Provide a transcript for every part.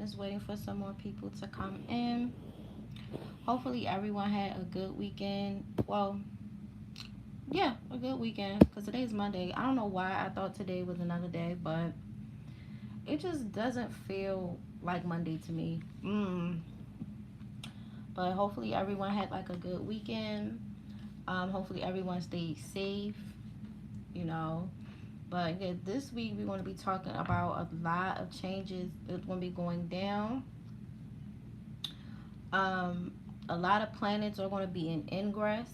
Just waiting for some more people to come in. Hopefully everyone had a good weekend. Well, yeah, a good weekend because today's Monday. I don't know why I thought today was another day, but it just doesn't feel like Monday to me. But hopefully everyone had like a good weekend. Hopefully everyone stayed safe, you know. But yeah, this week we're going to be talking about a lot of changes that's going to be going down. Um, a lot of planets are going to be in ingress.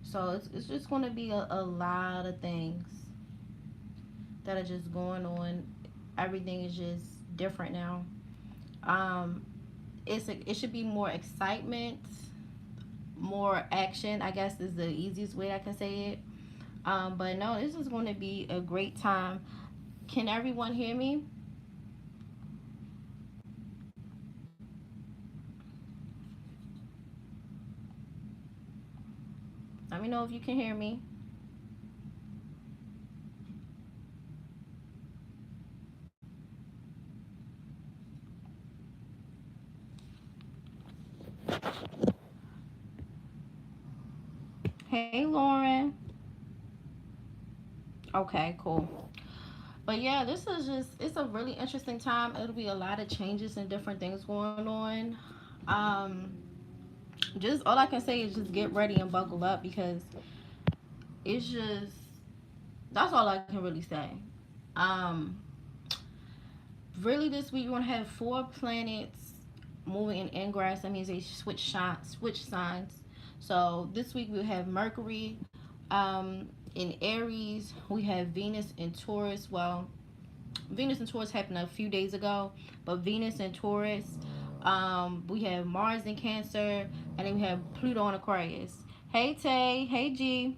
So it's just going to be a lot of things that are just going on. Everything is just different now. Um, it should be more excitement, more action. I guess is the easiest way I can say it. But no, this is going to be a great time. Can everyone hear me? Let me know if you can hear me. Hey, Lauren. Okay, cool. But yeah, this is just, it's a really interesting time. It'll be a lot of changes and different things going on. Um, just all I can say is just get ready and buckle up because it's just, that's all I can really say. Um, really this week we're gonna have 4 planets moving in ingress. That means they switch signs. So this week we'll have Mercury in Aries. We have Venus in Taurus. Well, Venus and Taurus happened a few days ago, but Venus and Taurus. We have Mars in Cancer, and then we have Pluto in Aquarius. Hey Tay, hey G.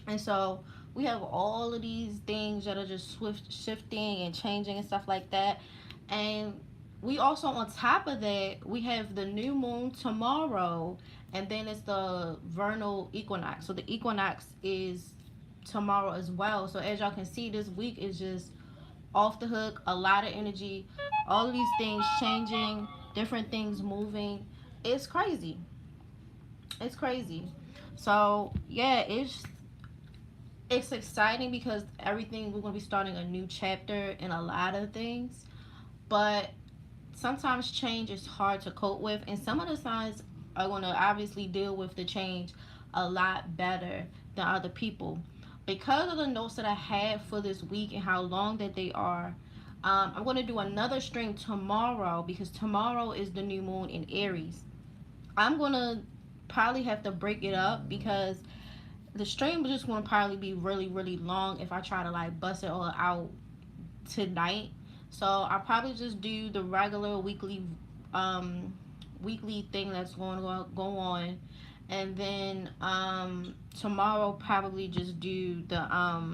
And so we have all of these things that are just swift shifting and changing and stuff like that. And we also, on top of that, we have the new moon tomorrow, and then it's the vernal equinox. So the equinox is tomorrow as well. So as y'all can see, this week is just off the hook, a lot of energy, all of these things changing, different things moving. It's crazy. It's crazy. So yeah, it's exciting because everything, we're going to be starting a new chapter in a lot of things, but sometimes change is hard to cope with, and some of the signs are going to obviously deal with the change a lot better than other people. Because of the notes that I had for this week and how long that they are, I'm going to do another stream tomorrow because tomorrow is the new moon in Aries. I'm going to probably have to break it up because the stream is just going to probably be really, really long if I try to like bust it all out tonight. So I'll probably just do the regular weekly thing that's going to go on, and then tomorrow probably just do the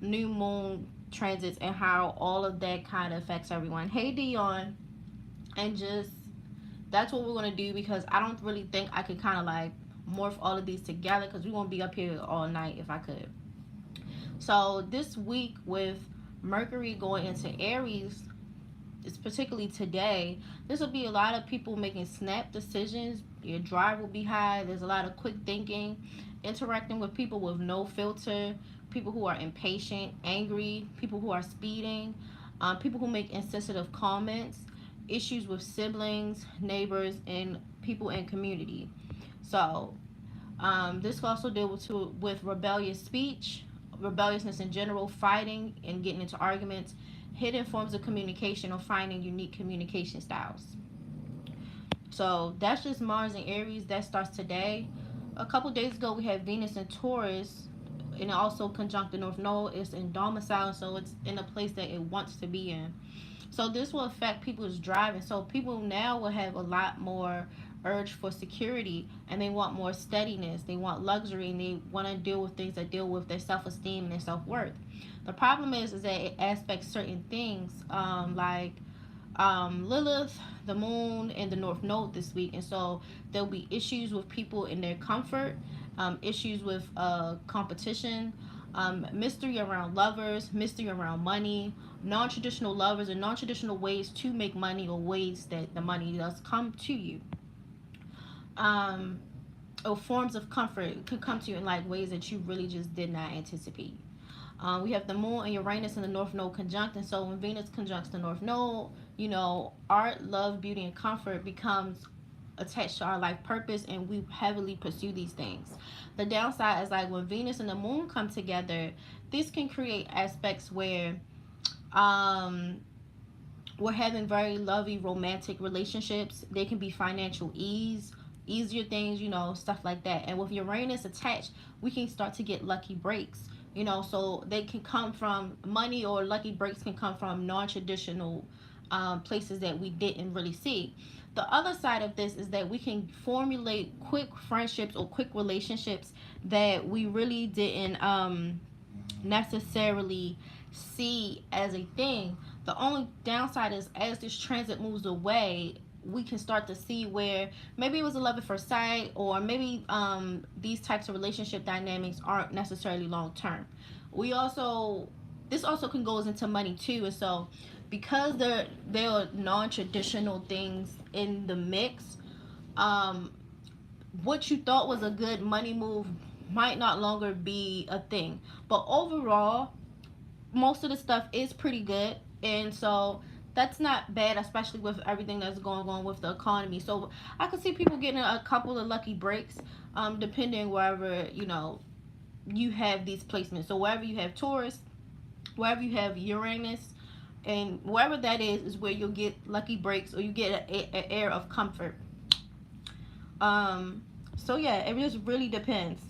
new moon transits and how all of that kind of affects everyone. Hey Dion. And just, that's what we're going to do because I don't really think I could kind of like morph all of these together because we won't be up here all night if I could. So this week with Mercury going into Aries, it's particularly today, this will be a lot of people making snap decisions. Your drive will be high. There's a lot of quick thinking, interacting with people with no filter, people who are impatient, angry, people who are speeding, people who make insensitive comments, issues with siblings, neighbors, and people in community. So this will also deal with rebellious speech, rebelliousness in general, fighting and getting into arguments, hidden forms of communication, or finding unique communication styles. So that's just Mars and Aries. That starts today. A couple days ago, we had Venus and Taurus, and it also conjunct the North Node. It's in domicile, so it's in a place that it wants to be in. So this will affect people's driving. So people now will have a lot more urge for security, and they want more steadiness. They want luxury, and they want to deal with things that deal with their self-esteem and their self-worth. The problem is that it aspects certain things, like Lilith, the moon, and the North Node this week. And so there'll be issues with people in their comfort, issues with competition, mystery around lovers, mystery around money, non-traditional lovers, and non-traditional ways to make money, or ways that the money does come to you. Um, or forms of comfort can come to you in like ways that you really just did not anticipate. We have the moon and Uranus in the North Node conjunct, and so when Venus conjuncts the North Node, art, love, beauty, and comfort becomes attached to our life purpose, and we heavily pursue these things. The downside is like when Venus and the moon come together, this can create aspects where um, we're having very lovey romantic relationships. They can be financial ease, easier things, stuff like that. And with Uranus attached, we can start to get lucky breaks. So they can come from money, or lucky breaks can come from non-traditional places that we didn't really see. The other side of this is that we can formulate quick friendships or quick relationships that we really didn't necessarily see as a thing. The only downside is as this transit moves away, we can start to see where maybe it was a love at first sight, or maybe these types of relationship dynamics aren't necessarily long term. We also This also can goes into money too, and so because there are non-traditional things in the mix, um, what you thought was a good money move might not longer be a thing. But overall, most of the stuff is pretty good, and so that's not bad, especially with everything that's going on with the economy. So I could see people getting a couple of lucky breaks, depending wherever you have these placements. So wherever you have Taurus, wherever you have Uranus, and wherever that is where you'll get lucky breaks, or you get an air of comfort. So yeah, it just really depends.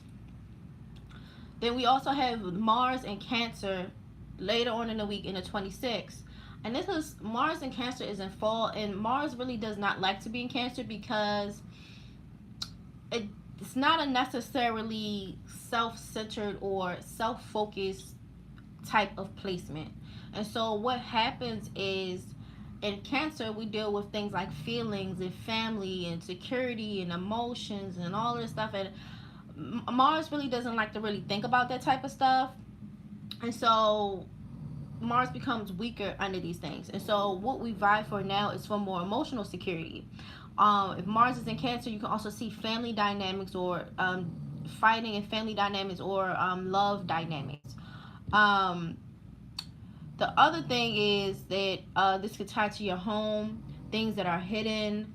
Then we also have Mars and Cancer later on in the week in the 26th. And this is Mars and Cancer is in fall, and Mars really does not like to be in Cancer because it's not a necessarily self-centered or self-focused type of placement. And so what happens is in Cancer we deal with things like feelings and family and security and emotions and all this stuff, and Mars really doesn't like to really think about that type of stuff. And so Mars becomes weaker under these things. And so what we vie for now is for more emotional security. If Mars is in Cancer, you can also see family dynamics, or fighting and family dynamics, or love dynamics. Um, the other thing is that this could tie to your home, things that are hidden,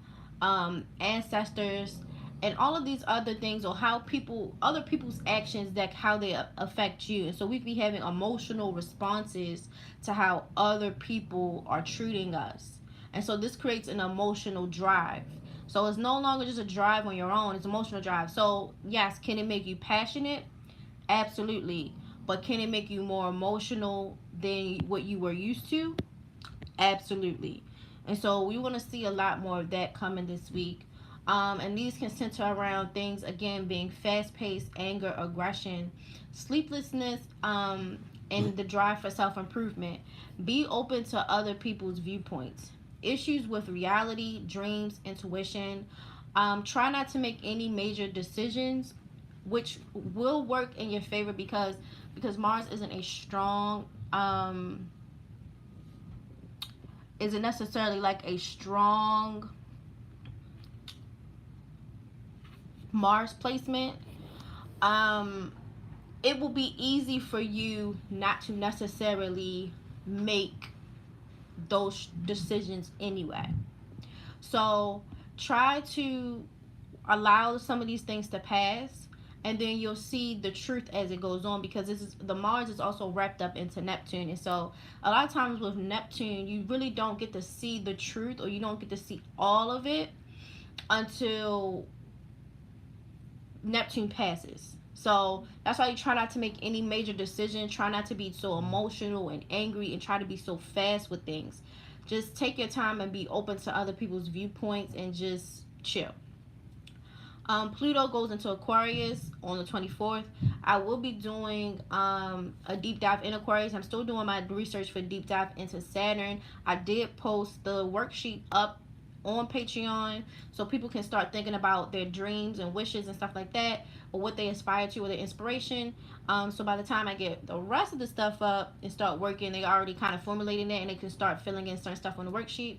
ancestors, and all of these other things, or how other people's actions, that how they affect you. And so we could be having emotional responses to how other people are treating us. And so this creates an emotional drive. So it's no longer just a drive on your own, it's emotional drive. So yes, can it make you passionate? Absolutely. But can it make you more emotional than what you were used to? Absolutely. And so we want to see a lot more of that coming this week. And these can center around things, again, being fast-paced, anger, aggression, sleeplessness, and the drive for self-improvement. Be open to other people's viewpoints. Issues with reality, dreams, intuition. Try not to make any major decisions, which will work in your favor because Mars isn't a strong isn't necessarily like a strong Mars placement. It will be easy for you not to necessarily make those decisions anyway. So try to allow some of these things to pass, and then you'll see the truth as it goes on, because the Mars is also wrapped up into Neptune. And so a lot of times with Neptune, you really don't get to see the truth, or you don't get to see all of it until Neptune passes. So that's why you try not to make any major decision. Try not to be so emotional and angry, and try to be so fast with things. Just take your time and be open to other people's viewpoints, and just chill. Pluto goes into Aquarius on the 24th. I will be doing a deep dive in Aquarius. I'm still doing my research for deep dive into Saturn. I did post the worksheet up on Patreon so people can start thinking about their dreams and wishes and stuff like that. or what they aspire to or their inspiration. So by the time I get the rest of the stuff up and start working, they already kind of formulating it and they can start filling in certain stuff on the worksheet.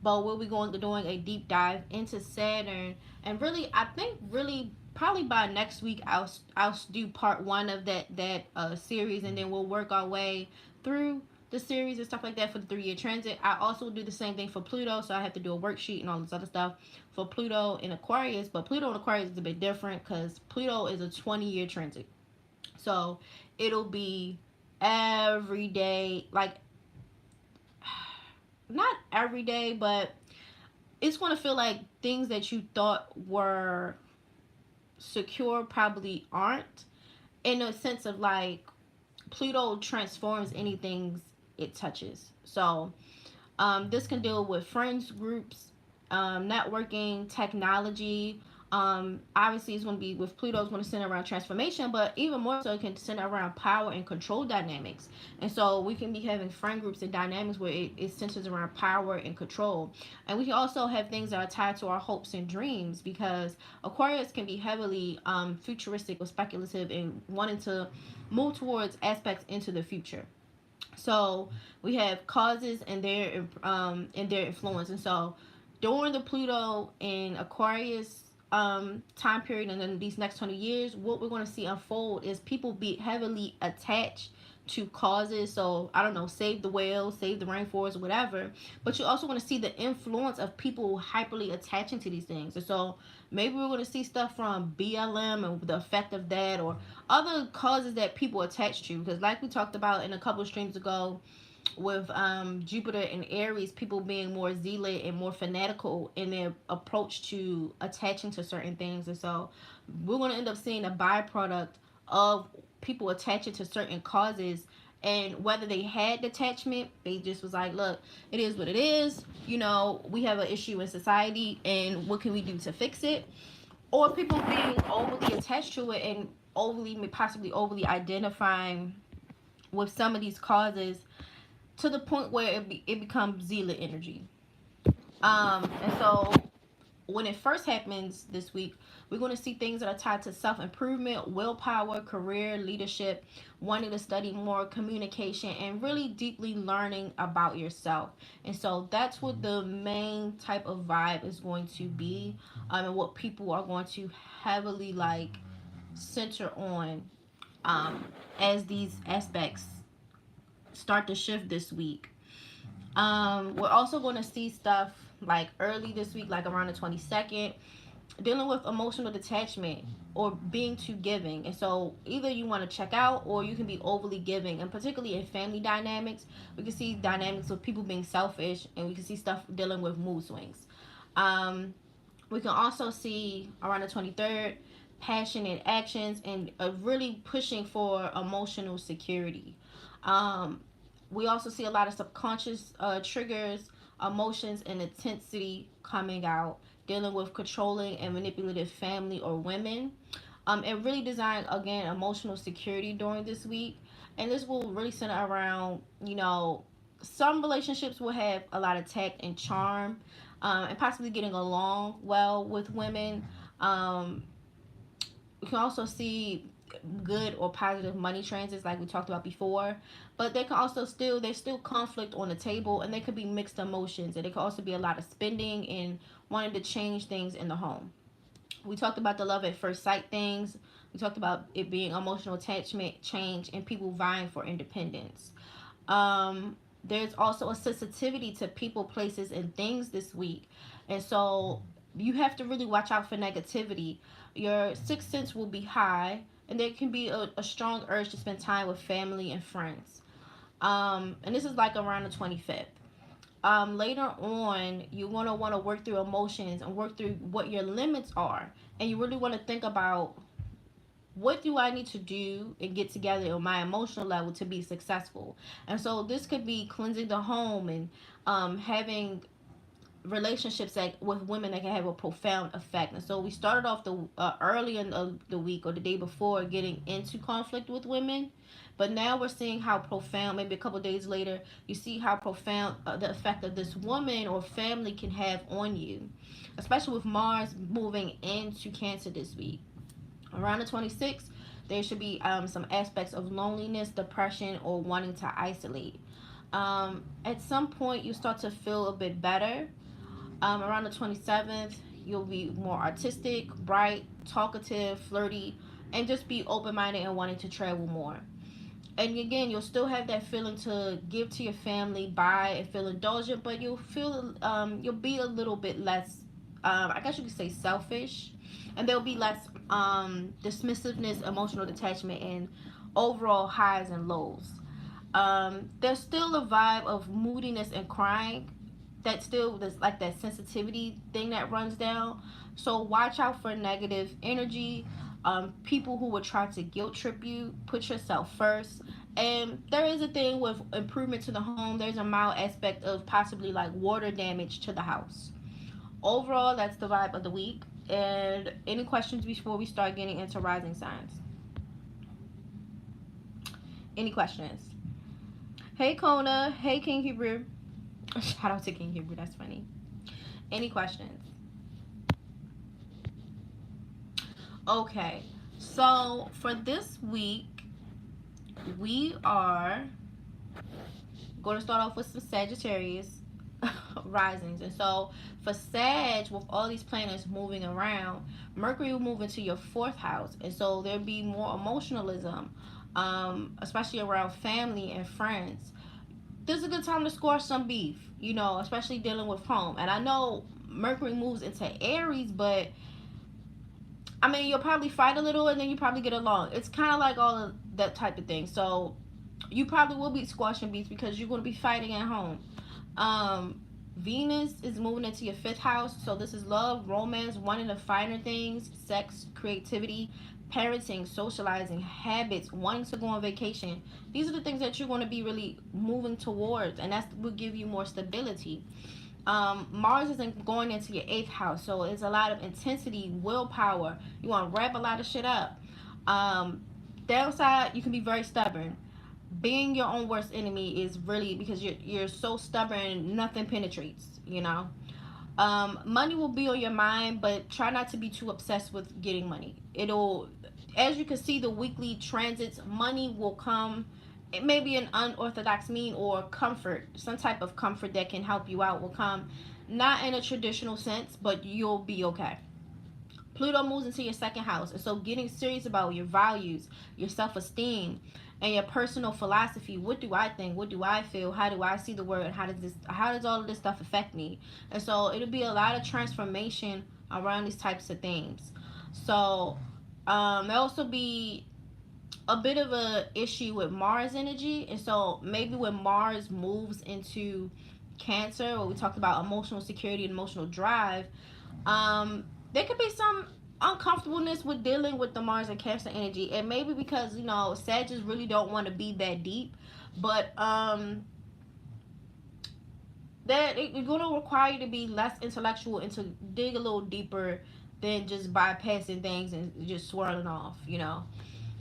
But we'll be going to doing a deep dive into Saturn, and really, I think really probably by next week I'll do part one of that series, and then we'll work our way through the series and stuff like that for the 3-year transit. I also do the same thing for Pluto, so I have to do a worksheet and all this other stuff for Pluto in Aquarius. But Pluto in Aquarius is a bit different because Pluto is a 20-year transit, so it'll be every day, like not every day, but it's going to feel like things that you thought were secure probably aren't, in a sense of like Pluto transforms anything it touches. So this can deal with friends, groups, networking, technology. Obviously, it's going to be with Pluto, it's going to center around transformation, but even more so, it can center around power and control dynamics. And so we can be having friend groups and dynamics where it centers around power and control. And we can also have things that are tied to our hopes and dreams, because Aquarius can be heavily futuristic or speculative and wanting to move towards aspects into the future. So we have causes and their influence. And so during the Pluto and Aquarius time period, and then these next 20 years, what we're going to see unfold is people be heavily attached to causes. So I don't know, save the whales, save the rainforest, whatever. But you also want to see the influence of people hyperly attaching to these things. And so maybe we're going to see stuff from BLM and the effect of that, or other causes that people attach to. Because like we talked about in a couple of streams ago, with Jupiter and Aries, people being more zealot and more fanatical in their approach to attaching to certain things. And so we're going to end up seeing a byproduct of people attaching to certain causes, and whether they had detachment, they just was like, look, it is what it is, you know, we have an issue in society and what can we do to fix it, or people being overly attached to it and possibly overly identifying with some of these causes to the point where it becomes zealot energy. And so when it first happens this week, we're going to see things that are tied to self-improvement, willpower, career, leadership, wanting to study more, communication, and really deeply learning about yourself. And so that's what the main type of vibe is going to be, and what people are going to heavily like center on as these aspects start to shift this week. We're also going to see stuff like early this week, like around the 22nd, dealing with emotional detachment or being too giving. And so either you want to check out, or you can be overly giving. And particularly in family dynamics, we can see dynamics of people being selfish, and we can see stuff dealing with mood swings. We can also see around the 23rd passionate actions and really pushing for emotional security. We also see a lot of subconscious triggers, emotions, and intensity coming out, dealing with controlling and manipulative family or women. And really design, again, emotional security during this week. And this will really center around, you know, some relationships will have a lot of tact and charm, and possibly getting along well with women. You can also see good or positive money transits like we talked about before, but there can also there's still conflict on the table, and there could be mixed emotions, and there could also be a lot of spending and wanting to change things in the home. We talked about the love at first sight things. We talked about it being emotional attachment, change, and people vying for independence. There's also a sensitivity to people, places, and things this week, and so you have to really watch out for negativity. Your sixth sense will be high, and there can be a strong urge to spend time with family and friends. And this is like around the 25th. Later on, you want to work through emotions and work through what your limits are, and you really want to think about, what do I need to do and get together on my emotional level to be successful. And so this could be cleansing the home, and having relationships that with women that can have a profound effect. And so we started off the early in the week or the day before getting into conflict with women, but now we're seeing how profound, maybe a couple days later, you see how profound the effect of this woman or family can have on you, especially with Mars moving into Cancer this week. Around the 26th, there should be some aspects of loneliness, depression, or wanting to isolate. At some point, you start to feel a bit better. Around the 27th, you'll be more artistic, bright, talkative, flirty, and just be open minded and wanting to travel more. And again, you'll still have that feeling to give to your family, buy, and feel indulgent, but you'll be a little bit less, I guess you could say, selfish, and there'll be less dismissiveness, emotional detachment, and overall highs and lows. There's still a vibe of moodiness and crying. There's like that sensitivity thing that runs down. So watch out for negative energy, people who would try to guilt trip you. Put yourself first. And there is a thing with improvement to the home. There's a mild aspect of possibly like water damage to the house. Overall, that's the vibe of the week. And any questions before we start getting into rising signs? Any questions? Hey Kona. Hey King Hebrew. Shout out to King Hebrew. That's funny. Any questions? Okay. So for this week, we are going to start off with some Sagittarius risings. And so for Sag, with all these planets moving around, Mercury will move into your fourth house. And so there'll be more emotionalism, especially around family and friends. This is a good time to squash some beef, especially dealing with home. And I know Mercury moves into Aries, but I mean, you'll probably fight a little and then you probably get along. It's kind of like all of that type of thing. So you probably will be squashing beefs because you're going to be fighting at home. Venus is moving into your fifth house. So this is love, romance, wanting the finer things, sex, creativity, parenting, socializing, habits, wanting to go on vacation. These are the things that you're going to be really moving towards, and that will give you more stability. Mars isn't going into your eighth house, so it's a lot of intensity, willpower. You want to wrap a lot of shit up. Downside, you can be very stubborn. Being your own worst enemy is really because you're so stubborn, nothing penetrates. Money will be on your mind, but try not to be too obsessed with getting money. As you can see, the weekly transits, money will come. It may be an unorthodox mean, or comfort, some type of comfort that can help you out will come. Not in a traditional sense, but you'll be okay. Pluto moves into your second house, and so getting serious about your values, your self-esteem, and your personal philosophy. What do I think? What do I feel? How do I see the world? How does all of this stuff affect me? And so it'll be a lot of transformation around these types of things. So there'll also be a bit of a issue with Mars energy. And so maybe when Mars moves into Cancer, where we talked about emotional security and emotional drive, there could be some uncomfortableness with dealing with the Mars and Cancer energy. And maybe because, Sagittarius really don't want to be that deep. But that it's going to require you to be less intellectual and to dig a little deeper than just bypassing things and just swirling off.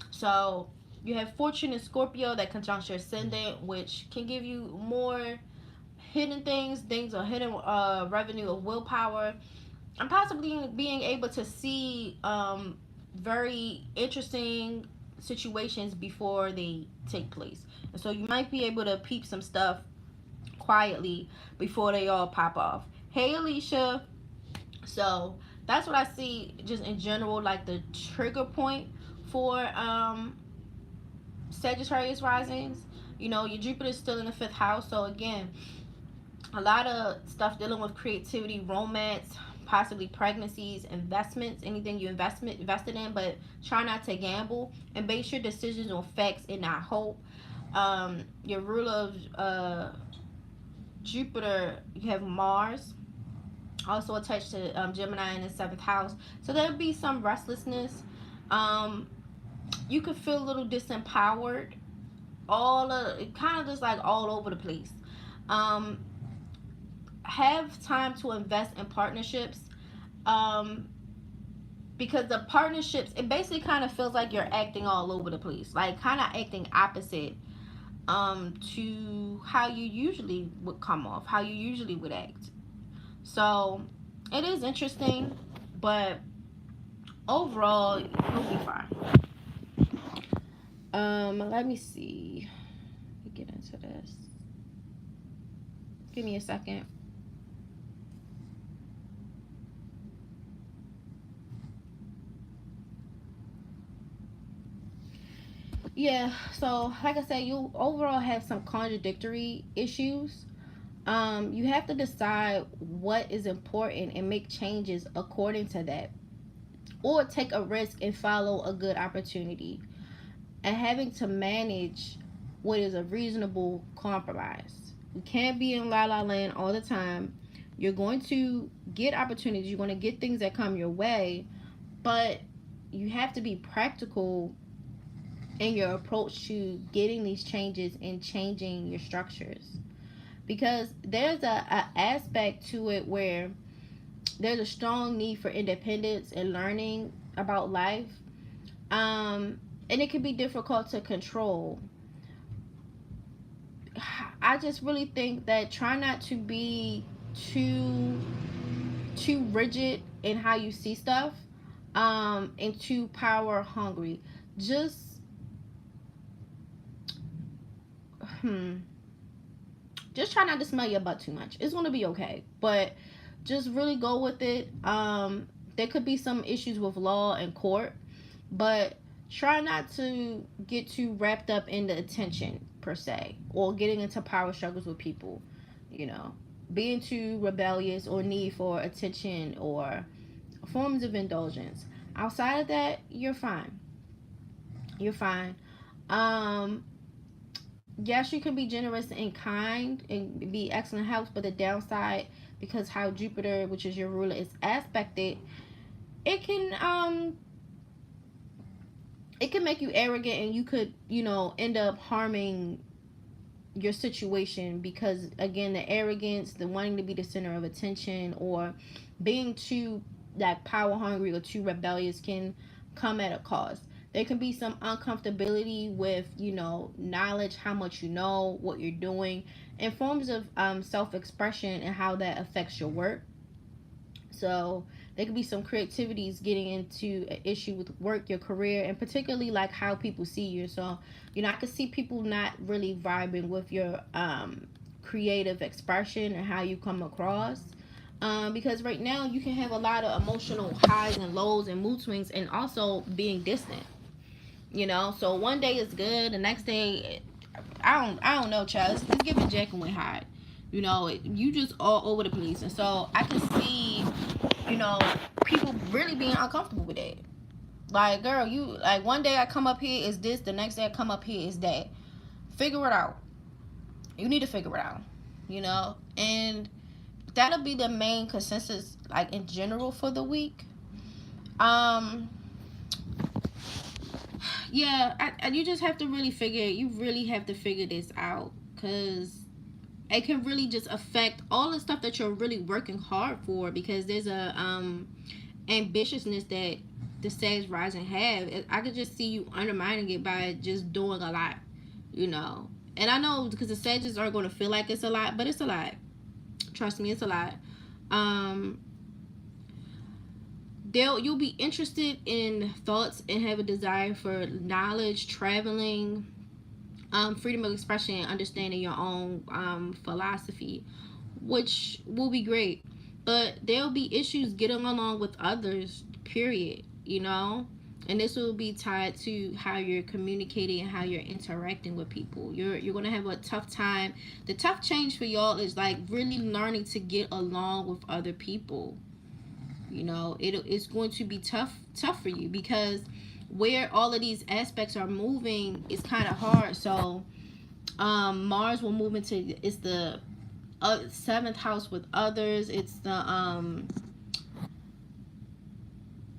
So you have Fortune in Scorpio that conjuncts your ascendant, which can give you more hidden things or hidden revenue of willpower, and possibly being able to see very interesting situations before they take place. And so you might be able to peep some stuff quietly before they all pop off. Hey Alicia. So that's what I see just in general, like the trigger point for Sagittarius risings. Your Jupiter is still in the fifth house, so again, a lot of stuff dealing with creativity, romance, possibly pregnancies, investments, anything you invested in, but try not to gamble and base your decisions on facts and not hope. Your ruler of Jupiter, you have Mars, also attached to Gemini in the seventh house, so there'll be some restlessness. You could feel a little disempowered. It kind of just like all over the place. Have time to invest in partnerships, because the partnerships, it basically kind of feels like you're acting all over the place, like kind of acting opposite to how you usually would come off, how you usually would act. So it is interesting, but overall you'll be fine. Let me see. Let me get into this. Give me a second. Yeah, so like I said, you overall have some contradictory issues. You have to decide what is important and make changes according to that, or take a risk and follow a good opportunity, and having to manage what is a reasonable compromise. You can't be in la la land all the time. You're going to get opportunities, you're going to get things that come your way, but you have to be practical in your approach to getting these changes and changing your structures, because there's a aspect to it where there's a strong need for independence and learning about life, and it can be difficult to control. I just really think that try not to be too rigid in how you see stuff, and too power hungry. Just hmm just try not to smell your butt too much. It's gonna be okay, but just really go with it. There could be some issues with law and court, but try not to get too wrapped up in the attention per se, or getting into power struggles with people. You know, being too rebellious or need for attention or forms of indulgence. Outside of that, you're fine. You're fine. Um, yes, you can be generous and kind and be excellent helps, but the downside, because how Jupiter, which is your ruler, is aspected, it can it can make you arrogant, and you could, end up harming your situation, because again, the arrogance, the wanting to be the center of attention, or being too like power hungry or too rebellious can come at a cost. There can be some uncomfortability with, knowledge, how much you know, what you're doing, and forms of self-expression and how that affects your work. So there could be some creativities getting into an issue with work, your career, and particularly like how people see you. So, I could see people not really vibing with your creative expression and how you come across. Because right now you can have a lot of emotional highs and lows and mood swings, and also being distant. So one day is good, the next day, I don't know, child. It's giving Jekyll and Hyde. You just all over the place, and so I can see, you know, people really being uncomfortable with it. Like, girl, you like one day I come up here is this, the next day I come up here is that. Figure it out. You need to figure it out, and that'll be the main consensus, like in general for the week. Um, yeah, you just have to really you really have to figure this out, because it can really just affect all the stuff that you're really working hard for, because there's a ambitiousness that the Sag rising have. I could just see you undermining it by just doing a lot, you know. And I know, because the Sages are going to feel like it's a lot, but it's a lot. Trust me, it's a lot. Um, you'll be interested in thoughts and have a desire for knowledge, traveling, freedom of expression, and understanding your own philosophy, which will be great. But there'll be issues getting along with others, period, and this will be tied to how you're communicating and how you're interacting with people. You're gonna have a tough time. The tough change for y'all is like really learning to get along with other people. It's going to be tough for you, because where all of these aspects are moving is kind of hard. So Mars will move into, it's the seventh house with others. It's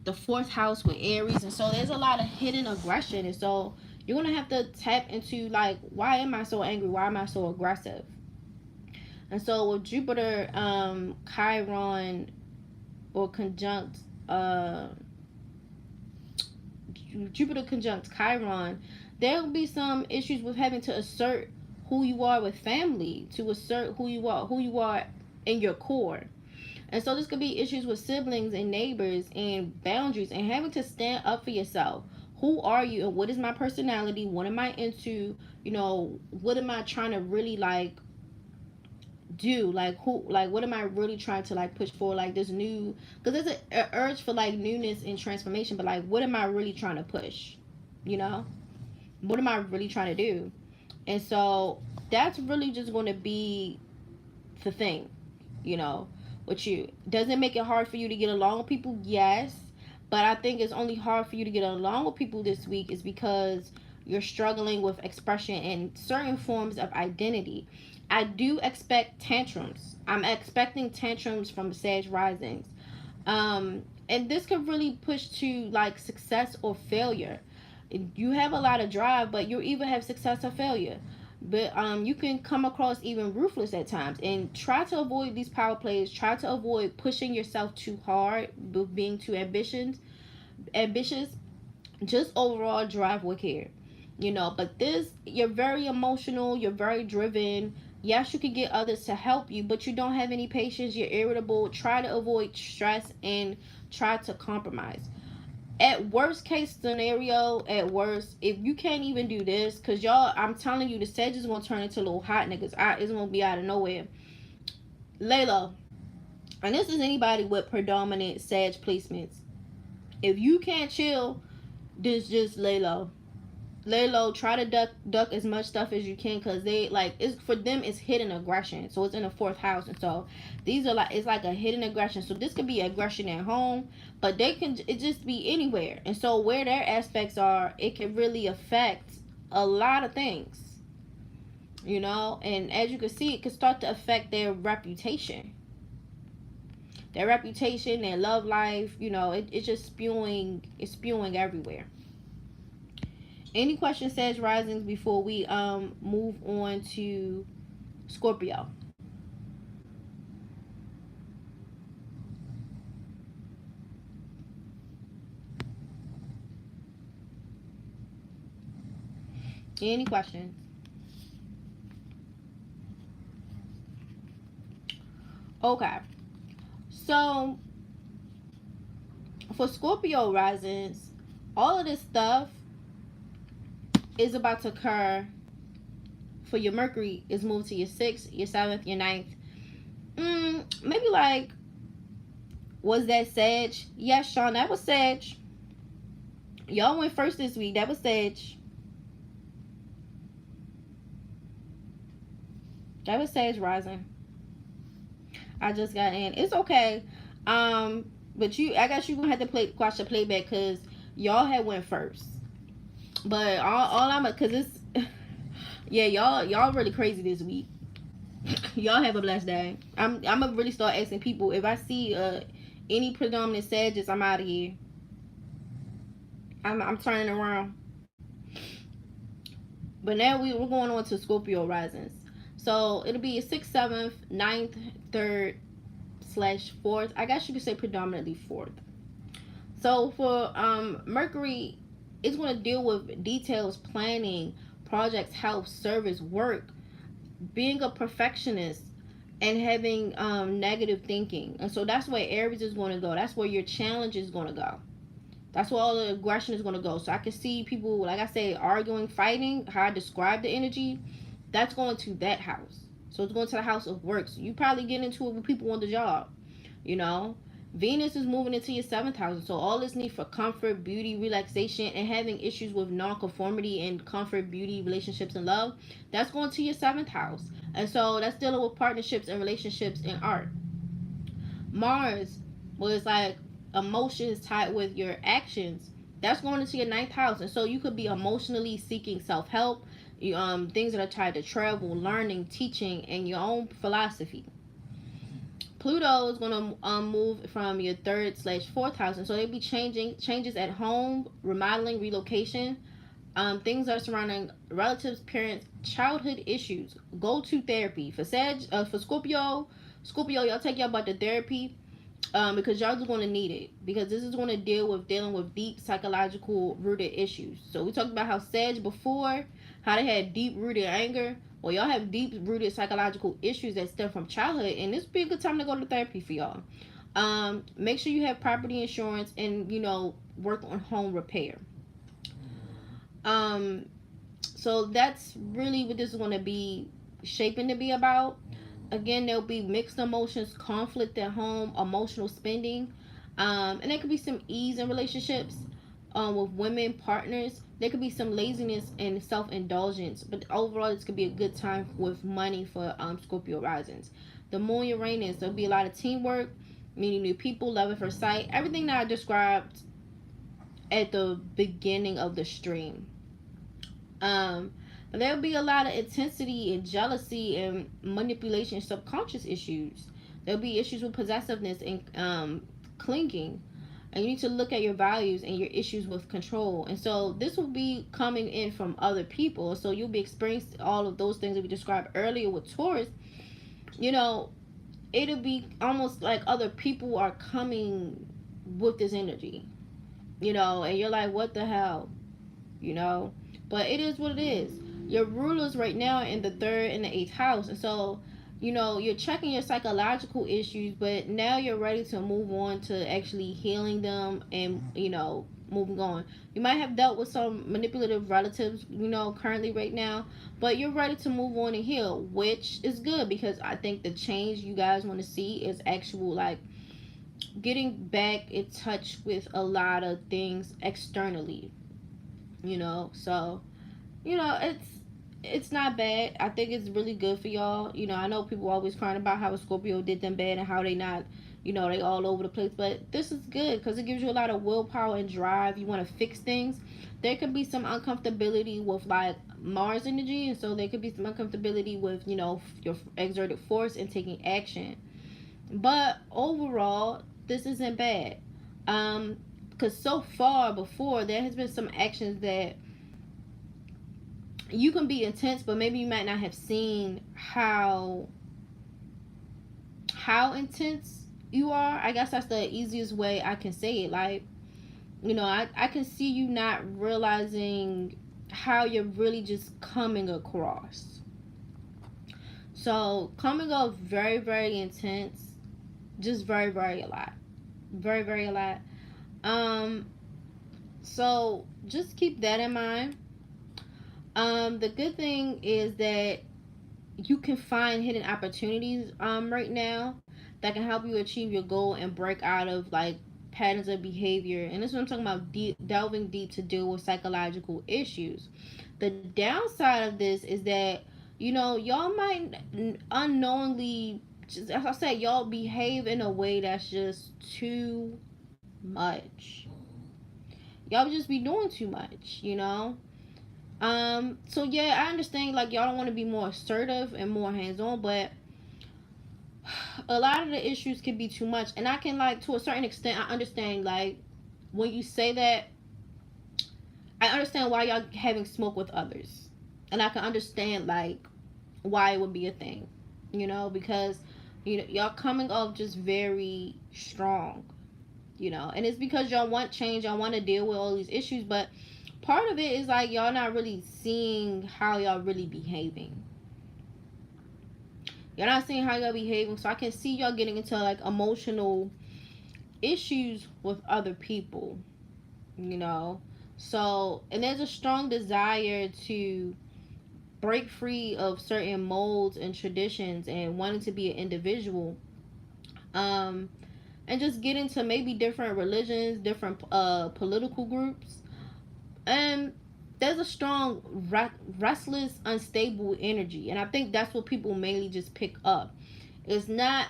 the fourth house with Aries, and so there's a lot of hidden aggression, and so you're gonna have to tap into, like, why am I so angry, why am I so aggressive? And so with Jupiter, Chiron, or conjunct Jupiter conjunct Chiron, there will be some issues with having to assert who you are with family, to assert who you are in your core. And so this could be issues with siblings and neighbors and boundaries and having to stand up for yourself. Who are you and what is my personality? What am I into? You know, what am I trying to really like do? Like who, like what am I really trying to like push for? Like this new, because there's a urge for like newness and transformation, but like what am I really trying to push? You know, what am I really trying to do? And so that's really just going to be the thing, you know, with you. Does it make it hard for you to get along with people? Yes. But I think it's only hard for you to get along with people this week is because you're struggling with expression and certain forms of identity. I do expect tantrums. I'm expecting tantrums from Sag risings. And this could really push to like success or failure. You have a lot of drive, but you either have success or failure. But you can come across even ruthless at times, and try to avoid these power plays. Try to avoid pushing yourself too hard, being too ambitious. Just overall drive with care, you know. But this, you're very emotional. You're very driven. Yes, you can get others to help you, but you don't have any patience. You're irritable. Try to avoid stress and try to compromise. At worst case scenario, at worst, if you can't even do this, because y'all, I'm telling you, the Sag is going to turn into little hot niggas. It's going to be out of nowhere. Lay low. And this is anybody with predominant Sag placements. If you can't chill, just lay low. Lay low. Try to duck as much stuff as you can, because they like, it's for them, it's hidden aggression. So it's in the 4th house, and so these are like, it's like a hidden aggression. So this could be aggression at home, but they can, it just be anywhere. And so where their aspects are, it can really affect a lot of things, you know. And as you can see, it can start to affect their reputation, their love life, you know. It's just spewing, it's spewing everywhere. Any questions, Sag risings, before we move on to Scorpio? Any questions? Okay. So for Scorpio risings, all of this stuff is about to occur. For your Mercury is moved to your 6th, your 7th, your 9th. Maybe like, was that Sag? Yes, Sean, that was Sag. Y'all went first this week. That was Sag. That was Sag rising. I just got in. It's okay. But I guess you gonna have to watch the playback, because y'all had went first. But all I'm, cause it's yeah, y'all really crazy this week. Y'all have a blessed day. I'm gonna really start asking people if I see any predominant Sagittarius. I'm out of here. I'm turning around. But now we're going on to Scorpio risings. So it'll be a 6th, 7th, 9th, 3rd / 4th. I guess you could say predominantly 4th. So for Mercury, it's going to deal with details, planning, projects, health, service, work, being a perfectionist, and having negative thinking. And so that's where Aries is going to go. That's where your challenge is going to go. That's where all the aggression is going to go. So I can see people, like I say, arguing, fighting, how I describe the energy. That's going to that house. So it's going to the house of work. So you probably get into it with people on the job, you know. Venus is moving into your 7th house. So all this need for comfort, beauty, relaxation, and having issues with non-conformity and comfort, beauty, relationships, and love, that's going to your 7th house. And so that's dealing with partnerships and relationships and art. Mars was like emotions tied with your actions. That's going into your 9th house. And so you could be emotionally seeking self-help, things that are tied to travel, learning, teaching, and your own philosophy. Pluto is going to move from your 3rd / 4th house, and so they'll be changes at home, remodeling, relocation, things that are surrounding relatives, parents, childhood issues. Go to therapy. For Scorpio, y'all take your butt to therapy, because y'all are going to need it, because this is going to dealing with deep psychological rooted issues. So we talked about how Sag before, how they had deep rooted anger. Well, y'all have deep rooted psychological issues that stem from childhood, and this would be a good time to go to therapy for y'all. Make sure you have property insurance and work on home repair. Um, so that's really what this is going to be shaping to be about. Again, there'll be mixed emotions, conflict at home, emotional spending, and there could be some ease in relationships with women partners. There could be some laziness and self-indulgence, but overall, this could be a good time with money for Scorpio risings. The moon Uranus, there'll be a lot of teamwork, meeting new people, love at first sight, everything that I described at the beginning of the stream. Um, there'll be a lot of intensity and jealousy and manipulation, subconscious issues. There'll be issues with possessiveness and clinging. And you need to look at your values and your issues with control. And so this will be coming in from other people. So you'll be experiencing all of those things that we described earlier with Taurus. It'll be almost like other people are coming with this energy. And you're like, what the hell? But it is what it is. Your rulers right now are in the third and the eighth house, and so you're checking your psychological issues, but now you're ready to move on to actually healing them and moving on. You might have dealt with some manipulative relatives currently right now, but you're ready to move on and heal, which is good, because I think the change you guys want to see is actual, like, getting back in touch with a lot of things externally. So it's not bad. I think it's really good for y'all. I know people always crying about how a Scorpio did them bad and how they not, they all over the place, but this is good because it gives you a lot of willpower and drive. You want to fix things. There could be some uncomfortability with, like, Mars energy, and so there could be some uncomfortability with your exerted force and taking action. But overall, this isn't bad. Because so far before, there has been some actions that you can be intense, but maybe you might not have seen how intense you are. I guess that's the easiest way I can say it. Like, I can see you not realizing how you're really just coming across. So coming off very, very intense, just very, very a lot. Very, very a lot. So just keep that in mind. The good thing is that you can find hidden opportunities right now that can help you achieve your goal and break out of, like, patterns of behavior. And this is what I'm talking about, delving deep to deal with psychological issues. The downside of this is that y'all might unknowingly, just as I said, y'all behave in a way that's just too much. Y'all just be doing too much. So yeah, I understand, like, y'all don't want to be more assertive and more hands-on, but a lot of the issues can be too much. And I can, like, to a certain extent, I understand, like, when you say that, I understand why y'all having smoke with others. And I can understand, like, why it would be a thing. Because y'all coming off just very strong. And it's because y'all want change, y'all want to deal with all these issues, but part of it is, like, y'all not really seeing how y'all really behaving. You're not seeing how y'all behaving, so I can see y'all getting into, like, emotional issues with other people. So, and there's a strong desire to break free of certain molds and traditions and wanting to be an individual. And just get into maybe different religions, different political groups. And there's a strong, restless, unstable energy. And I think that's what people mainly just pick up. It's not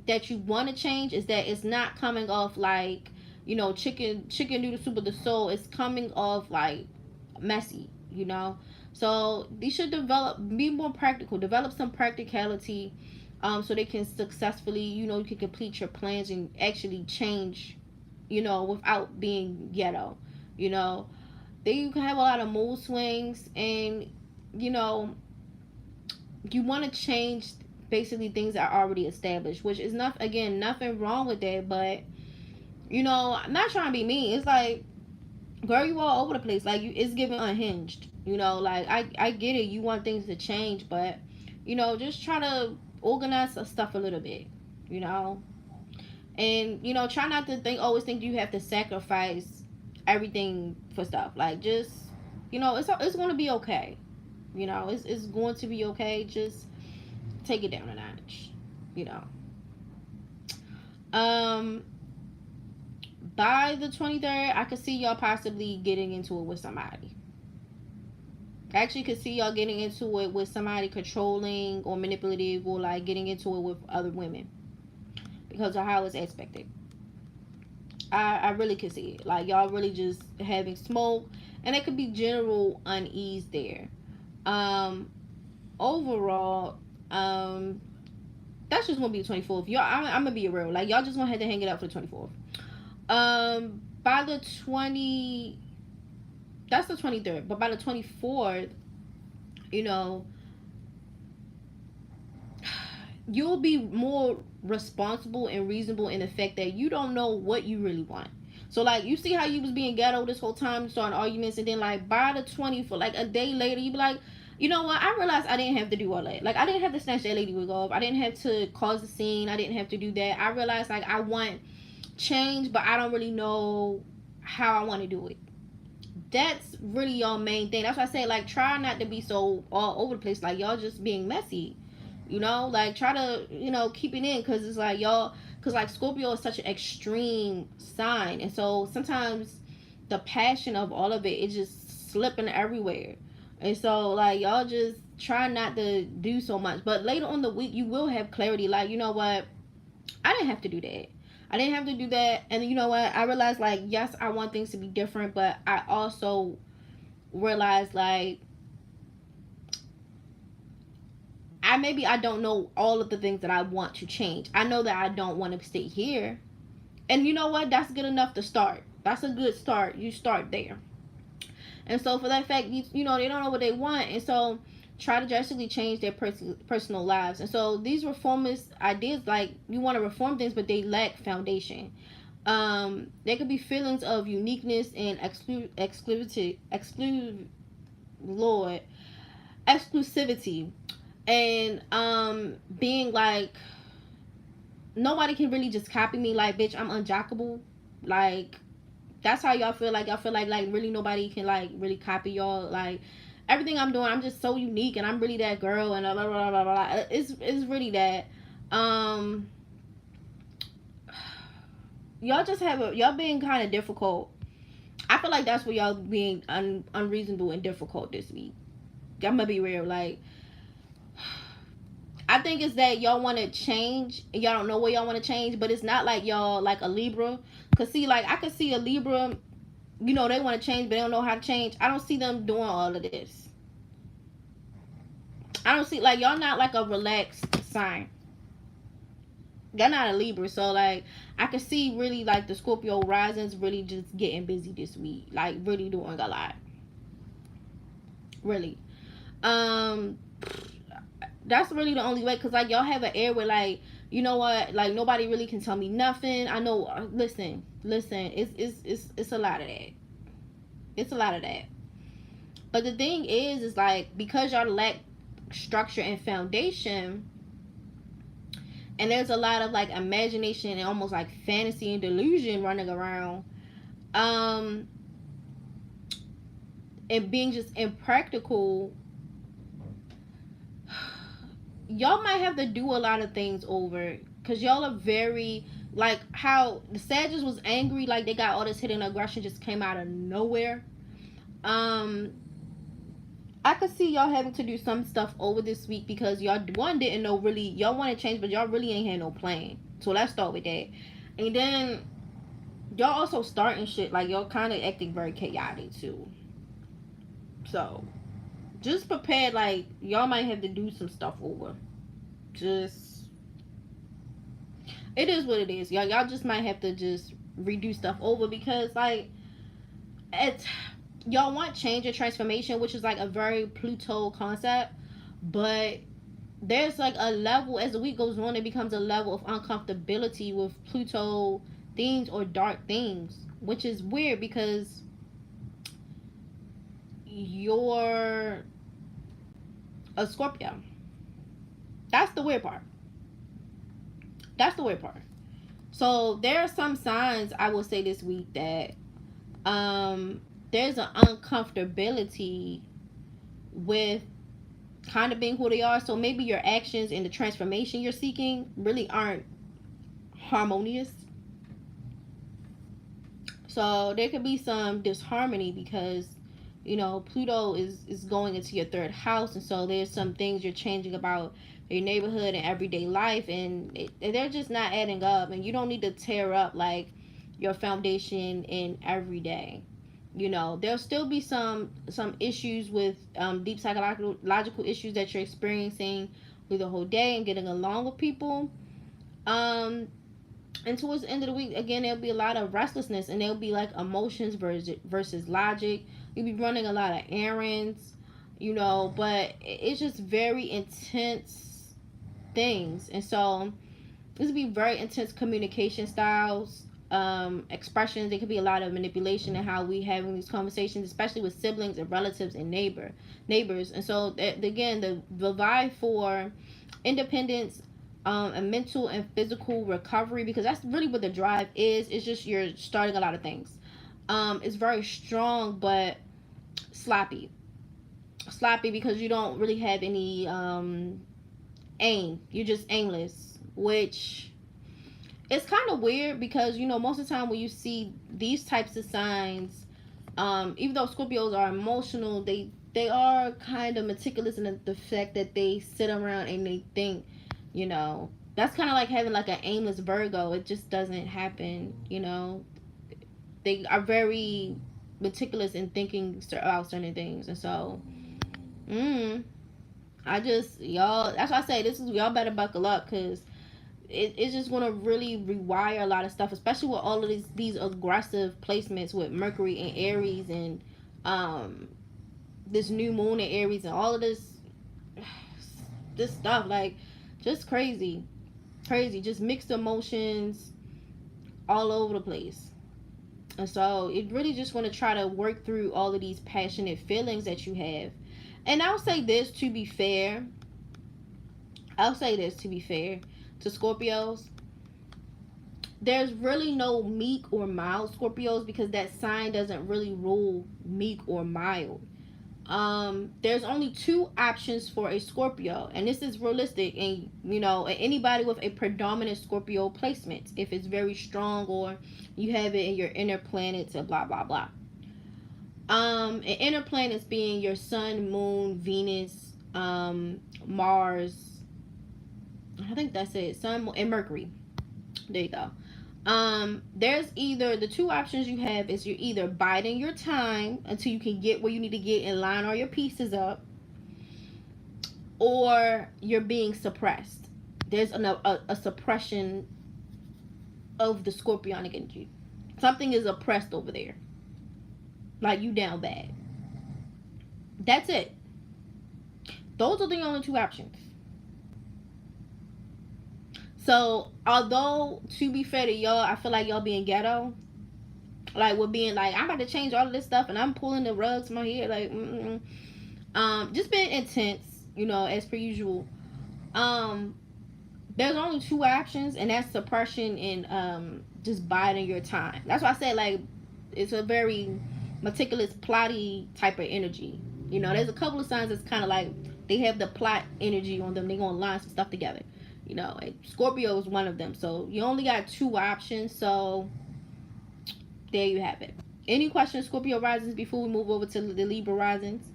that you want to change, it's that it's not coming off like, chicken noodle soup of the soul. It's coming off, like, messy, So they should be more practical, develop some practicality, so they can successfully, you can complete your plans and actually change, without being ghetto. Then you can have a lot of mood swings, and you want to change basically things that are already established, which is not, again, nothing wrong with that, but I'm not trying to be mean. It's like, girl, you all over the place. Like, it's giving unhinged. You know, like I get it. You want things to change, but you know, just try to organize the stuff a little bit. You know, and you know, try not to always think you have to sacrifice everything for stuff. Like, just you know, it's going to be okay. You know, it's going to be okay. Just take it down a notch. You know. Um, by the 23rd, I could see y'all possibly getting into it with somebody. I actually could see y'all getting into it with somebody controlling or manipulative, or like getting into it with other women because of how it's expected. I really could see it. Like, y'all really just having smoke, and it could be general unease there. Um, Overall, that's just gonna be the 24th. Y'all, I'm gonna be real. Like, y'all just gonna have to hang it up for the 24th. By the 20, that's the 23rd. But by the 24th, you know, you'll be more responsible and reasonable in the fact that you don't know what you really want. So, like, you see how you was being ghetto this whole time, starting arguments, and then, like, by the 20th, for, like, a day later, you be like, you know what, I realized I didn't have to do all that. Like, I didn't have to snatch that lady wig off. I didn't have to cause a scene. I didn't have to do that. I realized, like, I want change, but I don't really know how I want to do it. That's really your main thing. That's why I say, like, try not to be so all over the place. Like, y'all just being messy. You know, like, try to, you know, keep it in, because it's like y'all, because like Scorpio is such an extreme sign, and so sometimes the passion of all of it is just slipping everywhere, and so like y'all just try not to do so much. But later on the week, you will have clarity. Like, you know what, I didn't have to do that. I didn't have to do that, and you know what, I realized, like, yes, I want things to be different, but I also realized, like, I don't know all of the things that I want to change. I know that I don't want to stay here. And you know what? That's good enough to start. That's a good start. You start there. And so for that fact, you know, they don't know what they want. And so try to drastically change their personal lives. And so these reformist ideas, like, you want to reform things, but they lack foundation. There could be feelings of uniqueness and exclusivity, and being like, nobody can really just copy me. Like, bitch, I'm unjockable. Like, that's how y'all feel. Like, y'all feel like really nobody can, like, really copy y'all. Like, everything I'm doing, I'm just so unique, and I'm really that girl, and blah blah blah blah blah. It's really that. Y'all just y'all being kind of difficult. I feel like that's where y'all being unreasonable and difficult this week. I'm gonna be real. Like, I think it's that y'all want to change, and y'all don't know where y'all want to change, but it's not like y'all like a Libra. Cause see, like, I could see a Libra, you know, they want to change, but they don't know how to change. I don't see them doing all of this. I don't see, like, y'all not like a relaxed sign. They're not a Libra, so like, I could see really like the Scorpio risings really just getting busy this week, like really doing a lot. Really. That's really the only way, because like y'all have an air where, like, you know what, like, nobody really can tell me nothing. I know, listen, it's a lot of that. It's a lot of that. But the thing is like, because y'all lack structure and foundation, and there's a lot of like imagination and almost like fantasy and delusion running around, and being just impractical, y'all might have to do a lot of things over, because y'all are very, like, how the Sagittarius was angry, like they got all this hidden aggression just came out of nowhere. I could see y'all having to do some stuff over this week, because y'all, one, didn't know really, y'all want to change, but y'all really ain't had no plan. So let's start with that. And then y'all also starting shit, like y'all kind of acting very chaotic too. So just prepare, like, y'all might have to do some stuff over. Just, it is what it is. Y'all just might have to just redo stuff over, because like, it's, y'all want change and transformation, which is like a very Pluto concept, but there's like a level, as the week goes on, it becomes a level of uncomfortability with Pluto things or dark things, which is weird, because you're a Scorpio. That's the weird part. That's the weird part. So there are some signs I will say this week that there's an uncomfortability with kind of being who they are. So maybe your actions and the transformation you're seeking really aren't harmonious. So there could be some disharmony because Pluto is going into your third house, and so there's some things you're changing about your neighborhood and everyday life, and they're just not adding up. And you don't need to tear up like your foundation in every day. There'll still be some issues with deep psychological issues that you're experiencing with the whole day and getting along with people. And towards the end of the week, again, there'll be a lot of restlessness, and there'll be like emotions versus logic. You'll be running a lot of errands, but it's just very intense things. And so this will be very intense communication styles, expressions. There could be a lot of manipulation in how we having these conversations, especially with siblings and relatives and neighbors. And so again, the vibe for independence, a mental and physical recovery, because that's really what the drive is. It's just you're starting a lot of things. It's very strong but sloppy because you don't really have any aim. You're just aimless, which it's kind of weird because most of the time when you see these types of signs, even though Scorpios are emotional, they are kind of meticulous in the fact that they sit around and they think. That's kind of like having like an aimless Virgo. It just doesn't happen. They are very meticulous in thinking about certain things. And so y'all, that's why I say this is, y'all better buckle up, because it's just going to really rewire a lot of stuff, especially with all of these aggressive placements with Mercury and Aries, and this new moon in Aries, and all of this stuff. Like, just crazy, just mixed emotions all over the place. And so it really just want to try to work through all of these passionate feelings that you have. And I'll say this to be fair to Scorpios, there's really no meek or mild Scorpios, because that sign doesn't really rule meek or mild. There's only two options for a Scorpio, and this is realistic, and anybody with a predominant Scorpio placement, if it's very strong or you have it in your inner planets and blah blah blah. And inner planets being your sun, moon, Venus, Mars, I think that's it, sun and Mercury. There you go. There's either, the two options you have is you're either biding your time until you can get where you need to get and line all your pieces up, or you're being suppressed. There's a suppression of the Scorpionic energy. Something is oppressed over there, like you down bad. That's it. Those are the only two options. So, although, to be fair to y'all, I feel like y'all being ghetto. Like, we're being like, I'm about to change all of this stuff, and I'm pulling the rugs from my head. Like, just being intense, as per usual. There's only two options, and that's suppression and just biding your time. That's why I said, like, it's a very meticulous, plotty type of energy. There's a couple of signs that's kind of like, they have the plot energy on them. They're going to line some stuff together. Scorpio is one of them. So you only got two options. So there you have it. Any questions, Scorpio risings, before we move over to the Libra risings?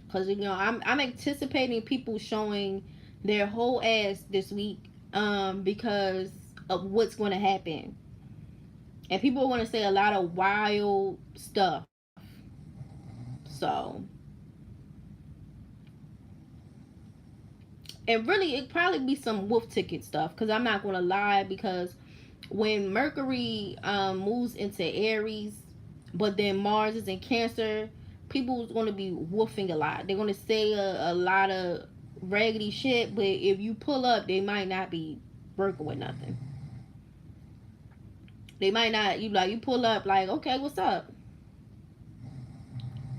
Because I'm anticipating people showing their whole ass this week, because of what's going to happen, and people want to say a lot of wild stuff. So. And really, it'd probably be some wolf ticket stuff, because I'm not going to lie, because when Mercury moves into Aries, but then Mars is in Cancer, people is going to be woofing a lot. They're going to say a lot of raggedy shit, but if you pull up, they might not be working with nothing. They might not, you pull up like, okay, what's up?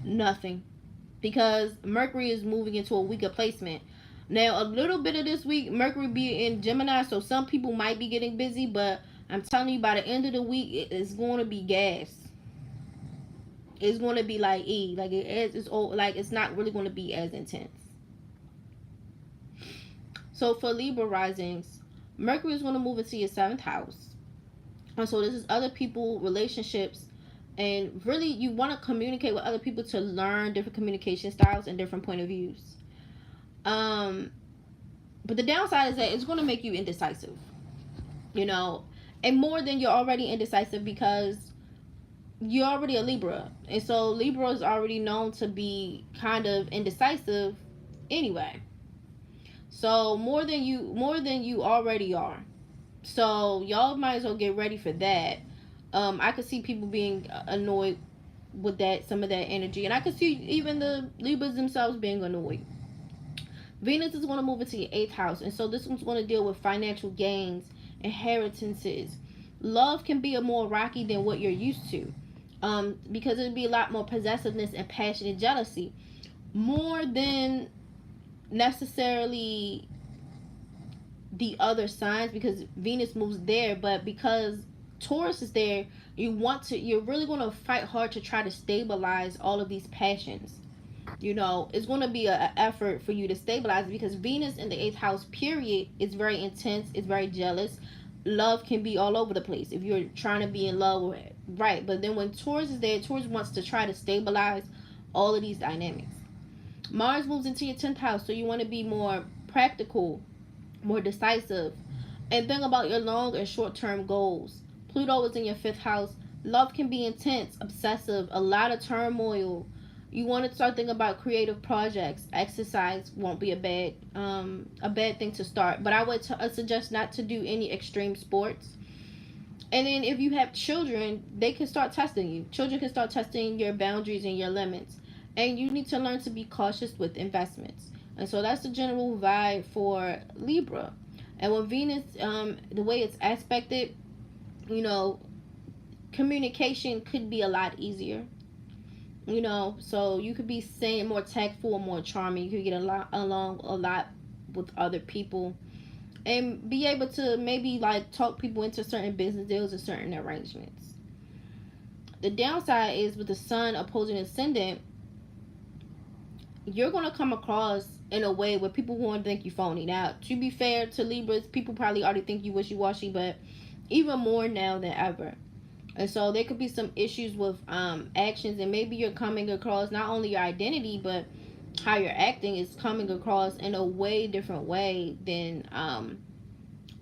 Nothing. Because Mercury is moving into a weaker placement. Now, a little bit of this week, Mercury be in Gemini, so some people might be getting busy, but I'm telling you, by the end of the week, it's going to be gas. It's going to be like like it is. It's old, like it's not really going to be as intense. So for Libra risings, Mercury is going to move into your seventh house, and so this is other people, relationships, and really you want to communicate with other people to learn different communication styles and different point of views. Um, but the downside is that it's going to make you indecisive, you know, and more than you're already indecisive because you're already a Libra, and so Libra is already known to be kind of indecisive anyway. So more than you already are. So y'all might as well get ready for that. I could see people being annoyed with that, some of that energy, and I could see even the Libras themselves being annoyed. Venus is going to move into your eighth house, and so this one's going to deal with financial gains, inheritances. Love can be a more rocky than what you're used to, because it'd be a lot more possessiveness and passion and jealousy, more than necessarily the other signs, because Venus moves there, but because Taurus is there, you're really going to fight hard to try to stabilize all of these passions. You know, it's going to be an effort for you to stabilize, because Venus in the eighth house period is very intense, it's very jealous. Love can be all over the place if you're trying to be in love with it, right? But then when Taurus is there, Taurus wants to try to stabilize all of these dynamics. Mars moves into your 10th house, so you want to be more practical, more decisive, and think about your long and short term goals. Pluto is in your 5th house. Love can be intense, obsessive, a lot of turmoil. You want to start thinking about creative projects. Exercise won't be a bad thing to start, but I would suggest not to do any extreme sports. And then if you have children, they can start testing you. Children can start testing your boundaries and your limits. And you need to learn to be cautious with investments. And so that's the general vibe for Libra. And with Venus, the way it's aspected, you know, communication could be a lot easier. You know, so you could be saying more tactful or more charming. You could get along a lot with other people, and be able to maybe like talk people into certain business deals or certain arrangements. The downside is with the sun opposing ascendant, you're gonna come across in a way where people want to think you phony. Now, to be fair to Libras, people probably already think you wishy-washy, but even more now than ever. And so there could be some issues with actions, and maybe you're coming across not only your identity, but how you're acting is coming across in a way different way than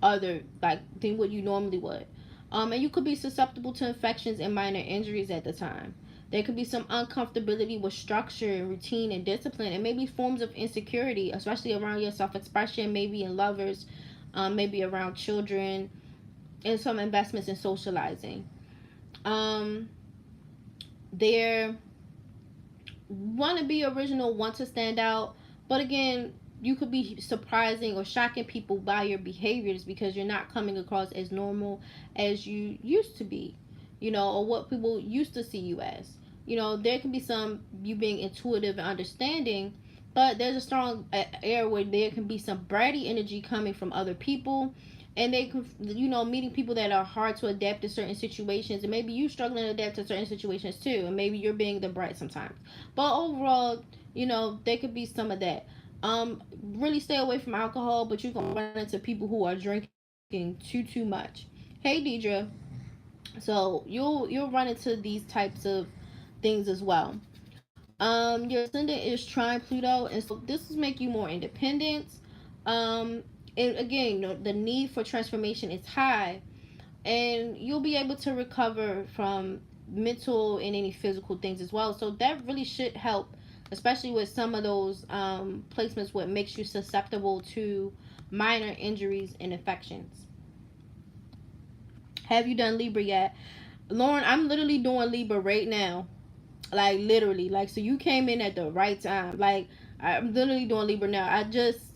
other like than what you normally would. And you could be susceptible to infections and minor injuries at the time. There could be some uncomfortability with structure and routine and discipline, and maybe forms of insecurity, especially around your self-expression, maybe in lovers, maybe around children, and some investments in socializing. Um, they want to be original, want to stand out, but again, you could be surprising or shocking people by your behaviors because you're not coming across as normal as you used to be, you know, or what people used to see you as. You know, there can be some you being intuitive and understanding, but there's a strong air where there can be some bratty energy coming from other people, and they can, you know, meeting people that are hard to adapt to certain situations, and maybe you struggling to adapt to certain situations too, and maybe you're being the brat sometimes. But overall, you know, there could be some of that. Really stay away from alcohol, but you can run into people who are drinking too much. Hey, Deidre. So you'll run into these types of things as well. Your ascendant is trine Pluto, and so this will make you more independent. Um, and again, you know, the need for transformation is high, and you'll be able to recover from mental and any physical things as well. So that really should help, especially with some of those placements, what makes you susceptible to minor injuries and infections. Have you done Libra yet? Lauren, I'm literally doing Libra right now. Like literally. Like, so you came in at the right time. Like, I'm literally doing Libra now.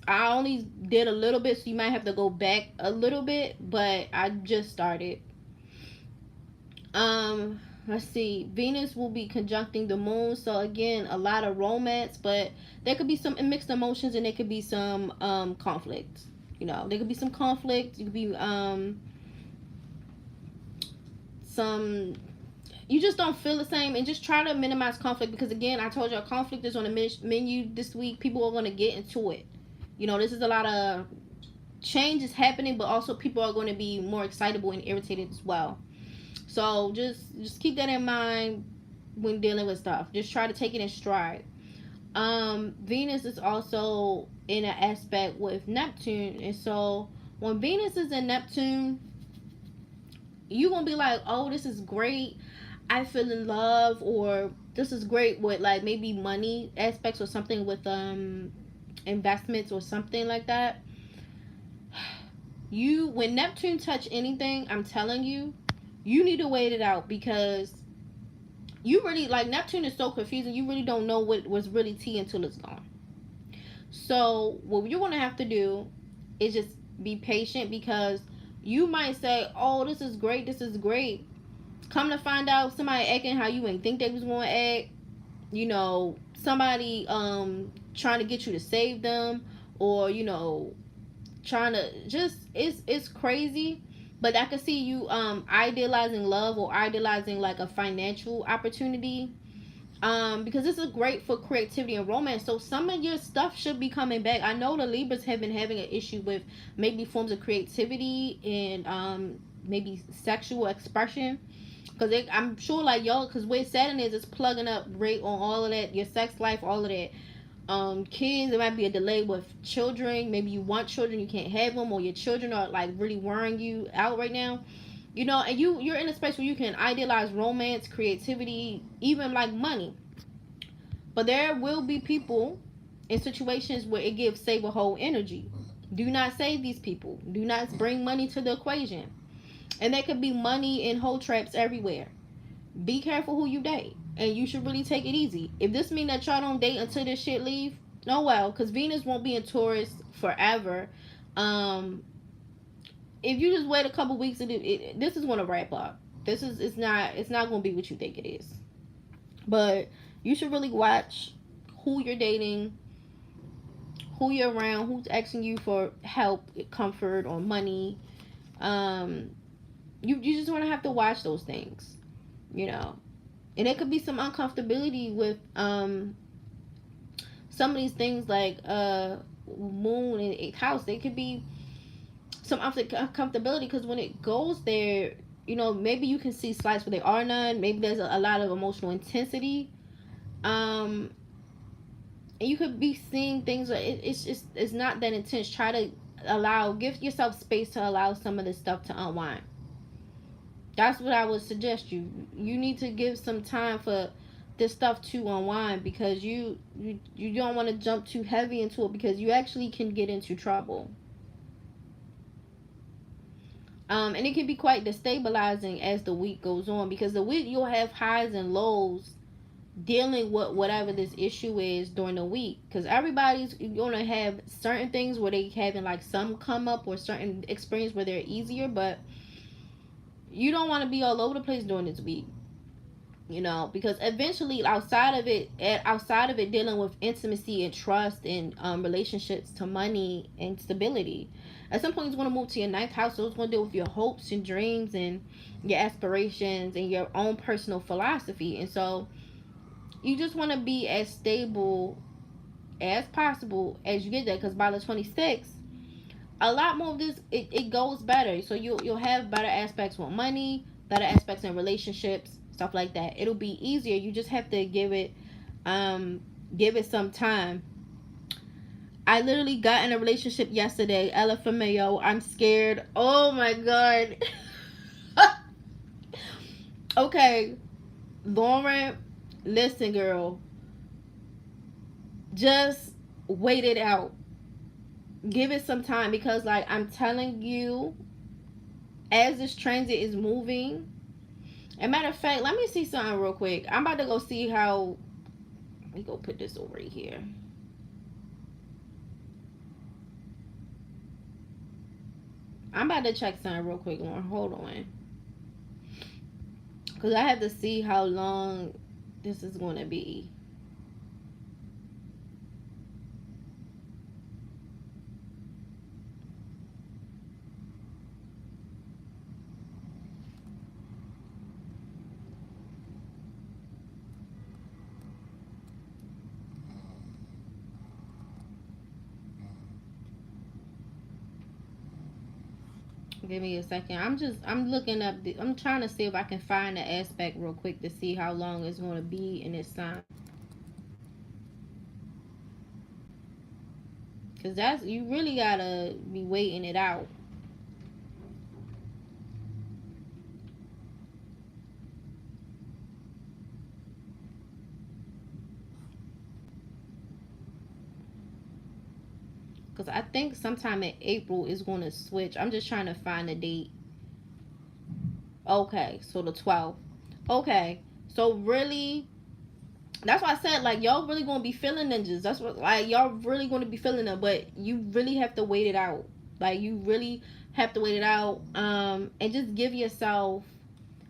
I only did a little bit, so you might have to go back a little bit, but I just started. Um let's see, Venus will be conjuncting the moon, so again, a lot of romance, but there could be some mixed emotions, and there could be some conflict. You know, there could be some conflict. You could be some, you just don't feel the same, and just try to minimize conflict, because again, I told you, conflict is on the menu this week. People are going to get into it. You know, this is a lot of change is happening, but also people are going to be more excitable and irritated as well. So just keep that in mind when dealing with stuff. Just try to take it in stride. Venus is also in an aspect with Neptune, and so when Venus is in Neptune, you gonna be like, oh, this is great, I feel in love, or this is great with like maybe money aspects, or something with investments or something like that. You, when Neptune touch anything, I'm telling you, you need to wait it out, because you really, like, Neptune is so confusing. You really don't know what was really tea until it's gone. So what you're gonna have to do is just be patient, because you might say, oh, this is great, this is great. Come to find out, somebody acting how you ain't think they was gonna act. You know, somebody trying to get you to save them, or you know, trying to just, it's crazy. But I can see you idealizing love, or idealizing like a financial opportunity, because this is great for creativity and romance. So some of your stuff should be coming back. I know the Libras have been having an issue with maybe forms of creativity and maybe sexual expression, because I'm sure like y'all, because where Saturn is, it's plugging up right on all of that, your sex life, all of that. Kids, there might be a delay with children. Maybe you want children, you can't have them, or your children are like really wearing you out right now. You know, and you're in a space where you can idealize romance, creativity, even like money. But there will be people in situations where it gives save a whole energy. Do not save these people. Do not bring money to the equation. And there could be money and hole traps everywhere. Be careful who you date, and you should really take it easy. If this mean that y'all don't date until this shit leave, no, well, because Venus won't be in Taurus forever. Um, if you just wait a couple weeks, this is gonna wrap up. This is, it's not gonna be what you think it is. But you should really watch who you're dating, who you're around, who's asking you for help, comfort, or money. Um, you just want to have to watch those things, you know. And it could be some uncomfortability with some of these things, like moon and eighth house. There could be some uncomfortability, because when it goes there, you know, maybe you can see slides where there are none. Maybe there's a lot of emotional intensity. um and you could be seeing things where it's just, it's not that intense. Try to give yourself space to allow some of this stuff to unwind. That's what I would suggest. You need to give some time for this stuff to unwind, because you don't want to jump too heavy into it, because you actually can get into trouble. And it can be quite destabilizing as the week goes on, because the week you'll have highs and lows dealing with whatever this issue is during the week, because everybody's gonna have certain things where they having like some come up, or certain experience where they're easier, but you don't want to be all over the place during this week, you know, because eventually outside of it dealing with intimacy and trust and relationships to money and stability, at some point it's going to move to your ninth house. So it's going to deal with your hopes and dreams and your aspirations and your own personal philosophy. And so you just want to be as stable as possible as you get there, because by the 26th, a lot more of this, it goes better. So you'll have better aspects with money, better aspects in relationships, stuff like that. It'll be easier. You just have to give it some time. I literally got in a relationship yesterday. Ella Femeo. I'm scared. Oh my god. Okay, Lauren, listen, girl. Just wait it out. Give it some time, because like I'm telling you, as this transit is moving, and matter of fact, let me see something real quick. I'm about to go see how, let me go put this over here. I'm about to check something real quick, Lauren. Hold on. Because I have to see how long this is going to be. Give me a second. I'm looking up. I'm trying to see if I can find the aspect real quick to see how long it's going to be in this sign. Because that's, you really got to be waiting it out. Because I think sometime in April is going to switch. I'm just trying to find the date. Okay, so the 12th. Okay, so really, that's why I said, like, y'all really going to be feeling ninjas. That's what, like, y'all really going to be feeling them. But you really have to wait it out. Like, you really have to wait it out. And just give yourself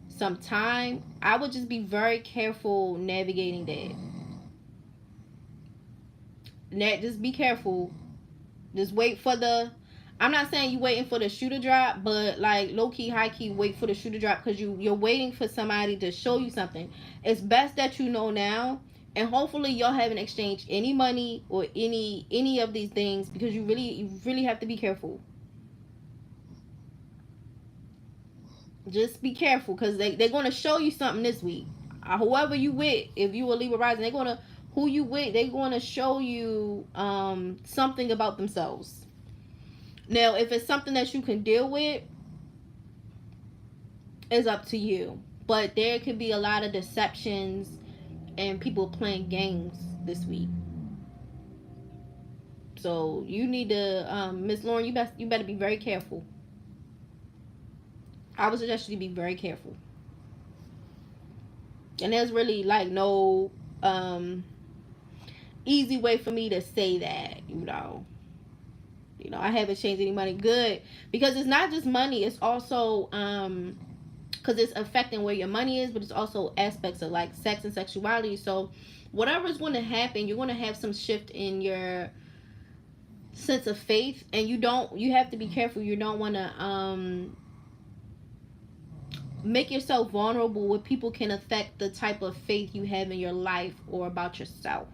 some time. I would just be very careful navigating that. Just be careful. Just wait for the, I'm not saying you waiting for the shoe to drop, but like low key, high key, wait for the shoe to drop, because you're waiting for somebody to show you something. It's best that you know now, and hopefully y'all haven't exchanged any money or any of these things, because you really have to be careful. Just be careful, because they're going to show you something this week. Whoever you with, if you a Libra rising, they're going to, who you with, they're going to show you something about themselves. Now, if it's something that you can deal with, it's up to you. But there could be a lot of deceptions and people playing games this week. So you need to, Miss Lauren, you better be very careful. I would suggest you to be very careful. And there's really like no easy way for me to say that, I haven't changed any money. Good. Because it's not just money, it's also because it's affecting where your money is, but it's also aspects of like sex and sexuality. So whatever is going to happen, you're going to have some shift in your sense of faith, and you have to be careful. You don't want to make yourself vulnerable where people can affect the type of faith you have in your life or about yourself.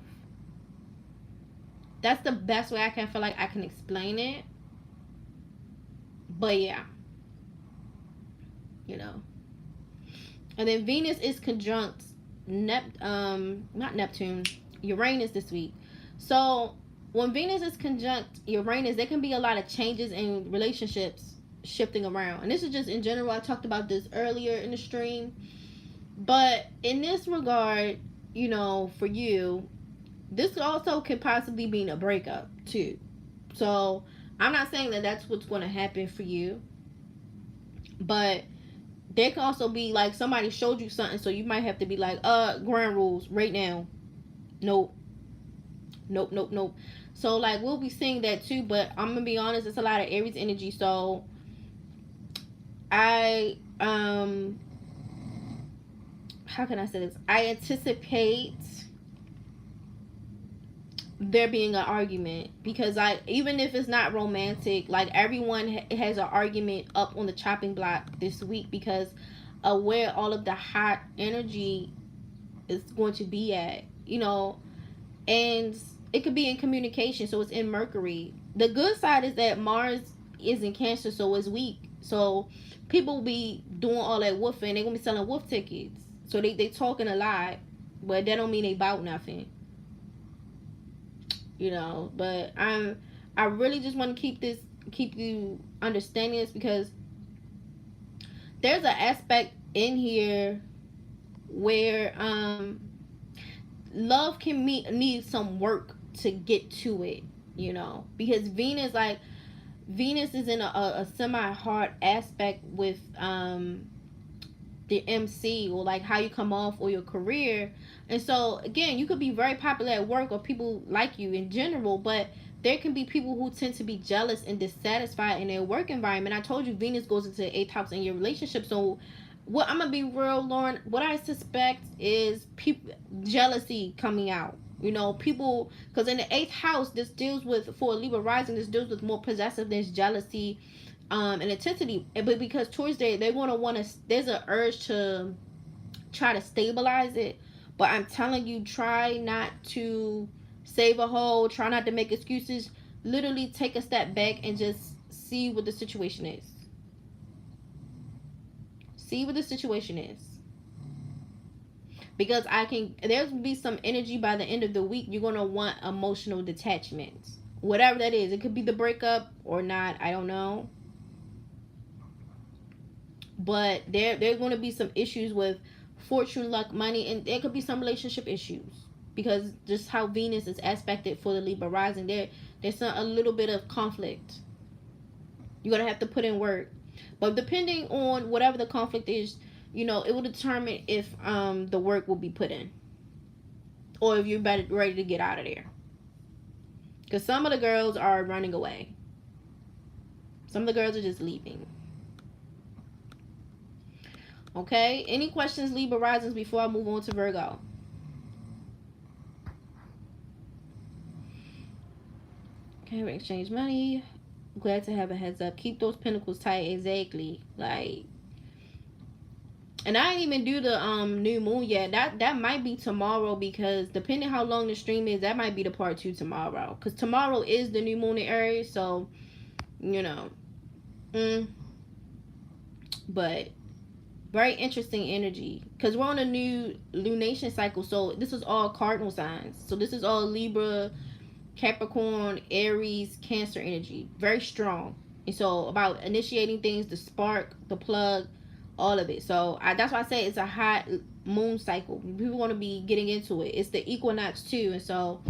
That's the best way I can feel like I can explain it. But yeah, and then Venus is conjunct not Neptune, Uranus this week. So when Venus is conjunct Uranus, there can be a lot of changes in relationships shifting around. And this is just in general. I talked about this earlier in the stream. But in this regard, for you, this also could possibly mean a breakup too. So I'm not saying that that's what's going to happen for you. But there can also be like somebody showed you something, so you might have to be like, ground rules right now. Nope. So like we'll be seeing that too, but I'm gonna be honest, it's a lot of Aries energy. So I how can I say this? I anticipate there being an argument, because even if it's not romantic, like everyone has an argument up on the chopping block this week, because of where all of the hot energy is going to be at, and it could be in communication. So it's in Mercury. The good side is that Mars is in Cancer, so it's weak. So people will be doing all that woofing. They're gonna be selling woof tickets. So they talking a lot, but that don't mean they bout nothing. But I really just want to keep you understanding this, because there's an aspect in here where love can need some work to get to it, because Venus is in a semi hard aspect with the MC, or like how you come off, or your career. And so again, you could be very popular at work, or people like you in general, but there can be people who tend to be jealous and dissatisfied in their work environment. I told you Venus goes into the 8th house in your relationship. So what I'm gonna be real, Lauren, what I suspect is people jealousy coming out. You know, people, because in the eighth house, this deals with, for Libra rising, this deals with more possessiveness, jealousy, and intensity. But because towards they want to, there's an urge to try to stabilize it. But I'm telling you, try not to save a hole. Try not to make excuses. Literally take a step back and just see what the situation is. See what the situation is. Because there's be some energy by the end of the week. You're going to want emotional detachment. Whatever that is. It could be the breakup or not. I don't know. But there's going to be some issues with fortune, luck, money. And there could be some relationship issues. Because just how Venus is aspected for the Libra rising. There's a little bit of conflict. You're going to have to put in work. But depending on whatever the conflict is, you know, it will determine if the work will be put in. Or if you're ready to get out of there. Because some of the girls are running away. Some of the girls are just leaving. Okay? Any questions, Libra risings, before I move on to Virgo? Okay, we exchange money. Glad to have a heads up. Keep those pentacles tight. Exactly. Like, and I didn't even do the new moon yet. That might be tomorrow, because depending how long the stream is, that might be the part 2 tomorrow. Because tomorrow is the new moon in Aries, so you know. But very interesting energy, because we're on a new lunation cycle. So this is all cardinal signs. So this is all Libra, Capricorn, Aries, Cancer energy. Very strong. And so about initiating things, the spark, the plug, all of it. So that's why I say it's a hot moon cycle. People want to be getting into it. It's the equinox too. And so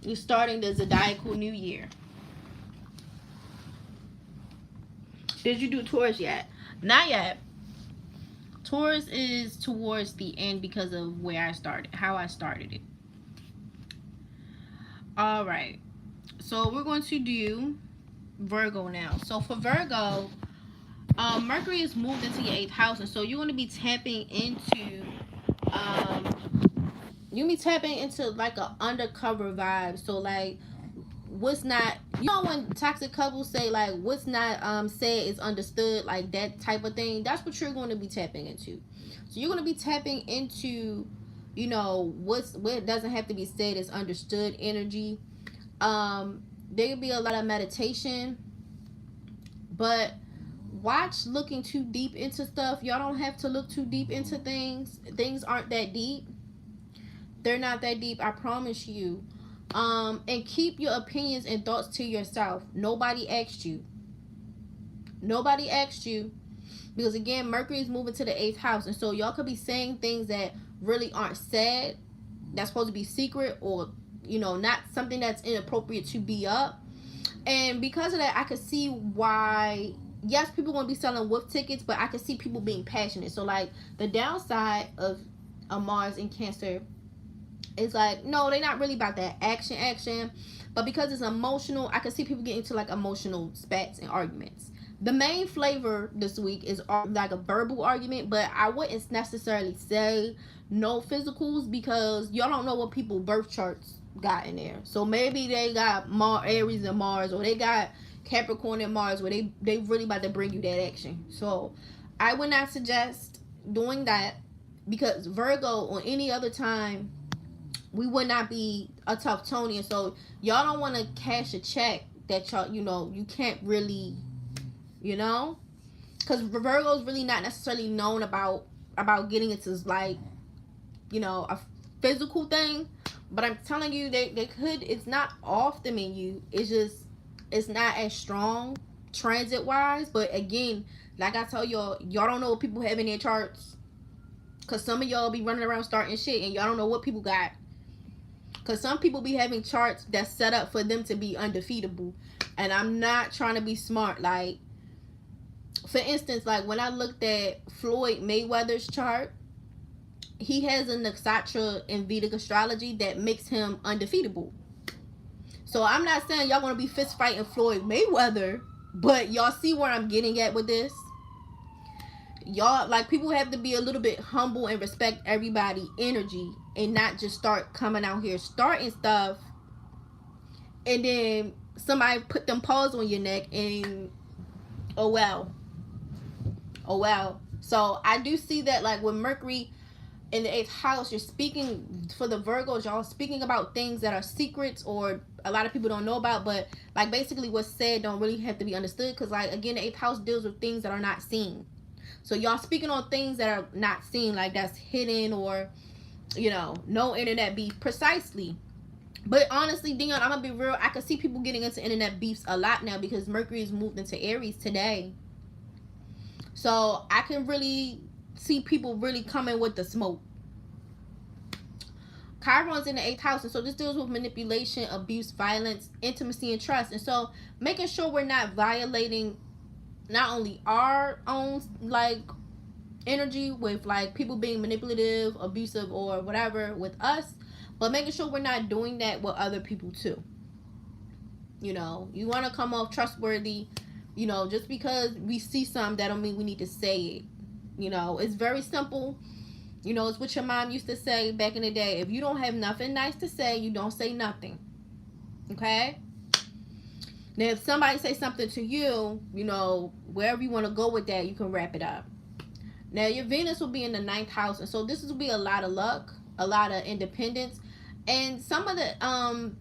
you're starting the zodiacal new year. Did you do Taurus yet? Not yet. Taurus is towards the end because of where I started, how I started it. All right, so we're going to do Virgo now. So for Virgo, Mercury is moved into your 8th house, and so you're going to be tapping into like a undercover vibe. So like, what's not, you know, when toxic couples say like what's not said is understood, like that type of thing, that's what you're going to be tapping into. So you're going to be tapping into, you know, what doesn't have to be said is understood energy. There could be a lot of meditation, but watch looking too deep into stuff. Y'all don't have to look too deep into things. Things aren't that deep. They're not that deep, I promise you. And keep your opinions and thoughts to yourself. Nobody asked you. Nobody asked you. Because again, Mercury is moving to the 8th house, and so y'all could be saying things that really aren't said, that's supposed to be secret, or you know, not something that's inappropriate to be up. And because of that, I could see why, yes, people want to be selling wolf tickets, but I could see people being passionate. So like, the downside of a Mars in Cancer is like, no, they're not really about that action, but because it's emotional, I could see people getting into like emotional spats and arguments. The main flavor this week is like a verbal argument, but I wouldn't necessarily say no physicals, because y'all don't know what people birth charts got in there. So maybe they got Aries and Mars, or they got Capricorn and Mars, where they really about to bring you that action. So I would not suggest doing that, because Virgo on any other time, we would not be a tough Tony. And so y'all don't want to cash a check that y'all, you know, you can't really, you know, because Virgo's really not necessarily known about getting into like, you know, a physical thing. But I'm telling you, they could, it's not off the menu. It's just, it's not as strong transit wise. But again, like I tell y'all don't know what people have in their charts, because some of y'all be running around starting shit and y'all don't know what people got. Because some people be having charts that's set up for them to be undefeatable. And I'm not trying to be smart. Like, for instance, like when I looked at Floyd Mayweather's chart, he has a nakshatra in Vedic astrology that makes him undefeatable. So I'm not saying y'all want to be fist fighting Floyd Mayweather, but y'all see where I'm getting at with this? y'all, like, people have to be a little bit humble and respect everybody energy, and not just start coming out here starting stuff and then somebody put them paws on your neck and oh well. Oh well. So I do see that, like, with Mercury in the 8th house, you're speaking, for the Virgos, y'all speaking about things that are secrets or a lot of people don't know about, but like basically what's said don't really have to be understood, because like again, the 8th house deals with things that are not seen. So y'all speaking on things that are not seen, like that's hidden, or no internet beef precisely. But honestly, Dion, I'm gonna be real, I can see people getting into internet beefs a lot now because Mercury is moved into Aries today. So I can really see people really coming with the smoke. Chiron's in the 8th house, and so this deals with manipulation, abuse, violence, intimacy, and trust. And so making sure we're not violating not only our own like energy with like people being manipulative, abusive, or whatever with us, but making sure we're not doing that with other people too. You want to come off trustworthy. Just because we see something, that don't mean we need to say it. It's very simple. It's what your mom used to say back in the day. If you don't have nothing nice to say, you don't say nothing. Okay? Now, if somebody say something to you, wherever you want to go with that, you can wrap it up. Now, your Venus will be in the 9th house, and so this will be a lot of luck, a lot of independence, and some of the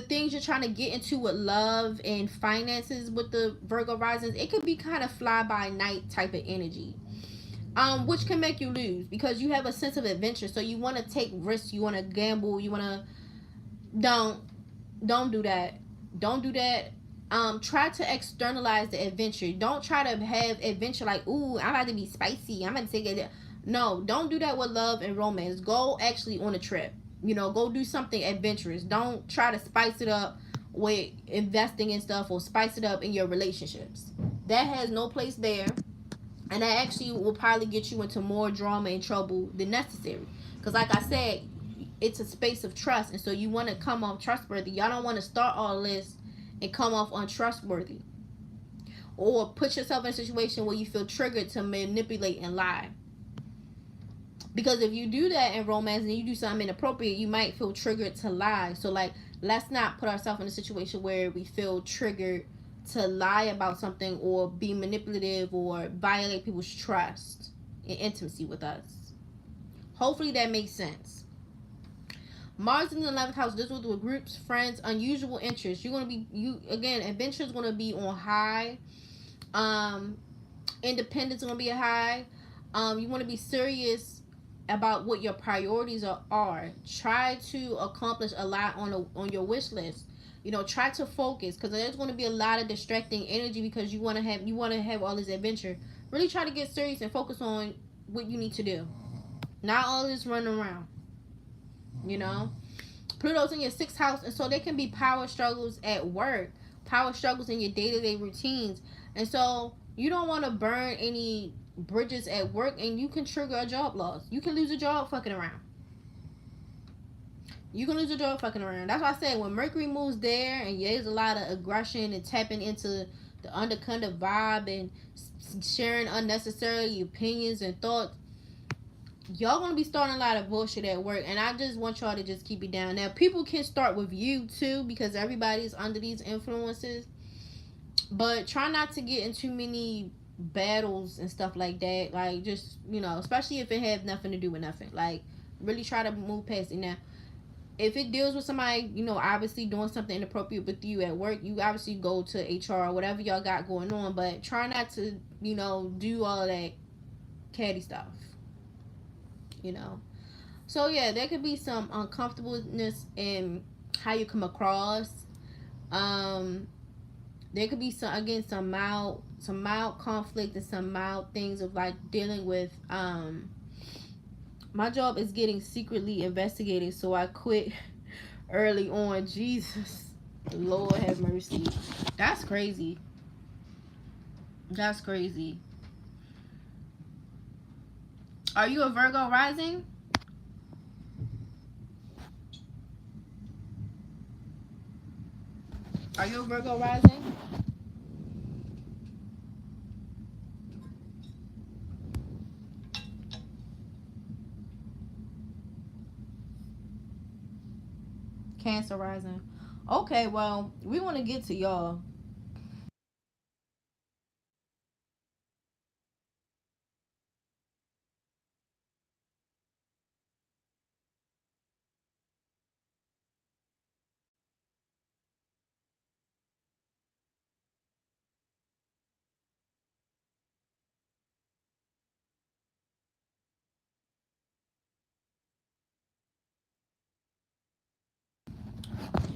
things you're trying to get into with love and finances with the Virgo risings, it could be kind of fly by night type of energy. Which can make you lose because you have a sense of adventure. So you want to take risks, you want to gamble, you want to don't do that. Don't do that. Try to externalize the adventure. Don't try to have adventure like, ooh, I'm about to be spicy, I'm about to take it. No, don't do that with love and romance. Go actually on a trip. Go do something adventurous. Don't try to spice it up with investing in stuff or spice it up in your relationships. That has no place there. And that actually will probably get you into more drama and trouble than necessary. Because like I said, it's a space of trust. And so you want to come off trustworthy. Y'all don't want to start all this and come off untrustworthy. Or put yourself in a situation where you feel triggered to manipulate and lie. Because if you do that in romance and you do something inappropriate, you might feel triggered to lie. So like, let's not put ourselves in a situation where we feel triggered to lie about something or be manipulative or violate people's trust and intimacy with us. Hopefully that makes sense. Mars in the 11th house, this was with groups, friends, unusual interests. You're going to be, again, adventure is going to be on high. Independence is going to be a high. You want to be serious about what your priorities are. Try to accomplish a lot on your wish list. Try to focus, because there's going to be a lot of distracting energy because you want to have all this adventure. Really try to get serious and focus on what you need to do. Not all this running around. Pluto's in your 6th house, and so there can be power struggles at work, power struggles in your day-to-day routines, and so you don't want to burn any bridges at work, and you can trigger a job loss. You can lose a job fucking around. You can lose a job fucking around. That's why I said when Mercury moves there and there's a lot of aggression and tapping into the undercurrent vibe and sharing unnecessary opinions and thoughts, y'all gonna be starting a lot of bullshit at work. And I just want y'all to just keep it down. Now, people can start with you too because everybody's under these influences. But try not to get in too many battles and stuff like that. Like, just, especially if it has nothing to do with nothing. Like, really try to move past it. Now, if it deals with somebody, obviously doing something inappropriate with you at work, you obviously go to HR or whatever y'all got going on. But try not to, do all of that catty stuff. So, yeah, there could be some uncomfortableness in how you come across. There could be some mild conflict and some mild things of like dealing with my job is getting secretly investigated, so I quit early on. Jesus, Lord have mercy. That's crazy. That's crazy. Are you a Virgo rising? Are you a Virgo rising? Cancer rising. Okay, well, we want to get to y'all.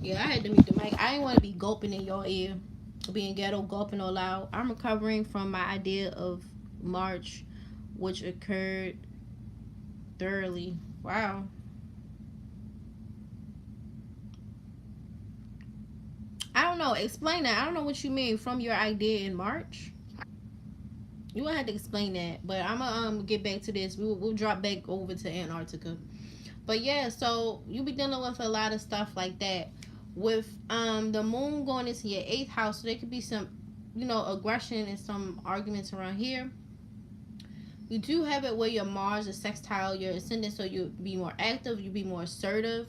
Yeah, I had to mute the mic. I didn't want to be gulping in your ear, being ghetto, gulping all loud. I'm recovering from my idea of March, which occurred thoroughly. Wow. I don't know. Explain that. I don't know what you mean from your idea in March. You gonna have to explain that. But I'm gonna get back to this. We'll drop back over to Antarctica. But yeah, so you be dealing with a lot of stuff like that. With the moon going into your eighth house, so there could be some, aggression and some arguments around here. You do have it where your Mars is sextile your ascendant, so you'll be more active, you'll be more assertive.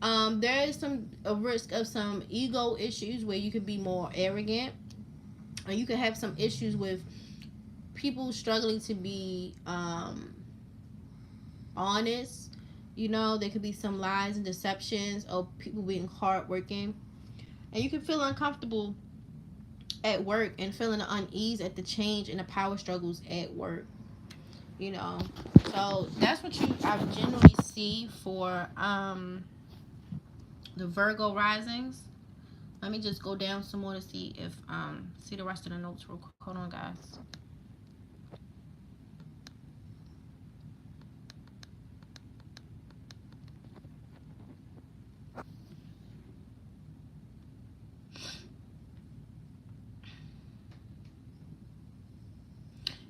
There is a risk of some ego issues where you could be more arrogant, or you could have some issues with people struggling to be honest. There could be some lies and deceptions of people being hardworking, and you can feel uncomfortable at work and feeling unease at the change and the power struggles at work. you know so that's what I generally see for the Virgo risings. Let me just go down some more to see if see the rest of the notes real quick. Hold on, guys.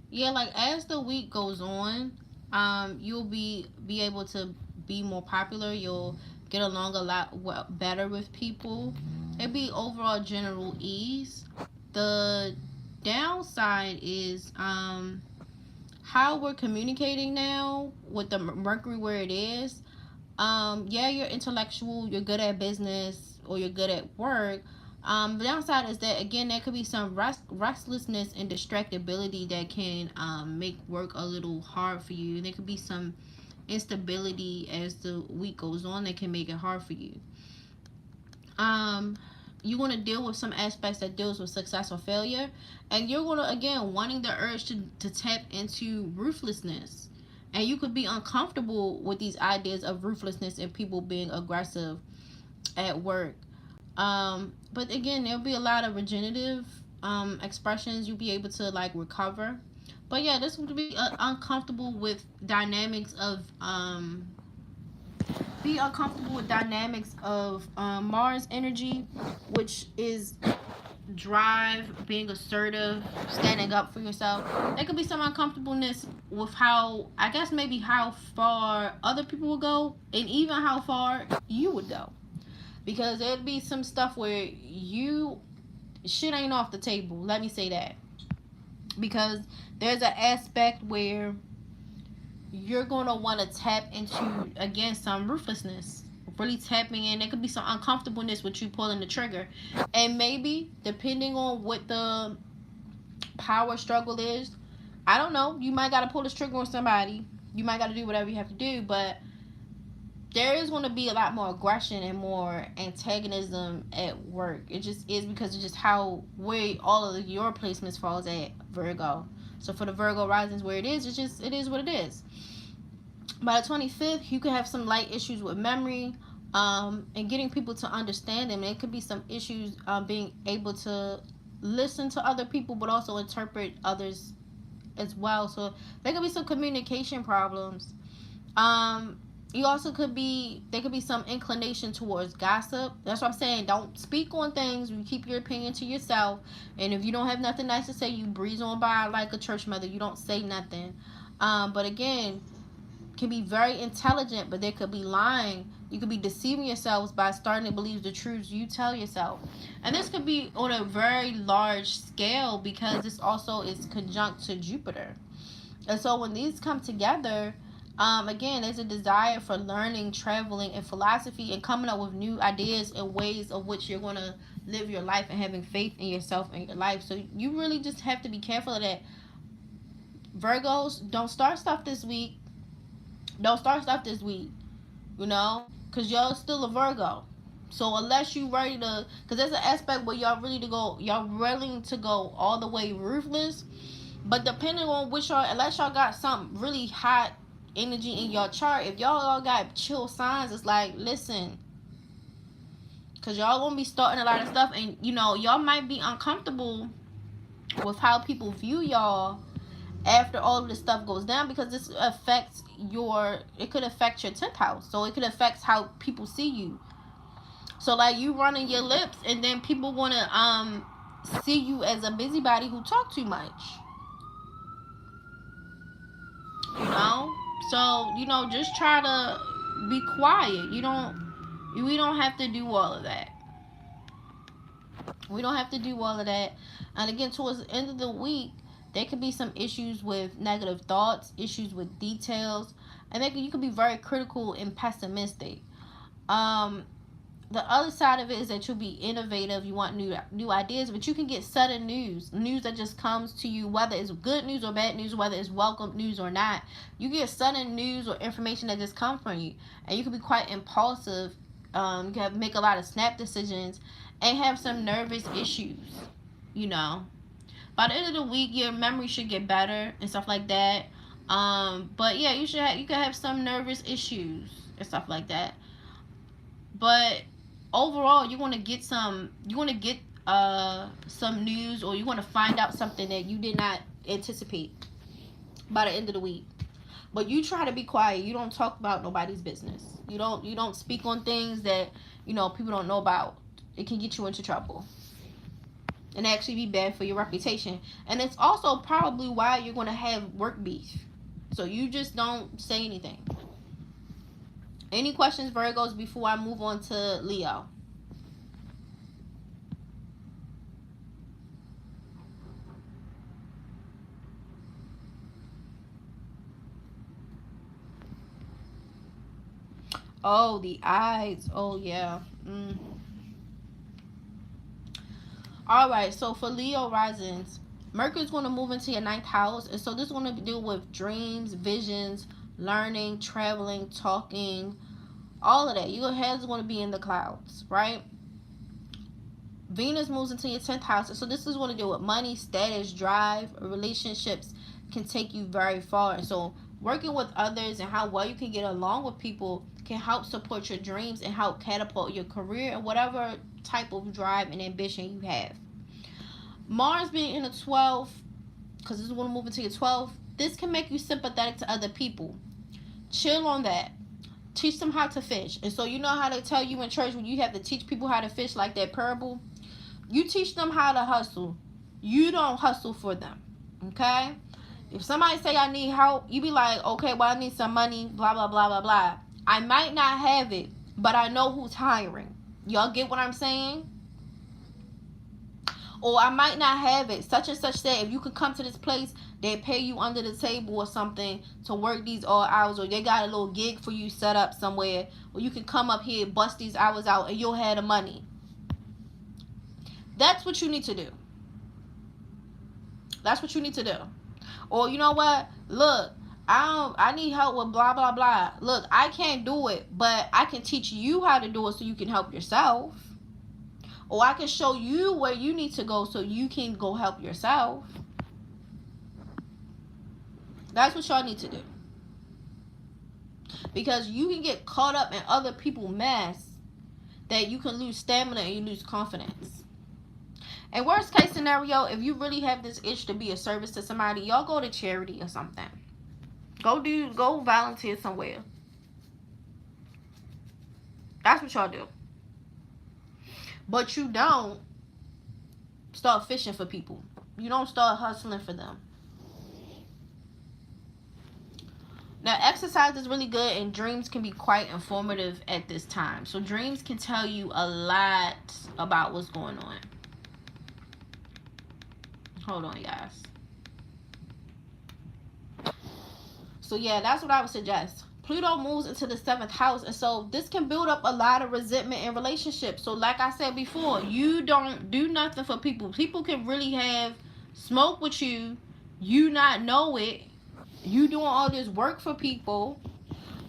Yeah, like as the week goes on, you'll be able to be more popular. You'll get along a lot better with people. It'd be overall general ease. The downside is how we're communicating now with the Mercury where it is. Yeah, you're intellectual, you're good at business, or you're good at work. The downside is that again, there could be some restlessness and distractibility that can make work a little hard for you. There could be some instability as the week goes on that can make it hard for you. You want to deal with some aspects that deals with success or failure, and you're going to again wanting the urge to tap into ruthlessness, and you could be uncomfortable with these ideas of ruthlessness and people being aggressive at work. But again, there'll be a lot of regenerative expressions you'll be able to like recover. But yeah, this would be uncomfortable with dynamics of Mars energy, which is drive, being assertive, standing up for yourself. There could be some uncomfortableness with how, I guess, maybe how far other people would go, and even how far you would go. Because there'd be some stuff where shit ain't off the table. Let me say that. Because there's an aspect where you're going to want to tap into, again, some ruthlessness. Really tapping in. There could be some uncomfortableness with you pulling the trigger. And maybe, depending on what the power struggle is, I don't know, you might got to pull this trigger on somebody. You might got to do whatever you have to do. But there is going to be a lot more aggression and more antagonism at work. It just is, because it's just where all of your placements falls at Virgo. So for the Virgo risings where it is what it is. By the 25th, you could have some light issues with memory, and getting people to understand them. There could be some issues being able to listen to other people, but also interpret others as well. So there could be some communication problems. You also there could be some inclination towards gossip. That's what I'm saying. Don't speak on things. You keep your opinion to yourself. And if you don't have nothing nice to say, you breeze on by like a church mother. You don't say nothing. But again, can be very intelligent, but they could be lying. You could be deceiving yourselves by starting to believe the truths you tell yourself. And this could be on a very large scale, because this also is conjunct to Jupiter. And so when these come together, Again, there's a desire for learning, traveling, and philosophy, and coming up with new ideas and ways of which you're going to live your life and having faith in yourself and your life. So you really just have to be careful of that. Virgos, don't start stuff this week. Don't start stuff this week, you know, because y'all still a Virgo. So unless you ready to, because there's an aspect where y'all willing to go all the way ruthless. But depending on which y'all, unless y'all got something really hot energy in your chart, if y'all all got chill signs, it's like, listen, because y'all gonna be starting a lot of stuff, and you know, y'all might be uncomfortable with how people view y'all after all of this stuff goes down, because this affects it could affect your 10th house, so it could affect how people see you. So like, you running your lips, and then people want to see you as a busybody who talk too much, you know. So, you know, just try to be quiet. We don't have to do all of that. We don't have to do all of that. And again, towards the end of the week, there could be some issues with negative thoughts, issues with details, and you could be very critical and pessimistic. The other side of it is that you'll be innovative. You want new ideas, but you can get sudden news that just comes to you, whether it's good news or bad news, whether it's welcome news or not. You get sudden news or information that just comes from you, and you can be quite impulsive. You can make a lot of snap decisions and have some nervous issues, you know. By the end of the week, your memory should get better and stuff like that. But yeah, you can have some nervous issues and stuff like that. But overall, you want to get some news, or you want to find out something that you did not anticipate by the end of the week. But you try to be quiet. You don't talk about nobody's business. You don't speak on things that, you know, people don't know about. It can get you into trouble and actually be bad for your reputation. And it's also probably why you're going to have work beef. So you just don't say anything. Any questions, Virgos, before I move on to Leo? Oh, the eyes. Oh, yeah. All right, so for Leo risings, Mercury's going to move into your 9th house, and so this is going to deal with dreams, visions, learning, traveling, talking, all of that. Your head's going to be in the clouds, right? Venus moves into your 10th house, and so this is going to deal with money, status, drive, relationships can take you very far. And so working with others and how well you can get along with people can help support your dreams and help catapult your career and whatever type of drive and ambition you have. Mars being in the 12th, because this is going to move into your 12th, this can make you sympathetic to other people. Chill on that. Teach them how to fish. And so you know how they tell you in church when you have to teach people how to fish, like that parable? You teach them how to hustle. You don't hustle for them. Okay? If somebody say I need help, you be like, okay, well, I need some money, blah, blah, blah, blah, blah. I might not have it, but I know who's hiring. Y'all get what I'm saying? Or I might not have it. Such and such said, if you could come to this place, they pay you under the table or something to work these all hours, or they got a little gig for you set up somewhere, or you can come up here, bust these hours out, and you'll have the money. That's what you need to do. That's what you need to do. Or you know what? Look, I need help with blah, blah, blah. Look, I can't do it, but I can teach you how to do it so you can help yourself. Or I can show you where you need to go so you can go help yourself. That's what y'all need to do. Because you can get caught up in other people's mess that you can lose stamina and you lose confidence. And worst case scenario, if you really have this itch to be a service to somebody, y'all go to charity or something. Go volunteer somewhere. That's what y'all do. But you don't start fishing for people. You don't start hustling for them. Now, exercise is really good, and dreams can be quite informative at this time. So dreams can tell you a lot about what's going on. Hold on, guys. So yeah, that's what I would suggest. Pluto moves into the seventh house, and so this can build up a lot of resentment in relationships. So like I said before, you don't do nothing for people. People can really have smoke with you, you not know it. You doing all this work for people,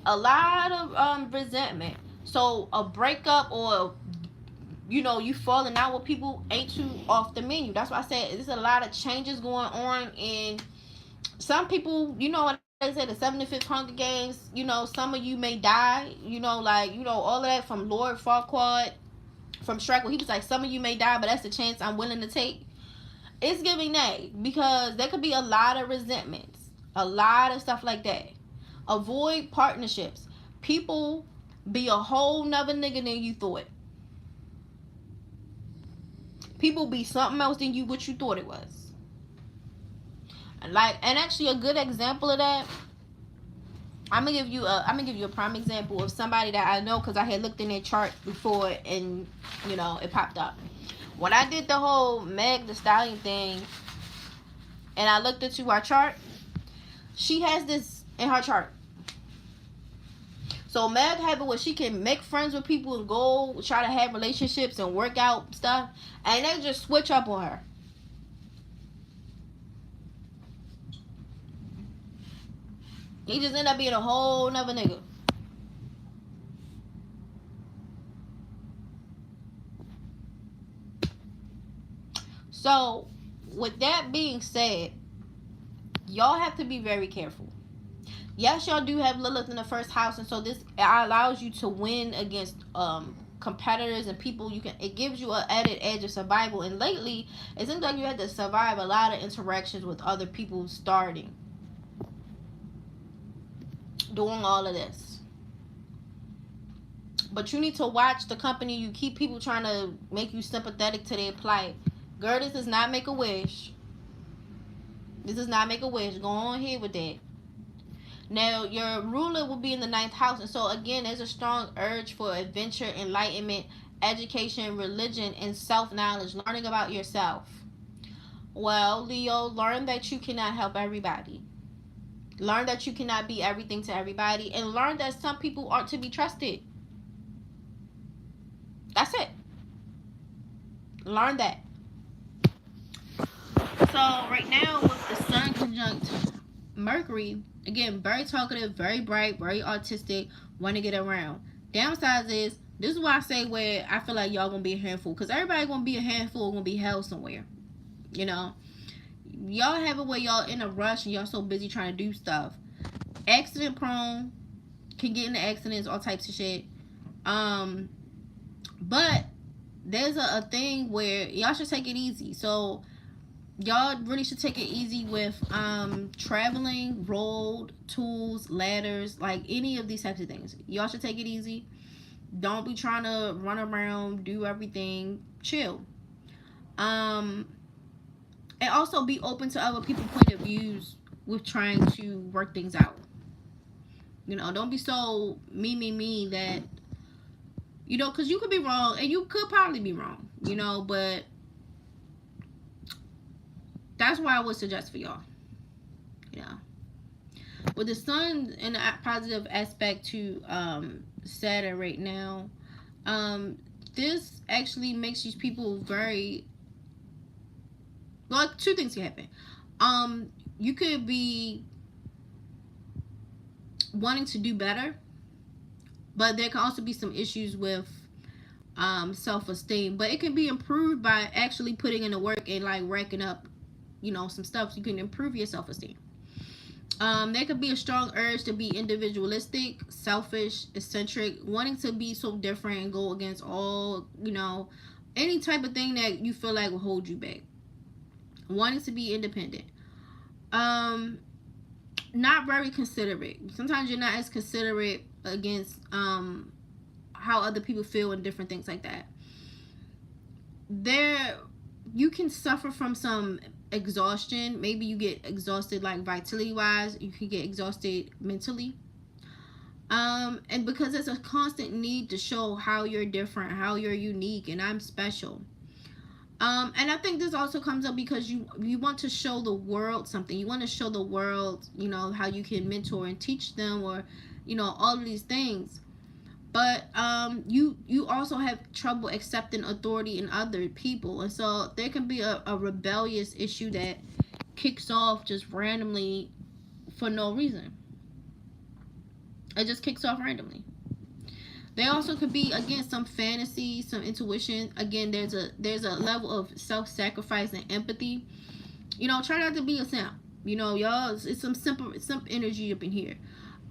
a lot of resentment. So a breakup, or you falling out with people, ain't too off the menu. That's why I said there's a lot of changes going on in some people. What they say, the 75th Hunger Games. Some of you may die. All of that from Lord Farquaad from Shrek, where he was like, some of you may die, but that's the chance I'm willing to take. It's giving that, because there could be a lot of resentments, a lot of stuff like that. Avoid partnerships. People be a whole nother nigga than you thought. People be something else than what you thought it was. And actually, a good example of that, I'm gonna give you a prime example of somebody that I know, because I had looked in their chart before, and it popped up. When I did the whole Meg the Stallion thing, and I looked into our chart, she has this in her chart. So Meg have it where she can make friends with people and go try to have relationships and work out stuff, and they just switch up on her. He just end up being a whole nother nigga. So, with that being said, y'all have to be very careful. Yes, y'all do have Lilith in the first house, and so this allows you to win against competitors and people. It gives you an added edge of survival. And lately, it seems like you had to survive a lot of interactions with other people starting doing all of this. But you need to watch the company you keep. People trying to make you sympathetic to their plight. Girl, this does not make a wish. This does not make a wish. Go on here with that. Now, your ruler will be in the ninth house. And so, again, there's a strong urge for adventure, enlightenment, education, religion, and self-knowledge. Learning about yourself. Well, Leo, learn that you cannot help everybody. Learn that you cannot be everything to everybody. And learn that some people aren't to be trusted. That's it. Learn that. So, right now, with the Sun conjunct Mercury, again, very talkative, very bright, very artistic, want to get around. Downside is, this is why I say where I feel like y'all gonna be a handful. Because everybody gonna be a handful, gonna be held somewhere. Y'all have it where y'all in a rush and y'all so busy trying to do stuff. Accident prone, can get into accidents, all types of shit. But there's a thing where y'all should take it easy. So y'all really should take it easy with traveling, road, tools, ladders, like any of these types of things. Y'all should take it easy. Don't be trying to run around, do everything. Chill. And also be open to other people's point of views with trying to work things out. Don't be so me that, because you could be wrong, and you could probably be wrong, but that's why I would suggest for y'all. With the Sun in a positive aspect to Saturn right now, this actually makes these people very, well, two things can happen. You could be wanting to do better, but there can also be some issues with self-esteem, but it can be improved by actually putting in the work and like racking up some stuff so you can improve your self-esteem. There could be a strong urge to be individualistic, selfish, eccentric, wanting to be so different and go against all, any type of thing that you feel like will hold you back. Wanting to be independent. Not very considerate. Sometimes you're not as considerate against how other people feel and different things like that. You can suffer from some exhaustion. Maybe you get exhausted like vitality wise. You can get exhausted mentally. And because there's a constant need to show how you're different, how you're unique, and I'm special. And I think this also comes up because you want to show the world something. You want to show the world, you know, how you can mentor and teach them, or, you know, all of these things. But you also have trouble accepting authority in other people, and so there can be a rebellious issue that kicks off just randomly for no reason. It just kicks off randomly. There also could be, again, some fantasy, some intuition. Again, there's a level of self-sacrifice and empathy. You know, try not to be a simp. You know, y'all, it's some simple energy up in here.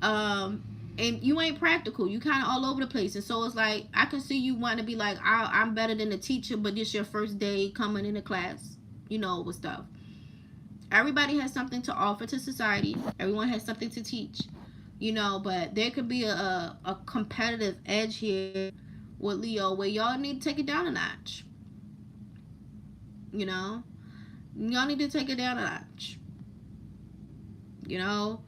And you ain't practical. You kind of all over the place. And so it's like, I can see you wanting to be like, I'm better than the teacher, but this your first day coming into class, you know, with stuff. Everybody has something to offer to society. Everyone has something to teach, you know, but there could be a competitive edge here with Leo where y'all need to take it down a notch. You know? Y'all need to take it down a notch. You know?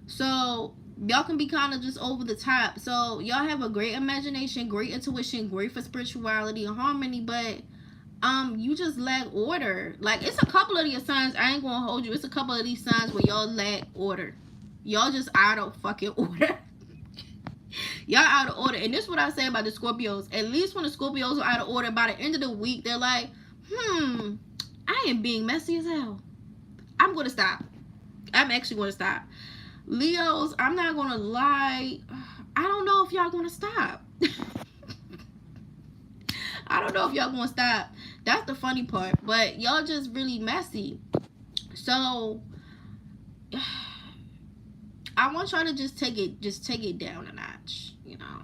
So y'all can be kind of just over the top. So y'all have a great imagination, great intuition, great for spirituality and harmony, but you just lack order. Like, it's a couple of these signs, I ain't gonna hold you, it's a couple of these signs where y'all lack order. Y'all just out of fucking order. Y'all out of order. And this is what I say about the Scorpios. At least when the Scorpios are out of order, by the end of the week, they're like, I am being messy as hell. I'm gonna stop. I'm actually gonna stop. Leos, I'm not gonna lie, I don't know if y'all gonna stop. I don't know if y'all gonna stop. That's the funny part. But y'all just really messy. So I want y'all to just take it down a notch, you know.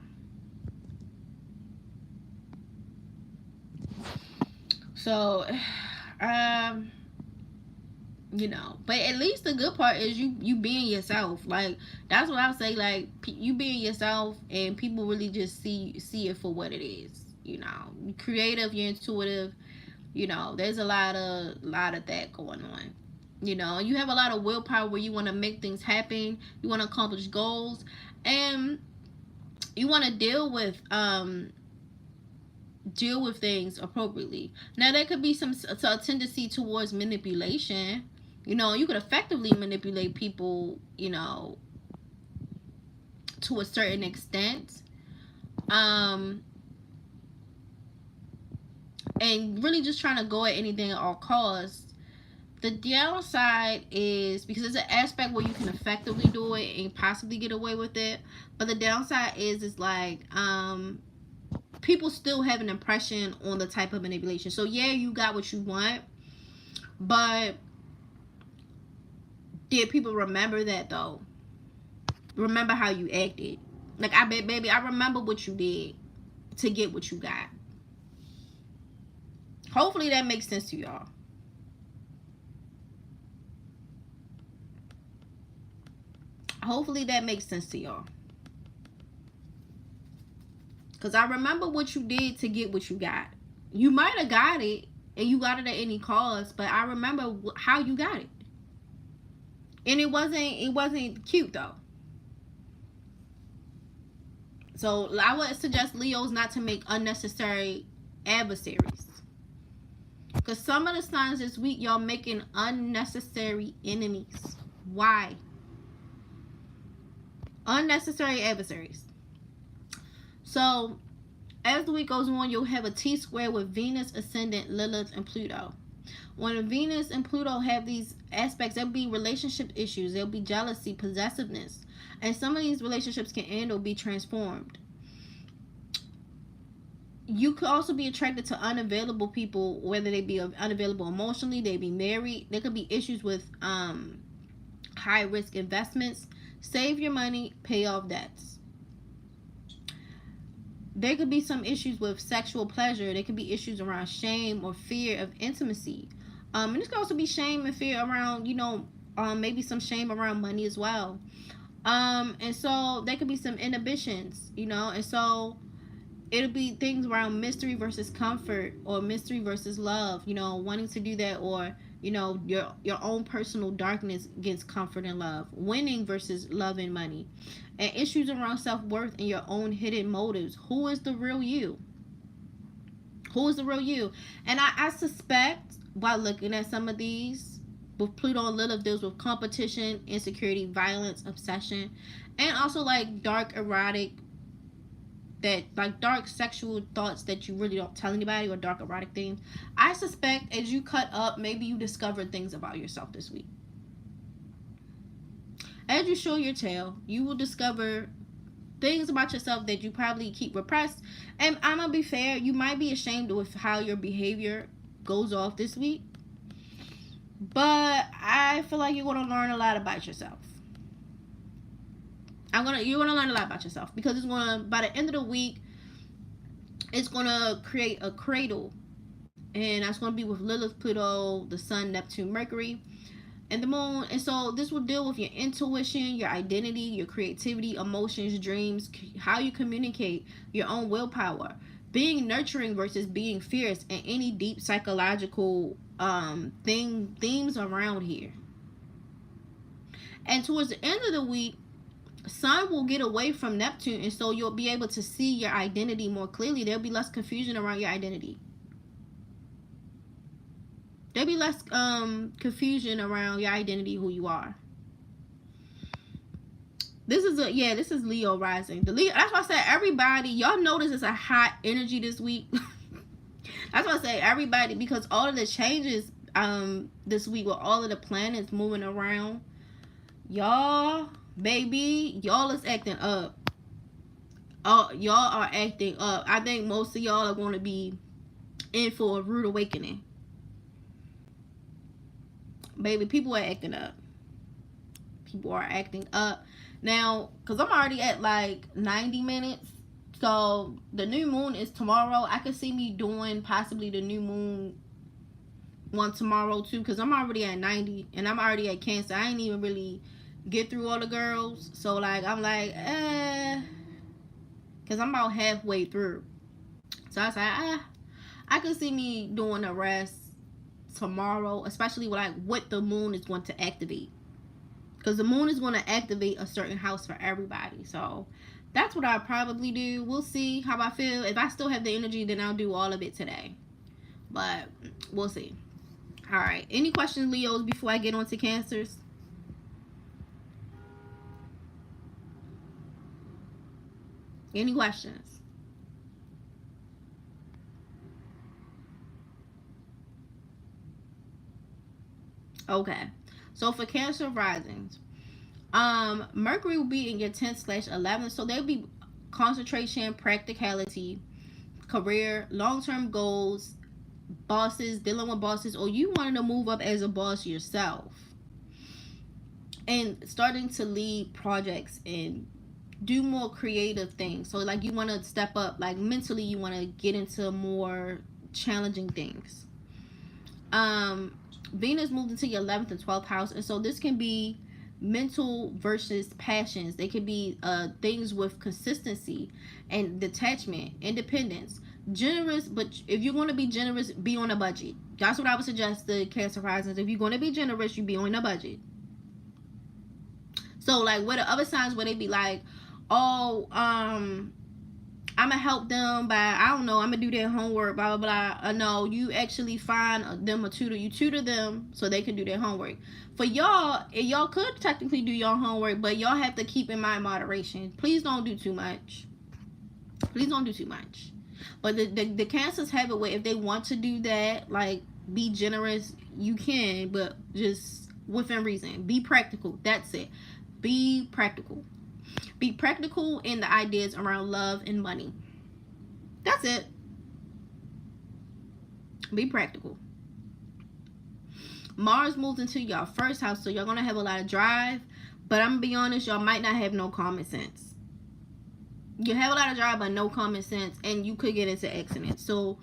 So you know, but at least the good part is you being yourself. Like, that's what I would say. Like, you being yourself, and people really just see it for what it is. You know, you're creative, you're intuitive. You know, there's a lot of that going on. You know, you have a lot of willpower where you want to make things happen. You want to accomplish goals, and you want to deal with things appropriately. Now, there could be a tendency towards manipulation. You know, you could effectively manipulate people, you know, to a certain extent. And really just trying to go at anything at all costs. The downside is, because there's an aspect where you can effectively do it and possibly get away with it, but the downside is like, people still have an impression on the type of manipulation. So yeah, you got what you want, but did people remember that though? Remember how you acted? Like, I bet, baby, I remember what you did to get what you got. Hopefully that makes sense to y'all. Hopefully that makes sense to y'all. Because I remember what you did to get what you got. You might have got it, and you got it at any cost, but I remember how you got it. And it wasn't cute though. So I would suggest Leos not to make unnecessary adversaries. Because some of the signs this week, y'all making unnecessary enemies. Why? Unnecessary adversaries. So as the week goes on, you'll have a T-square with Venus, Ascendant, Lilith, and Pluto. When Venus and Pluto have these aspects, there'll be relationship issues. There'll be jealousy, possessiveness. And some of these relationships can end or be transformed. You could also be attracted to unavailable people, whether they be unavailable emotionally, they be married. There could be issues with high risk investments. Save your money, pay off debts. There could be some issues with sexual pleasure. There could be issues around shame or fear of intimacy. And this could also be shame and fear around, you know, maybe some shame around money as well. And so there could be some inhibitions, you know, and so it'll be things around mystery versus comfort, or mystery versus love, you know, wanting to do that, or, you know, your own personal darkness against comfort and love, winning versus love and money, and issues around self-worth and your own hidden motives. Who is the real you? Who is the real you? And I suspect, while looking at some of these, with Pluto and Lilith deals with competition, insecurity, violence, obsession, and also like dark erotic, that like dark sexual thoughts that you really don't tell anybody, or dark erotic things. I suspect as you cut up, maybe you discover things about yourself this week. As you show your tail, you will discover things about yourself that you probably keep repressed. And I'm gonna be fair, you might be ashamed with how your behavior goes off this week, but I feel like you're gonna learn a lot about yourself. You're gonna learn a lot about yourself, because it's gonna, by the end of the week, it's gonna create a cradle, and that's gonna be with Lilith, Pluto, the Sun, Neptune, Mercury, and the Moon. And so this will deal with your intuition, your identity, your creativity, emotions, dreams, how you communicate, your own willpower, being nurturing versus being fierce, and any deep psychological themes around here. And towards the end of the week, Sun will get away from Neptune, and so you'll be able to see your identity more clearly. There'll be less confusion around your identity. There'll be less confusion around your identity, who you are. This is Leo rising. That's why I said everybody, y'all notice it's a hot energy this week. That's why I say everybody, because all of the changes this week with all of the planets moving around, y'all, baby, y'all is acting up. Y'all are acting up. I think most of y'all are going to be in for a rude awakening. Baby, people are acting up. People are acting up. Now, because I'm already at like 90 minutes. So, the new moon is tomorrow. I could see me doing possibly the new moon one tomorrow too. Because I'm already at 90. And I'm already at Cancer. I ain't even really get through all the girls. So, like, I'm like, because I'm about halfway through. So, I was like, I could see me doing the rest tomorrow, especially with like what the moon is going to activate, because the moon is going to activate a certain house for everybody. So that's what I'll probably do. We'll see how I feel. If I still have the energy, then I'll do all of it today, but we'll see. All right, any questions, Leos, before I get on to Cancers? Any questions? Okay, so for Cancer risings, Mercury will be in your 10th/11th, so there'll be concentration, practicality, career, long-term goals, bosses, dealing with bosses, or you wanting to move up as a boss yourself, and starting to lead projects and do more creative things. So like you want to step up, like mentally you want to get into more challenging things. Venus moved into your 11th and 12th house, and so this can be mental versus passions. They could be things with consistency and detachment, independence, generous. But if you're going to be generous, be on a budget. That's what I would suggest the Cancer risings. If you're going to be generous, you be on a budget. So like where the other signs where they be like, oh, I'm gonna help them by, I don't know, I'm gonna do their homework, blah blah blah. No, you actually find them a tutor. You tutor them so they can do their homework. For y'all, y'all could technically do your homework, but y'all have to keep in mind moderation. Please don't do too much. Please don't do too much. But the Cancers have it where if they want to do that, like be generous, you can, but just within reason. Be practical. That's it. Be practical. Be practical in the ideas around love and money. That's it. Be practical. Mars moves into your first house, so you're going to have a lot of drive. But I'm going to be honest, y'all might not have no common sense. You have a lot of drive, but no common sense. And you could get into accidents. So,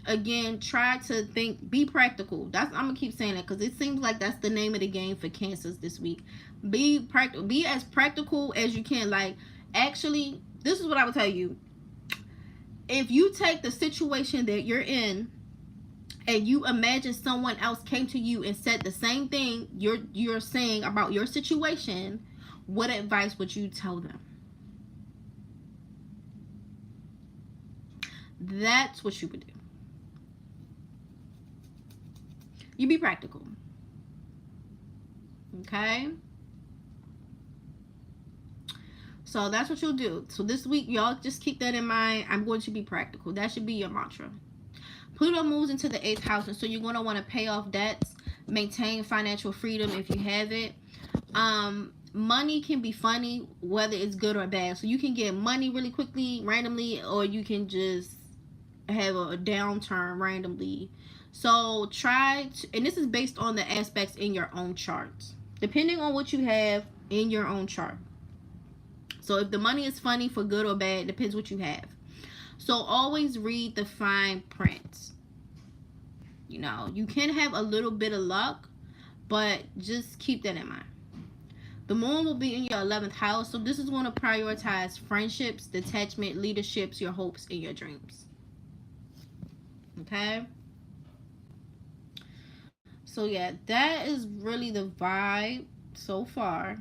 again, try to think, be practical. I'm going to keep saying that because it seems like that's the name of the game for Cancers this week. Be practical. Be as practical as you can. Like, actually, this is what I would tell you. If you take the situation that you're in and you imagine someone else came to you and said the same thing you're saying about your situation, what advice would you tell them? That's what you would do. You be practical. Okay? So that's what you'll do. So this week, y'all just keep that in mind. I'm going to be practical. That should be your mantra. Pluto moves into the 8th house, and so you're going to want to pay off debts, maintain financial freedom if you have it. Money can be funny, whether it's good or bad. So you can get money really quickly, randomly, or you can just have a downturn randomly. So try to, and this is based on the aspects in your own charts, depending on what you have in your own chart. So if the money is funny for good or bad, depends what you have. So always read the fine print. You know, you can have a little bit of luck, but just keep that in mind. The moon will be in your 11th house, so this is going to prioritize friendships, detachment, leaderships, your hopes, and your dreams. Okay? So yeah, that is really the vibe so far.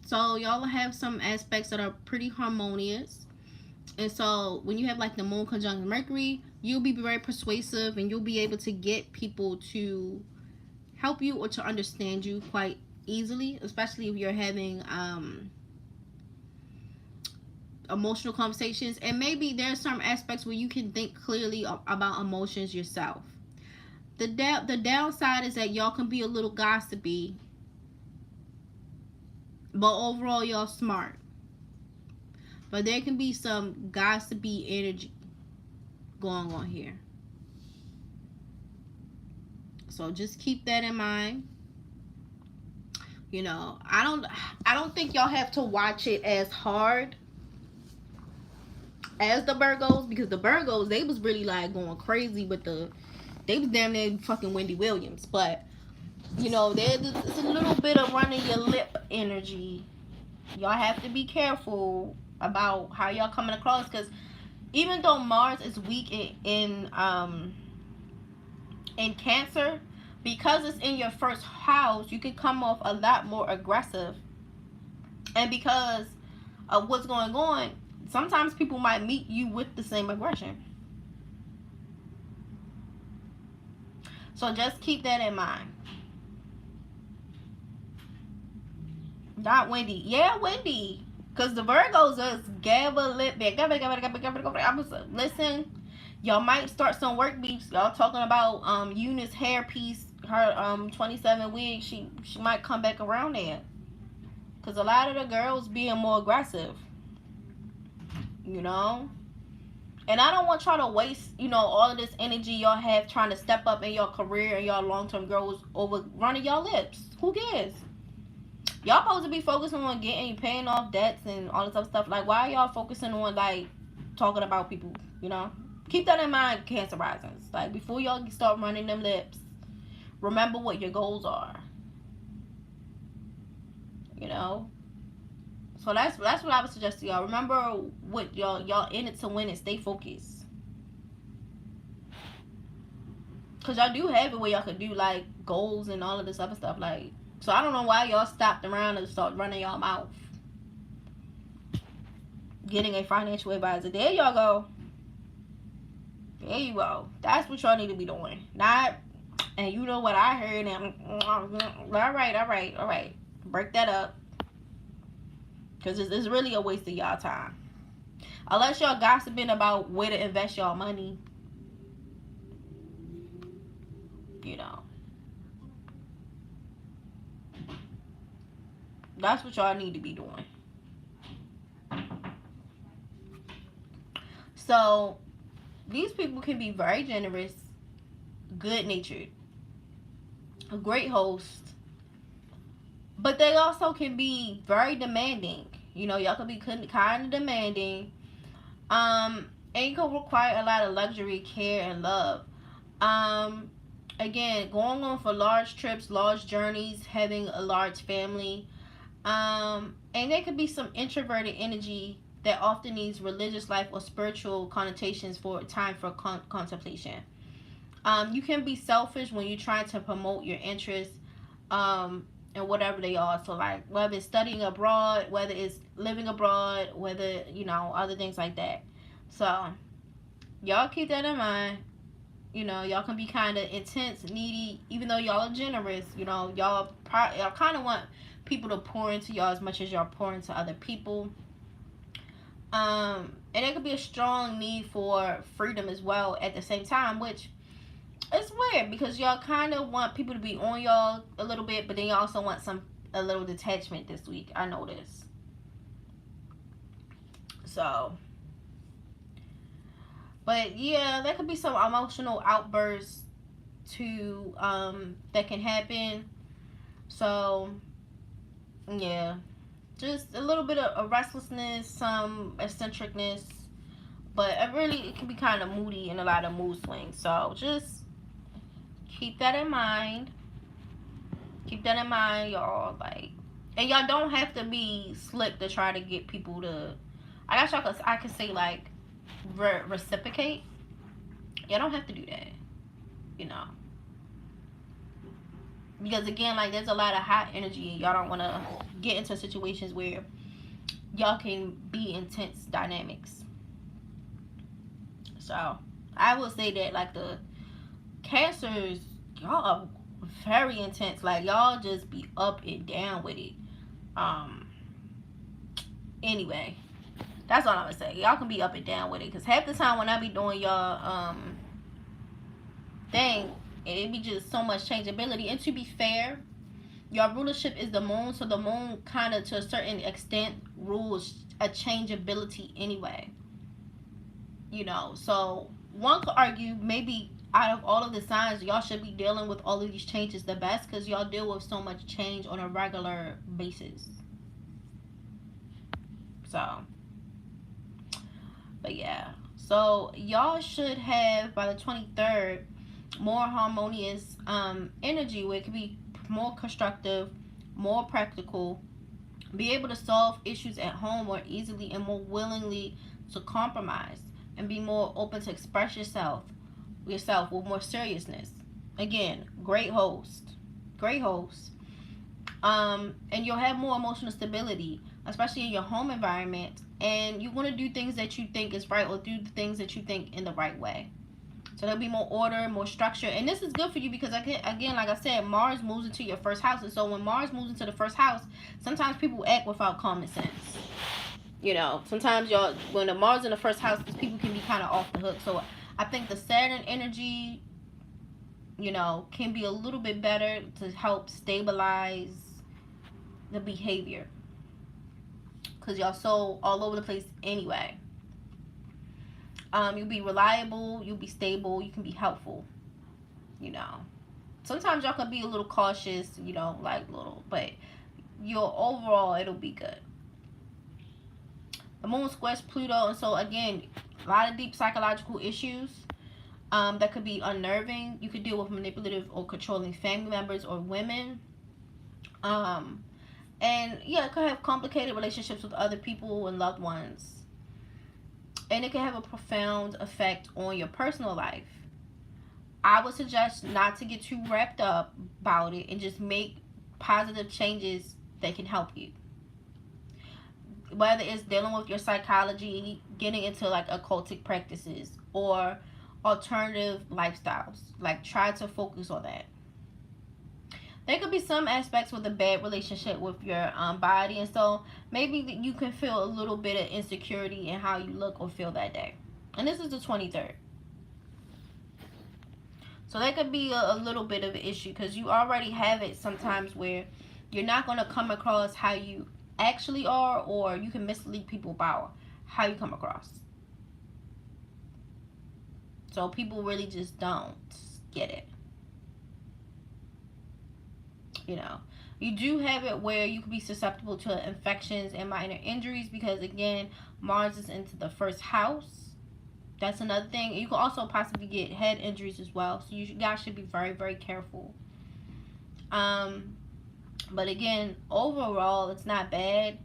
So y'all have some aspects that are pretty harmonious. And so when you have like the moon conjunct Mercury, you'll be very persuasive and you'll be able to get people to help you or to understand you quite easily, especially if you're having emotional conversations. And maybe there's some aspects where you can think clearly about emotions yourself. The downside is that y'all can be a little gossipy, but overall y'all smart. But there can be some gossipy energy going on here. So just keep that in mind. You know, I don't think y'all have to watch it as hard as the Virgos, because the Virgos, they was really like going crazy with they was damn near fucking Wendy Williams. But you know, there's a little bit of running your lip energy. Y'all have to be careful about how y'all coming across, because even though Mars is weak in Cancer, because it's in your 1st house, you can come off a lot more aggressive. And because of what's going on, sometimes people might meet you with the same aggression. So just keep that in mind. Not Wendy. Yeah, Wendy. Because the Virgos is listen, y'all might start some work beefs. Y'all talking about Eunice hairpiece, her 27 wig. She might come back around there. Because a lot of the girls being more aggressive. You know? And I don't want y'all to waste, you know, all of this energy y'all have trying to step up in your career and your long-term goals over running y'all lips. Who cares? Y'all supposed to be focusing on paying off debts and all this other stuff. Like, why are y'all focusing on, like, talking about people, you know? Keep that in mind, Cancer risings. Like, before y'all start running them lips, remember what your goals are. You know? So that's what I would suggest to y'all. Remember what y'all in it to win and stay focused. Because y'all do have it where y'all could do, like, goals and all of this other stuff. Like, so I don't know why y'all stopped around and start running y'all mouth. Getting a financial advisor. There y'all go. There you go. That's what y'all need to be doing. Not, and you know what I heard. And all right. Break that up. Because it's really a waste of y'all time. Unless y'all gossiping about where to invest y'all money. You know. That's what y'all need to be doing. So, these people can be very generous, good-natured, a great host, but they also can be very demanding. You know, y'all can be kind of demanding. And it can require a lot of luxury, care, and love. Again, going on for large trips, large journeys, having a large family. And there could be some introverted energy that often needs religious life or spiritual connotations for time for contemplation. You can be selfish when you're trying to promote your interests, and whatever they are. So, like, whether it's studying abroad, whether it's living abroad, whether, you know, other things like that. So, y'all keep that in mind. You know, y'all can be kind of intense, needy, even though y'all are generous. You know, y'all kind of want people to pour into y'all as much as y'all pour into other people. And there could be a strong need for freedom as well at the same time, which is weird because y'all kind of want people to be on y'all a little bit, but then you also want a little detachment this week. I noticed. So, but yeah, there could be some emotional outbursts too that can happen. So, yeah, just a little bit of restlessness, some eccentricness, but it can be kind of moody and a lot of mood swings. So just keep that in mind. Keep that in mind, y'all. Like, and y'all don't have to be slick to try to get people to. I guess I could say like reciprocate. Y'all don't have to do that, you know. Because again, like there's a lot of hot energy, and y'all don't want to get into situations where y'all can be intense dynamics. So I will say that like the Cancers, y'all are very intense. Like y'all just be up and down with it. Anyway, that's all I'm gonna say. Y'all can be up and down with it, because half the time when I be doing y'all thing, it be just so much changeability. And to be fair, your rulership is the moon, so the moon kind of to a certain extent rules a changeability anyway. You know, so one could argue maybe out of all of the signs, y'all should be dealing with all of these changes the best, because y'all deal with so much change on a regular basis. So, but yeah, so y'all should have by the 23rd more harmonious energy, where it could be more constructive, more practical, be able to solve issues at home more easily and more willingly to compromise, and be more open to express yourself with more seriousness. Again, great host. And you'll have more emotional stability, especially in your home environment, and you want to do things that you think is right, or do the things that you think in the right way. So there'll be more order, more structure, and this is good for you because again, like I said, Mars moves into your first house, and so when Mars moves into the first house, sometimes people act without common sense. You know, sometimes y'all, when the Mars in the first house, people can be kind of off the hook. So I think the Saturn energy, you know, can be a little bit better to help stabilize the behavior, because y'all so all over the place anyway. You'll be reliable, you'll be stable, you can be helpful, you know. Sometimes y'all can be a little cautious, you know, like little, but your overall it'll be good. The moon squares Pluto, and so again, a lot of deep psychological issues that could be unnerving. You could deal with manipulative or controlling family members or women. And yeah, it could have complicated relationships with other people and loved ones. And it can have a profound effect on your personal life. I would suggest not to get too wrapped up about it and just make positive changes that can help you. Whether it's dealing with your psychology, getting into like occultic practices, or alternative lifestyles, like try to focus on that. There could be some aspects with a bad relationship with your body, and so maybe you can feel a little bit of insecurity in how you look or feel that day. And this is the 23rd. So that could be a little bit of an issue, because you already have it sometimes where you're not going to come across how you actually are, or you can mislead people about how you come across. So people really just don't get it. You know, you do have it where you could be susceptible to infections and minor injuries, because again, Mars is into the first house. That's another thing. You can also possibly get head injuries as well, so you guys should be very, very careful. But again, overall, it's not bad.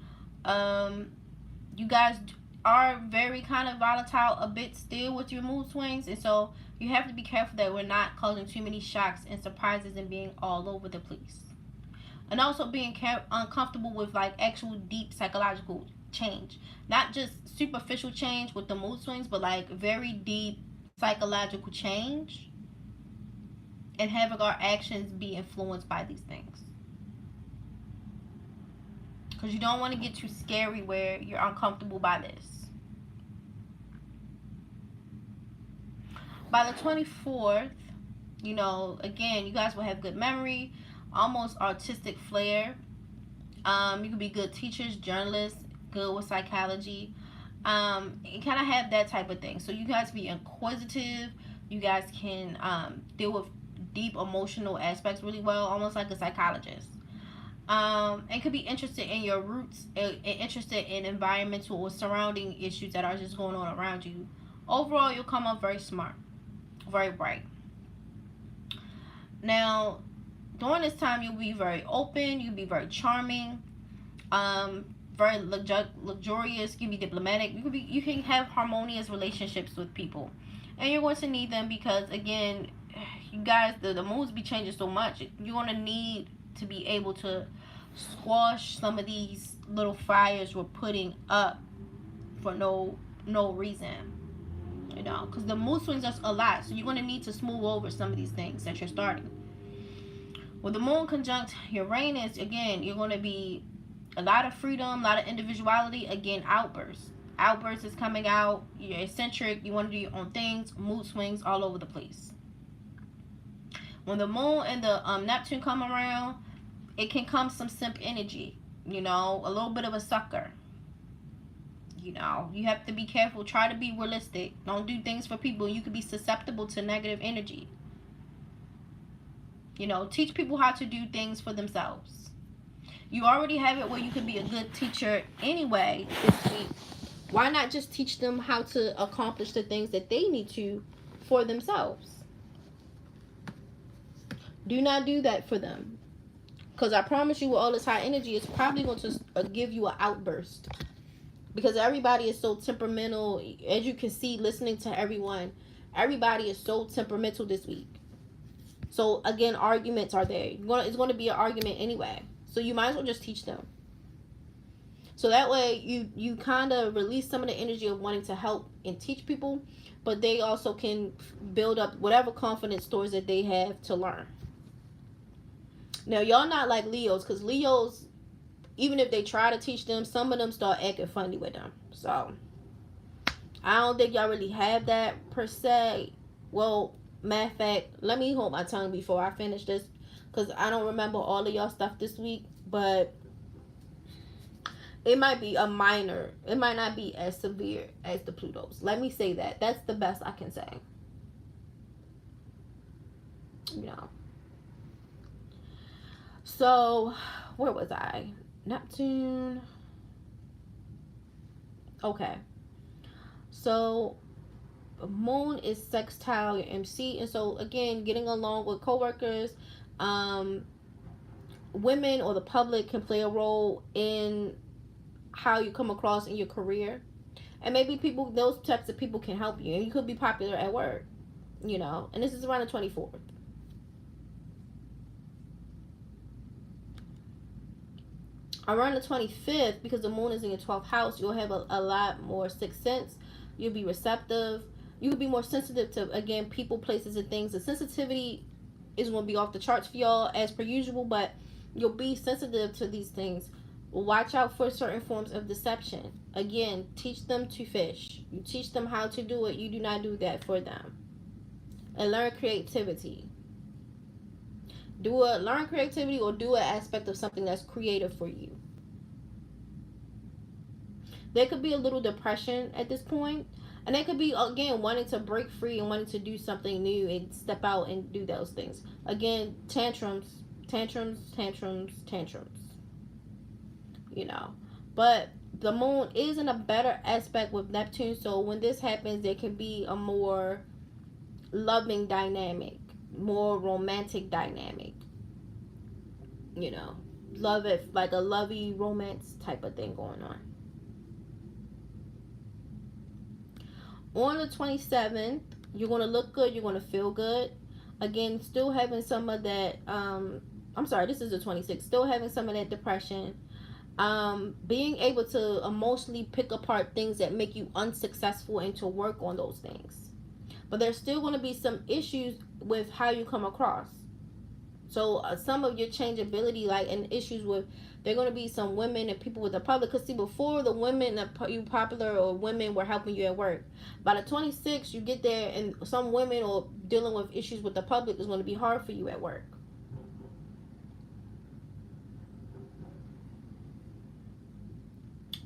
You guys are very kind of volatile a bit still with your mood swings, and so you have to be careful that we're not causing too many shocks and surprises and being all over the place. And also being uncomfortable with like actual deep psychological change. Not just superficial change with the mood swings, but like very deep psychological change. and having our actions be influenced by these things. Because you don't want to get too scary where you're uncomfortable by this. By the 24th, you know, again, you guys will have good memory, almost artistic flair. You can be good teachers, journalists, good with psychology. And kind of have that type of thing. So you guys be inquisitive. You guys can deal with deep emotional aspects really well, almost like a psychologist. And could be interested in your roots and interested in environmental or surrounding issues that are just going on around you. Overall, you'll come up very smart, very bright. Now, during this time, you'll be very open. You'll be very charming. Very luxurious. You can be diplomatic. You can have harmonious relationships with people, and you're going to need them because, again, you guys, the moons be changing so much. You're going to need to be able to squash some of these little fires we're putting up for no reason. You know, because the mood swings us a lot, so you're going to need to smooth over some of these things that you're starting. With the moon conjunct Uranus, again, you're going to be a lot of freedom, a lot of individuality. Again, outbursts. Outbursts is coming out. You're eccentric. You want to do your own things. Mood swings all over the place. When the moon and the Neptune come around, it can come some simp energy. You know, a little bit of a sucker. You know, you have to be careful. Try to be realistic. Don't do things for people. You could be susceptible to negative energy. You know, teach people how to do things for themselves. You already have it where you can be a good teacher anyway this week. Why not just teach them how to accomplish the things that they need to for themselves? Do not do that for them. Because I promise you, with all this high energy, it's probably going to give you an outburst. Because everybody is so temperamental. As you can see, listening to everyone, everybody is so temperamental this week. So, again, arguments are there. It's going to be an argument anyway. So, you might as well just teach them. So, that way, you kind of release some of the energy of wanting to help and teach people. But they also can build up whatever confidence stores that they have to learn. Now, y'all not like Leos. Because Leos, even if they try to teach them, some of them start acting funny with them. So, I don't think y'all really have that per se. Well, matter of fact, let me hold my tongue before I finish this. Because I don't remember all of y'all stuff this week. But it might be a minor. It might not be as severe as the Plutos. Let me say that. That's the best I can say. You know. So, where was I? Neptune. Okay. So, moon is sextile your MC. And so, again, getting along with coworkers, women or the public can play a role in how you come across in your career. And maybe people, those types of people can help you. And you could be popular at work, you know. And this is around the 24th. Around the 25th, because the moon is in your 12th house, you'll have a lot more sixth sense. You'll be receptive. You will be more sensitive to, again, people, places, and things. The sensitivity is going to be off the charts for y'all as per usual, but you'll be sensitive to these things. Watch out for certain forms of deception. Again, teach them to fish. You teach them how to do it. You do not do that for them. And learn creativity. Learn creativity or do an aspect of something that's creative for you. There could be a little depression at this point. And they could be, again, wanting to break free and wanting to do something new and step out and do those things. Again, tantrums. You know. But the moon is in a better aspect with Neptune. So when this happens, there can be a more loving dynamic. More romantic dynamic, you know, love it, like a lovey romance type of thing going on. On the 27th, you're going to look good, you're going to feel good. Again, still having some of that, I'm sorry, this is the 26th, still having some of that depression. Being able to emotionally pick apart things that make you unsuccessful and to work on those things. but there's still going to be some issues with how you come across. So some of your changeability, like, and issues with, there are going to be some women and people with the public. Because see, before, the women that you popular or women were helping you at work. By the 26, you get there and some women or dealing with issues with the public is going to be hard for you at work.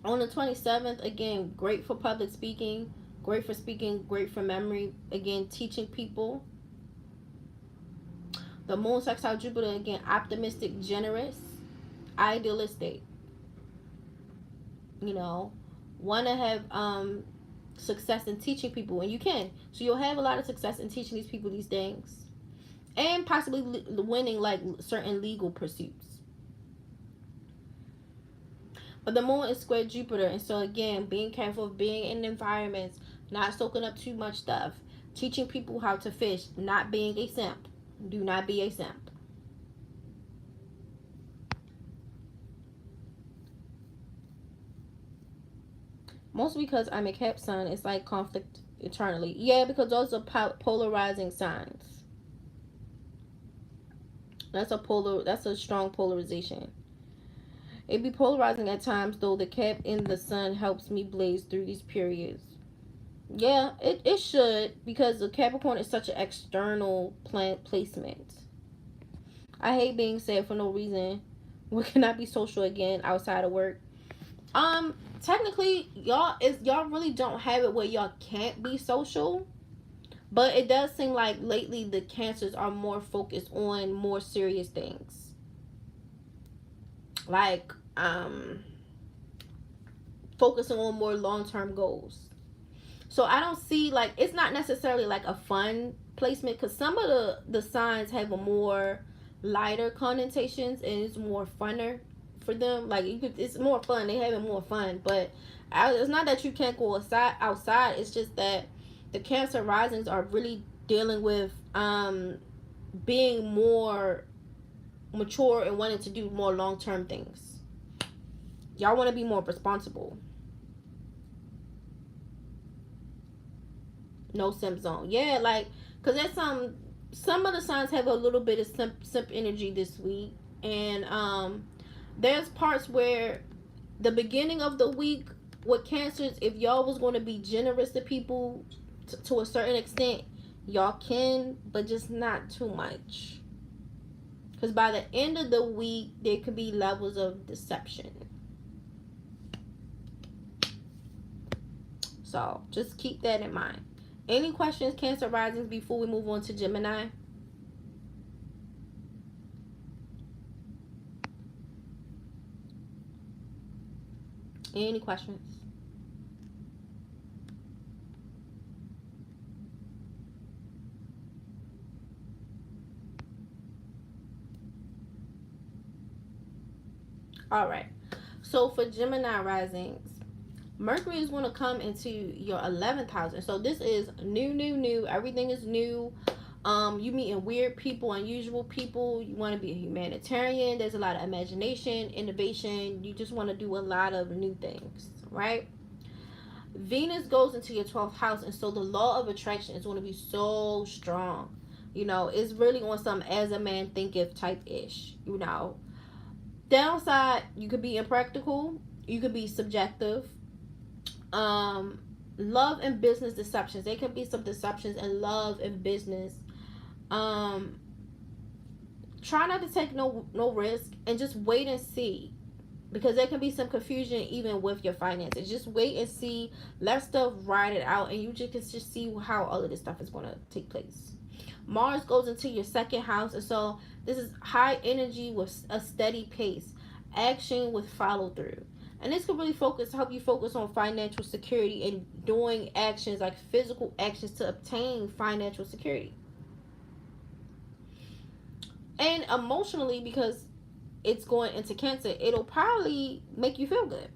On the 27th, again, great for public speaking, great for speaking, great for memory, again, teaching people. The moon sextile Jupiter, again, optimistic, generous, idealistic. You know, want to have success in teaching people, and you can. So you'll have a lot of success in teaching these people these things, and possibly winning like certain legal pursuits. But the moon is square Jupiter, and so again, being careful of being in environments, not soaking up too much stuff, teaching people how to fish, not being a simp. Do not be a simp. Mostly because I'm a Cap sign, it's like conflict eternally. Yeah, because those are polarizing signs. That's a strong polarization. It be polarizing at times, though. The Cap in the sun helps me blaze through these periods. Yeah, it should, because the Capricorn is such an external planet placement. I hate being sad for no reason. We cannot be social again outside of work. Technically, y'all really don't have it where y'all can't be social, but it does seem like lately the Cancers are more focused on more serious things. Like focusing on more long-term goals. So I don't see, like, it's not necessarily like a fun placement, because some of the signs have a more lighter connotations and it's more funner for them. Like, it's more fun, they having more fun. But it's not that you can't go outside. It's just that the Cancer risings are really dealing with being more mature and wanting to do more long-term things. Y'all want to be more responsible. No simp zone. Yeah, like, because there's some of the signs have a little bit of simp energy this week. And there's parts where the beginning of the week with Cancers, if y'all was going to be generous to people to a certain extent, y'all can, but just not too much. Because by the end of the week, there could be levels of deception. So just keep that in mind. Any questions, Cancer risings, before we move on to Gemini? Any questions? All right. So for Gemini risings, Mercury is going to come into your 11th house. And so this is new. Everything is new. You meeting weird people, unusual people. You want to be a humanitarian. There's a lot of imagination, innovation. You just want to do a lot of new things, right? Venus goes into your 12th house. And so the law of attraction is going to be so strong. You know, it's really on some as a man thinketh type ish, you know. Downside, you could be impractical. You could be subjective. Love and business deceptions. There can be some deceptions in love and business. Try not to take no risk and just wait and see, because there can be some confusion even with your finances. Just wait and see. Let stuff ride it out, and you just can just see how all of this stuff is going to take place. Mars goes into your 2nd house, and so this is high energy with a steady pace, action with follow through. And this can really help you focus on financial security and doing actions, like physical actions, to obtain financial security. And emotionally, because it's going into Cancer, it'll probably make you feel good.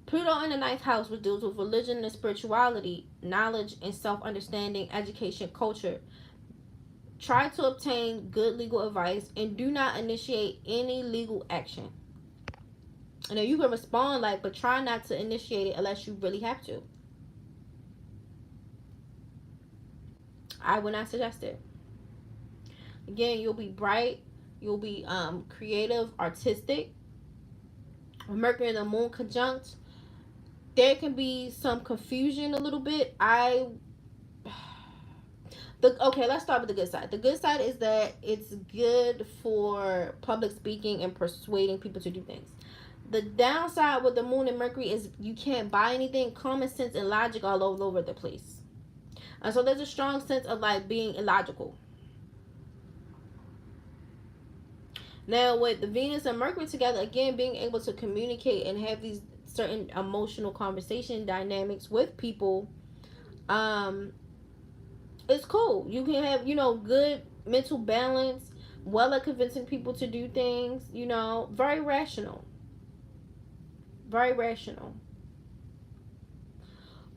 Pluto in the 9th house, which deals with religion and spirituality, knowledge and self-understanding, education, culture. Try to obtain good legal advice and do not initiate any legal action. I know you can respond, like, but try not to initiate it unless you really have to. I would not suggest it. Again, you'll be bright, you'll be creative, artistic. Mercury and the moon conjunct, there can be some confusion a little bit. Okay, let's start with the good side. The good side is that it's good for public speaking and persuading people to do things. The downside with the moon and Mercury is you can't buy anything. Common sense and logic all over the place. And so there's a strong sense of like being illogical. Now with the Venus and Mercury together, again, being able to communicate and have these certain emotional conversation dynamics with people, it's cool. You can have, good mental balance, well at convincing people to do things, very rational. Very rational.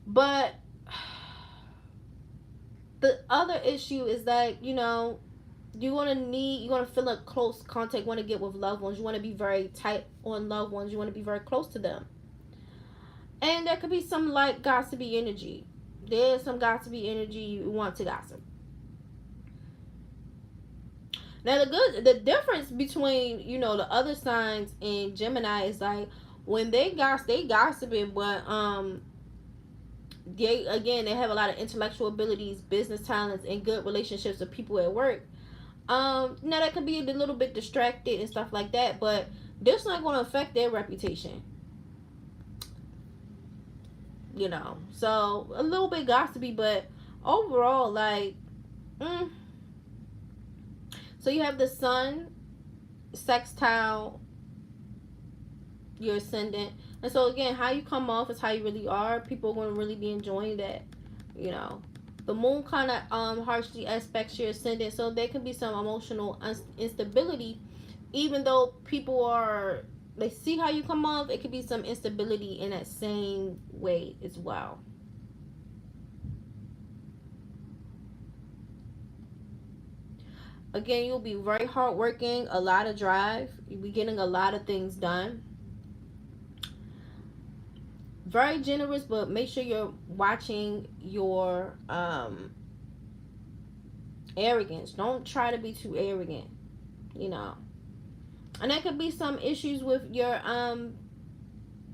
But the other issue is that, you're gonna feel a close contact, want to get with loved ones, you want to be very tight on loved ones, you want to be very close to them. And there could be some like gossipy energy. There's some gossipy energy, you want to gossip. Now the difference between, the other signs in Gemini is like when they gossiping, but they have a lot of intellectual abilities, business talents, and good relationships with people at work. Now that could be a little bit distracted and stuff like that, but this not going to affect their reputation. So a little bit gossipy, but overall, like, So you have the sun sextile your ascendant, and so again, how you come off is how you really are. People are going to really be enjoying that. The moon kind of harshly aspects your ascendant, so there can be some emotional instability. Even though they see how you come off, it could be some instability in that same way as well. Again, you'll be very hardworking, a lot of drive. You'll be getting a lot of things done. Very generous, but make sure you're watching your arrogance. Don't try to be too arrogant, And there could be some issues with your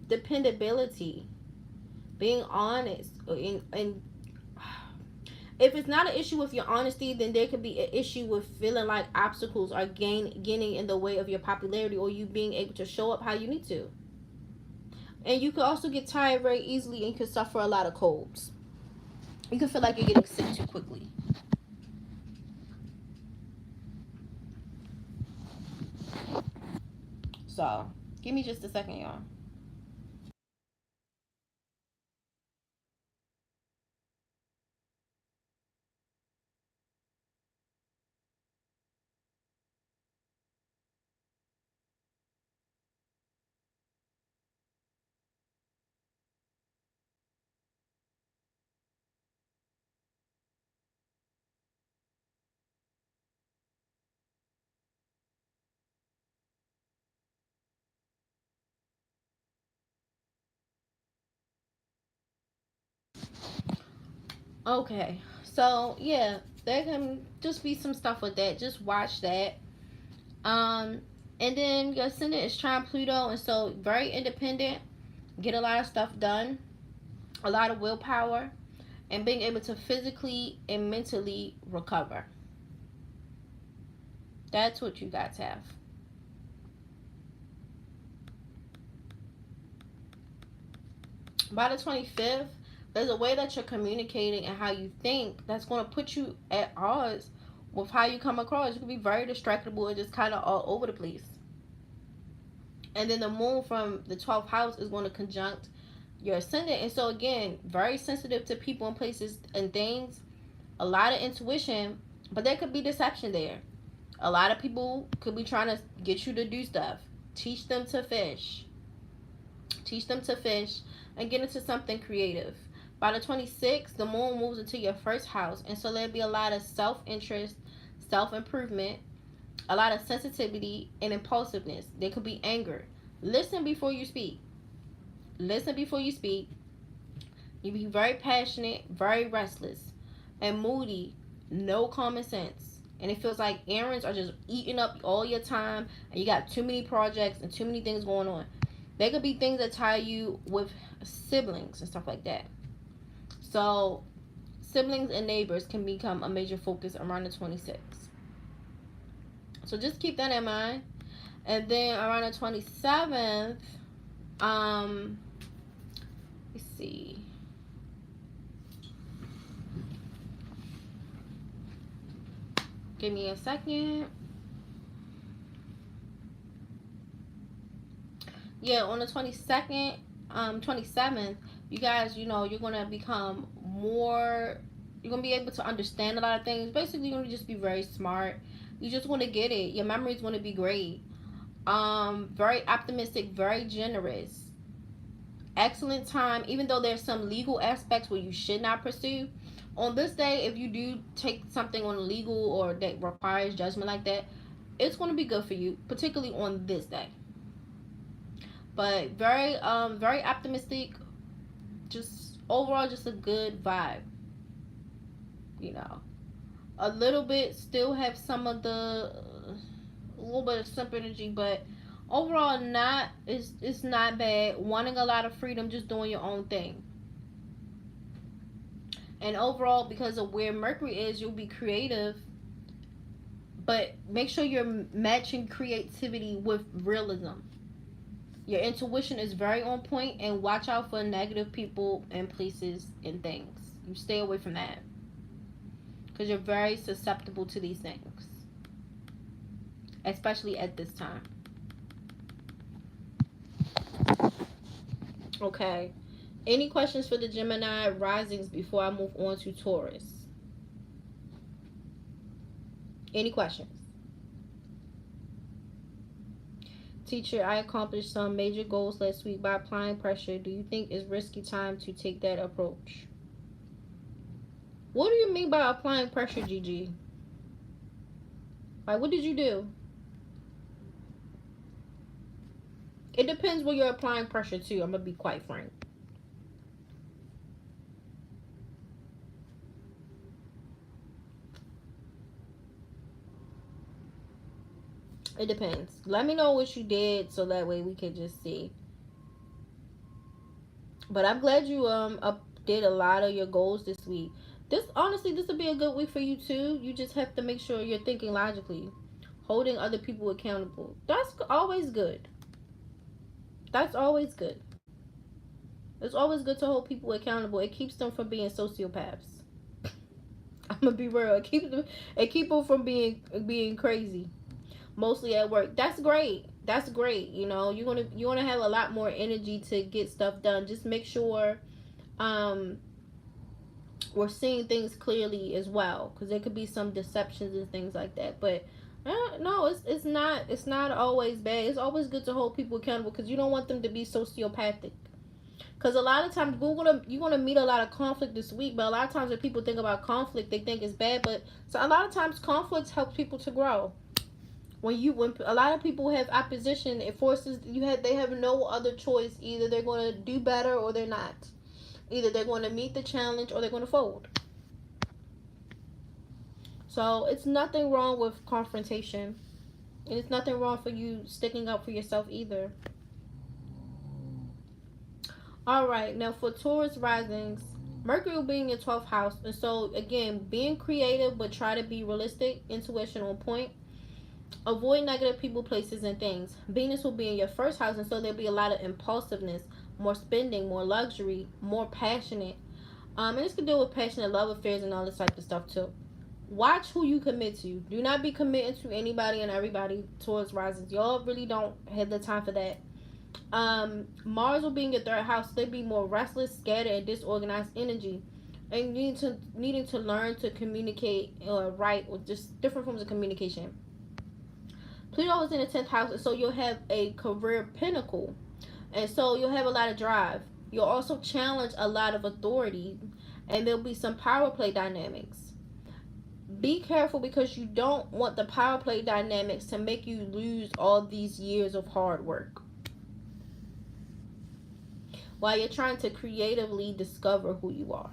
dependability, being honest, and if it's not an issue with your honesty, then there could be an issue with feeling like obstacles are getting in the way of your popularity or you being able to show up how you need to. And you could also get tired very easily and could suffer a lot of colds. You can feel like you're getting sick too quickly. So, give me just a second, y'all. Okay, so yeah, there can just be some stuff with that. Just watch that. And then your ascendant is trine Pluto, and so very independent, get a lot of stuff done, a lot of willpower, and being able to physically and mentally recover. That's what you guys have. By the 25th, there's a way that you're communicating and how you think that's going to put you at odds with how you come across. You can be very distractible and just kind of all over the place. And then the moon from the 12th house is going to conjunct your ascendant. And so again, very sensitive to people and places and things. A lot of intuition, but there could be deception there. A lot of people could be trying to get you to do stuff. Teach them to fish. Teach them to fish and get into something creative. By the 26th, the moon moves into your first house. And so there'll be a lot of self-interest, self-improvement, a lot of sensitivity and impulsiveness. There could be anger. Listen before you speak. Listen before you speak. You be very passionate, very restless, and moody. no common sense. And it feels like errands are just eating up all your time, and you got too many projects and too many things going on. They could be things that tie you with siblings and stuff like that. So siblings and neighbors can become a major focus around the 26th. So just keep that in mind. And then around the 27th, let's see. Give me a second. Yeah, on the 22nd, 27th, you guys, you know, you're going to become more, you're going to be able to understand a lot of things. Basically, you're going to just be very smart. You just want to get it. Your memory is going to be great. Very optimistic, very generous. Excellent time, even though there's some legal aspects where you should not pursue. On this day, if you do take something on legal or that requires judgment like that, it's going to be good for you, particularly on this day. But very very optimistic, just overall just a good vibe, you know. A little bit still have some of the a little bit of simp energy, but overall not, it's not bad. Wanting a lot of freedom, just doing your own thing. And overall, because of where Mercury is, you'll be creative, but make sure you're matching creativity with realism. Your intuition is very on point, and watch out for negative people and places and things. You stay away from that because you're very susceptible to these things, especially at this time. Okay. Any questions for the Gemini risings before I move on to Taurus? Any questions? Teacher, I accomplished some major goals last week by applying pressure. Do you think it's risky time to take that approach? What do you mean by applying pressure, Gigi? Like, what did you do? It depends where you're applying pressure to. I'm going to be quite frank. It depends. Let me know what you did so that way we can just see. But I'm glad you did a lot of your goals this week. This honestly, this will be a good week for you too. You just have to make sure you're thinking logically, holding other people accountable. That's always good. That's always good. It's always good to hold people accountable. It keeps them from being sociopaths. I'm gonna be real. It keep them from being crazy. Mostly at work. That's great. That's great. You know, you're gonna have a lot more energy to get stuff done. Just make sure we're seeing things clearly as well, because there could be some deceptions and things like that. But no, it's not always bad. It's always good to hold people accountable, because you don't want them to be sociopathic. Because a lot of times you're gonna meet a lot of conflict this week, but a lot of times when people think about conflict, they think it's bad. But so a lot of times conflict helps people to grow. When a lot of people have opposition, it forces they have no other choice. Either they're going to do better or they're not. Either they're going to meet the challenge or they're going to fold. So it's nothing wrong with confrontation, and it's nothing wrong for you sticking up for yourself either. All right, now for Taurus risings, Mercury will be in your 12th house, and so again, being creative but try to be realistic, intuition on point. Avoid negative people, places, and things. Venus will be in your 1st house, and so there'll be a lot of impulsiveness, more spending, more luxury, more passionate. And this can deal with passionate love affairs and all this type of stuff too. Watch who you commit to. Do not be committing to anybody and everybody. Towards risings, y'all really don't have the time for that. Mars will be in your 3rd house. So they'll be more restless, scattered, and disorganized energy, and needing to learn to communicate or write, or just different forms of communication. Pluto is in the 10th house, and so you'll have a career pinnacle, and so you'll have a lot of drive. You'll also challenge a lot of authority, and there'll be some power play dynamics. Be careful, because you don't want the power play dynamics to make you lose all these years of hard work while you're trying to creatively discover who you are.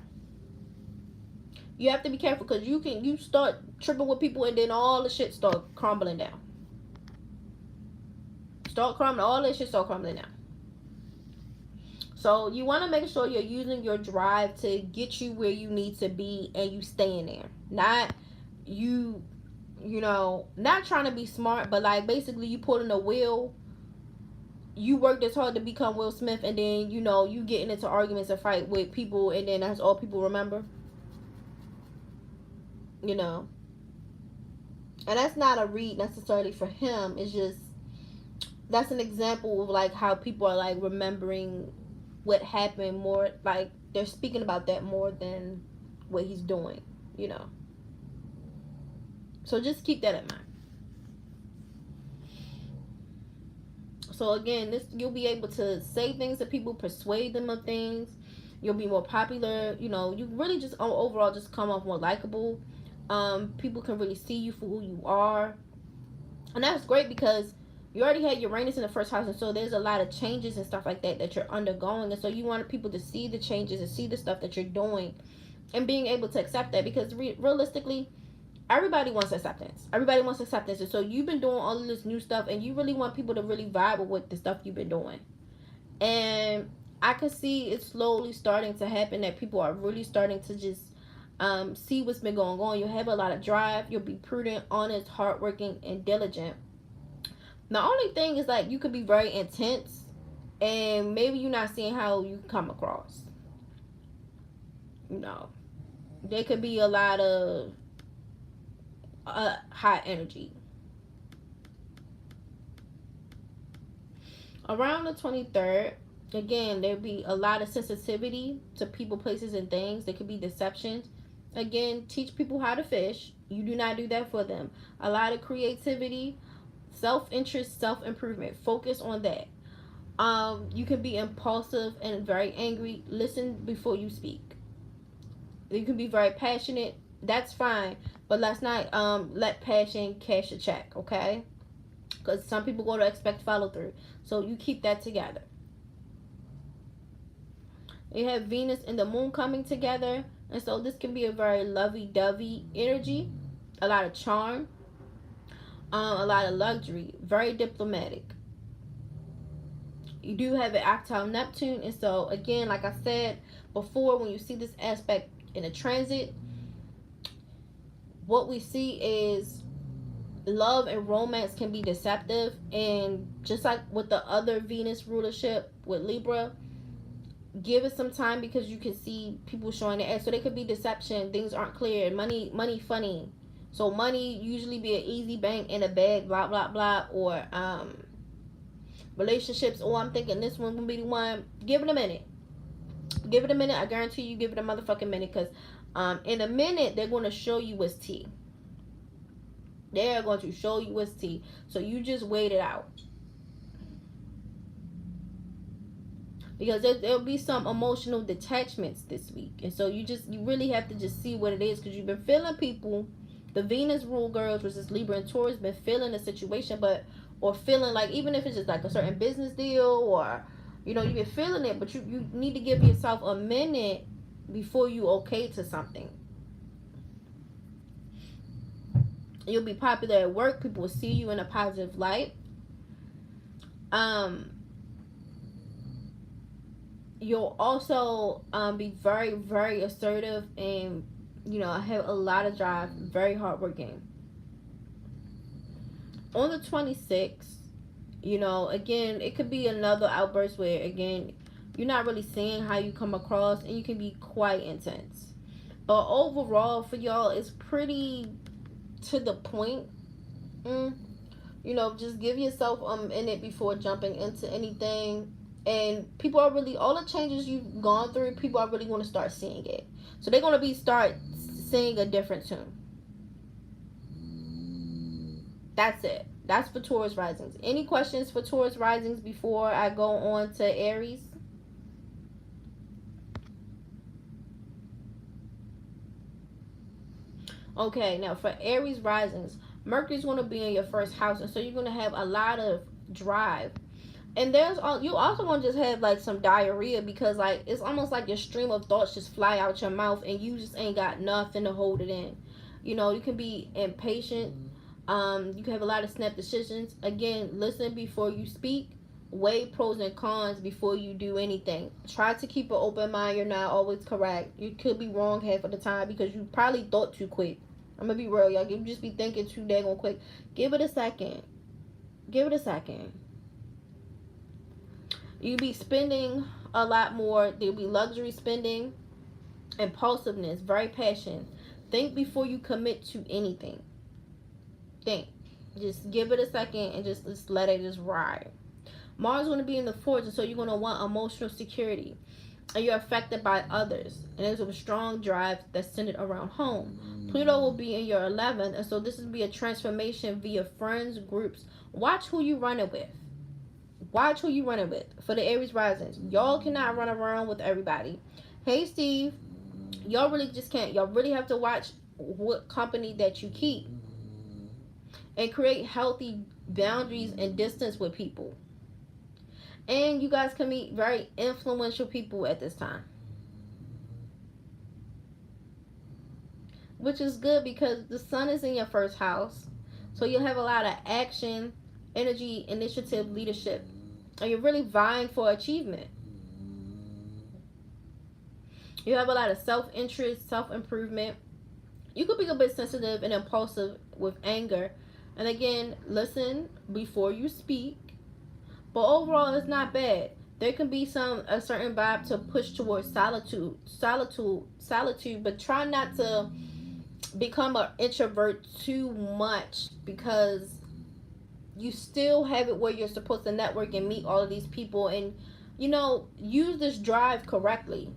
You have to be careful because you start tripping with people and then all the shit start crumbling down. All that shit start crumbling down. So you want to make sure you're using your drive to get you where you need to be and you staying there. Not you, not trying to be smart, but like basically you pulling a wheel. You worked as hard to become Will Smith, and then you getting into arguments and fight with people, and then that's all people remember. And that's not a read necessarily for him. It's just that's an example of like how people are like remembering what happened more, like they're speaking about that more than what he's doing. So just keep that in mind. So again, you'll be able to say things to people, persuade them of things. You'll be more popular. You really just overall just come off more likable. People can really see you for who you are, and that's great because you already had Uranus in the first house, and so there's a lot of changes and stuff like that you're undergoing, and so you want people to see the changes and see the stuff that you're doing, and being able to accept that, because realistically, everybody wants acceptance. Everybody wants acceptance. And so you've been doing all of this new stuff, and you really want people to really vibe with the stuff you've been doing. And I can see it slowly starting to happen, that people are really starting to just see what's been going on. You'll have a lot of drive. You'll be prudent, honest, hardworking, and diligent. The only thing is, like, you could be very intense, and maybe you're not seeing how you come across. There could be a lot of high energy. Around the 23rd, again, there'll be a lot of sensitivity to people, places, and things. There could be deceptions. Again, teach people how to fish. You do not do that for them. A lot of creativity, self-interest, self-improvement. Focus on that. You can be impulsive and very angry. Listen before you speak. You can be very passionate. That's fine, but let's not let passion cash a check, okay? Because some people go to expect follow through. So you keep that together. You have Venus and the moon coming together, and so this can be a very lovey-dovey energy, a lot of charm, a lot of luxury, very diplomatic. You do have an octile Neptune, and so again, like I said before, when you see this aspect in a transit, what we see is love and romance can be deceptive, and just like with the other Venus rulership with Libra, give it some time, because you can see people showing their ass. So there could be deception, things aren't clear, money funny. So money usually be an easy bank in a bag, blah blah blah. Or relationships, I'm thinking this one will be the one. Give it a minute. I guarantee you, give it a motherfucking minute, because in a minute they're going to show you what's tea. They're going to show you what's tea. So you just wait it out, because there'll be some emotional detachments this week, and so you really have to just see what it is, because you've been feeling people. The Venus rule girls, which is Libra and Taurus, been feeling the situation, or feeling like, even if it's just like a certain business deal, or you've been feeling it, but you need to give yourself a minute before you okay to something. You'll be popular at work. People will see you in a positive light. You'll also be very, very assertive, and have a lot of drive, very hardworking. On the 26th, again, it could be another outburst where, again, you're not really seeing how you come across, and you can be quite intense. But overall, for y'all, it's pretty to the point. Just give yourself in it before jumping into anything. And people are really, all the changes you've gone through, people are really going to start seeing it. So they're going to start seeing a different tune. That's it. That's for Taurus risings. Any questions for Taurus risings before I go on to Aries? Okay, now for Aries risings, Mercury's going to be in your first house, and so you're going to have a lot of drive. And you also gonna just have like some diarrhea, because like it's almost like your stream of thoughts just fly out your mouth and you just ain't got nothing to hold it in. You know, you can be impatient. You can have a lot of snap decisions. Again, listen before you speak. Weigh pros and cons before you do anything. Try to keep an open mind. You're not always correct. You could be wrong half of the time because you probably thought too quick. I'm gonna be real, y'all. You just be thinking too daggone quick. Give it a second. Give it a second. You be spending a lot more. There'll be luxury spending, impulsiveness, very passionate. Think before you commit to anything. Think. Just give it a second and just let it just ride. Mars is going to be in the fourth, and so you're going to want emotional security. And you're affected by others. And there's a strong drive that's centered around home. Pluto will be in your 11th, and so this will be a transformation via friends, groups. Watch who you run it with. Watch who you running with. For the Aries risings, y'all cannot run around with everybody. Hey Steve, y'all really just can't. Y'all really have to watch what company that you keep and create healthy boundaries and distance with people. And you guys can meet very influential people at this time, which is good because the sun is in your first house, so you'll have a lot of action, energy, initiative, leadership, and you're really vying for achievement. You have a lot of self-interest, self-improvement. You could be a bit sensitive and impulsive with anger. And again, listen before you speak. But overall, it's not bad. There can be a certain vibe to push towards solitude, but try not to become an introvert too much, because you still have it where you're supposed to network and meet all of these people, and use this drive correctly.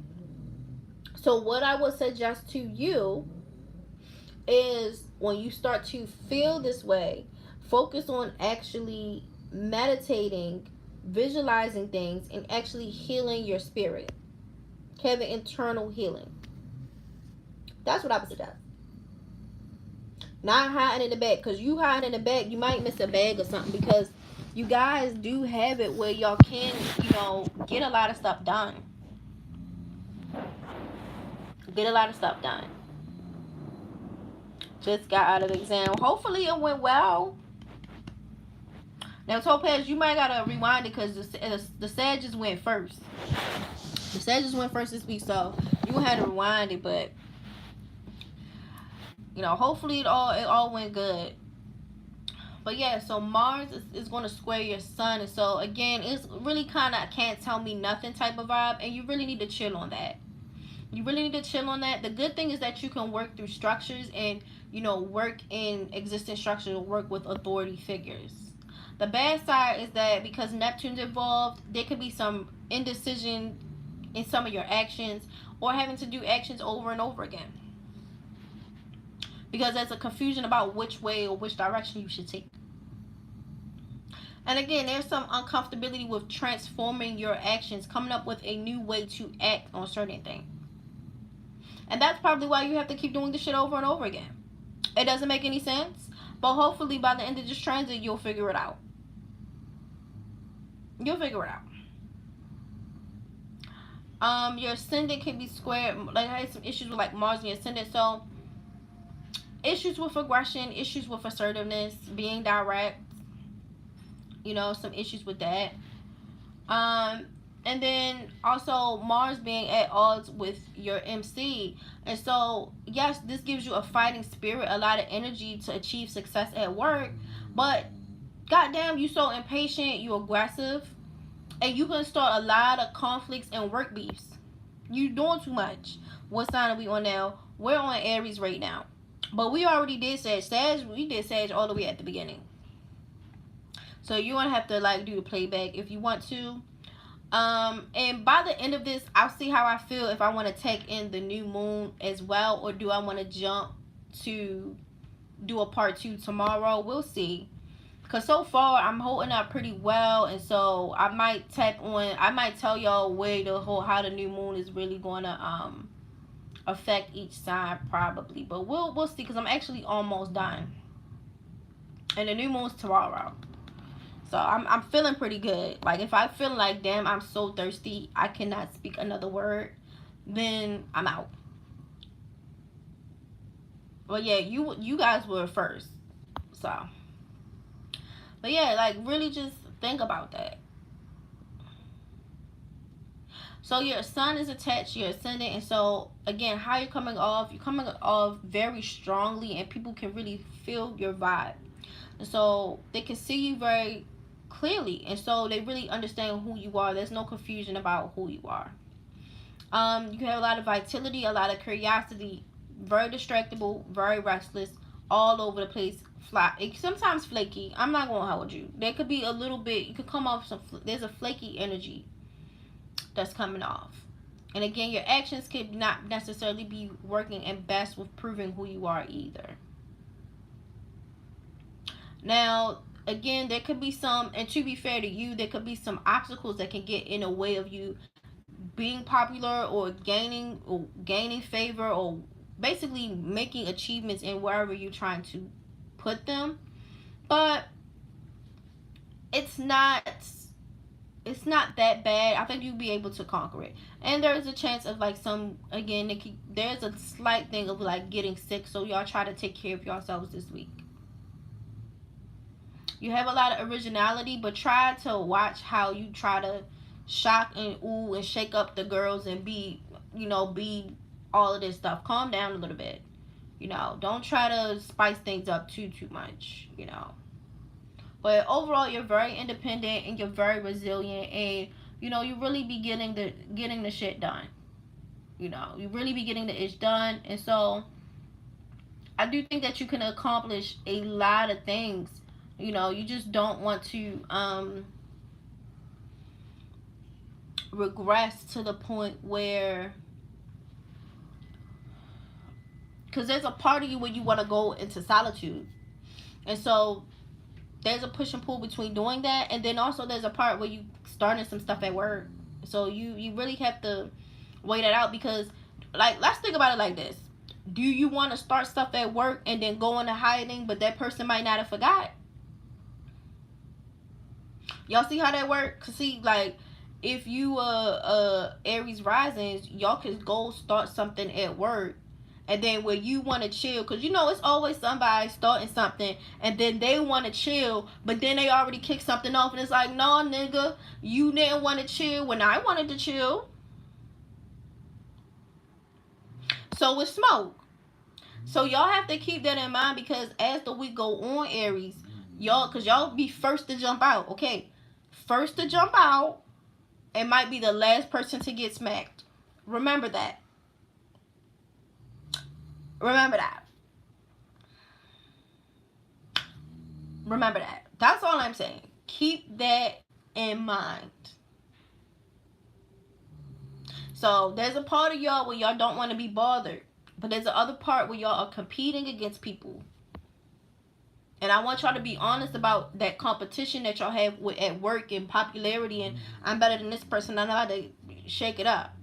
So what I would suggest to you is, when you start to feel this way, focus on actually meditating, visualizing things, and actually healing your spirit. Have an internal healing. That's what I would suggest. Not hiding in the back, because you hiding in the back, you might miss a bag or something, because you guys do have it where y'all can, get a lot of stuff done. Get a lot of stuff done. Just got out of the exam. Hopefully it went well. Now, Topaz, you might gotta rewind it because the Sag just went first. The Sag just went first this week, so you gonna have to rewind it. But hopefully it all went good. But yeah, so Mars is going to square your Sun, and so again, it's really kind of can't tell me nothing type of vibe, and you really need to chill on that. You really need to chill on that. The good thing is that you can work through structures and work in existing structures, or work with authority figures. The bad side is that because Neptune's involved, there could be some indecision in some of your actions, or having to do actions over and over again, because there's a confusion about which way or which direction you should take. And again, there's some uncomfortability with transforming your actions, coming up with a new way to act on certain things. And that's probably why you have to keep doing this shit over and over again. It doesn't make any sense, but hopefully by the end of this transit, you'll figure it out. You'll figure it out. Your ascendant can be squared. Like, I had some issues with Mars and your ascendant, so issues with aggression, issues with assertiveness, being direct, some issues with that. And then also Mars being at odds with your MC. And so, yes, this gives you a fighting spirit, a lot of energy to achieve success at work. But goddamn, you so impatient, you aggressive, and you can start a lot of conflicts and work beefs. You doing too much. What sign are we on now? We're on Aries right now. But we already did Sag. We did Sag all the way at the beginning. So you're going to have to do the playback if you want to. And by the end of this, I'll see how I feel, if I want to take in the new moon as well, or do I want to jump to do a part 2 tomorrow. We'll see. Because so far, I'm holding up pretty well. And so I might tell y'all how the new moon is really going to affect each sign, probably. But we'll see, because I'm actually almost done. And the new moon's tomorrow. So I'm feeling pretty good. Like if I feel like, damn, I'm so thirsty, I cannot speak another word, then I'm out. But yeah, you guys were first. So, but yeah, like really just think about that. So your sun is attached to your ascendant, and so again, how you're coming off, you're coming off very strongly, and people can really feel your vibe. And so they can see you very clearly, and so they really understand who you are. There's no confusion about who you are. You have a lot of vitality, a lot of curiosity, very distractible, very restless, all over the place. Fly, sometimes flaky. I'm not gonna hold you. There could be a little bit. You could come off some. There's a flaky energy that's coming off. And again, your actions could not necessarily be working and best with proving who you are either. Now, again, there could be some, and to be fair to you, there could be some obstacles that can get in the way of you being popular or gaining favor or basically making achievements in wherever you're trying to put them. But it's not that bad. I think you'll be able to conquer it. And there's a chance of like some, again, there's a slight thing of like getting sick, so y'all try to take care of yourselves this week. You have a lot of originality, but try to watch how you try to shock and ooh and shake up the girls and be all of this stuff. Calm down a little bit. Don't try to spice things up too much. But overall, you're very independent and you're very resilient, and you really be getting the shit done. You really be getting the ish done, and so I do think that you can accomplish a lot of things. You just don't want to regress to the point where, because there's a part of you where you want to go into solitude, and so there's a push and pull between doing that, and then also there's a part where you starting some stuff at work, so you really have to weigh that out, because like, let's think about it like this: do you want to start stuff at work and then go into hiding, but that person might not have forgot? Y'all see how that works? Cause see, like, if you Aries risings, y'all could go start something at work, and then where you want to chill, because it's always somebody starting something and then they want to chill, but then they already kicked something off, and it's like, no, nigga, you didn't want to chill when I wanted to chill. So with smoke. So y'all have to keep that in mind, because as the week go on, Aries, because y'all be first to jump out. Okay, first to jump out, and might be the last person to get smacked. Remember that. Remember that. Remember that. That's all I'm saying. Keep that in mind. So there's a part of y'all where y'all don't want to be bothered, but there's the other part where y'all are competing against people. And I want y'all to be honest about that competition that y'all have at work and popularity, and I'm better than this person, I know how to shake it up.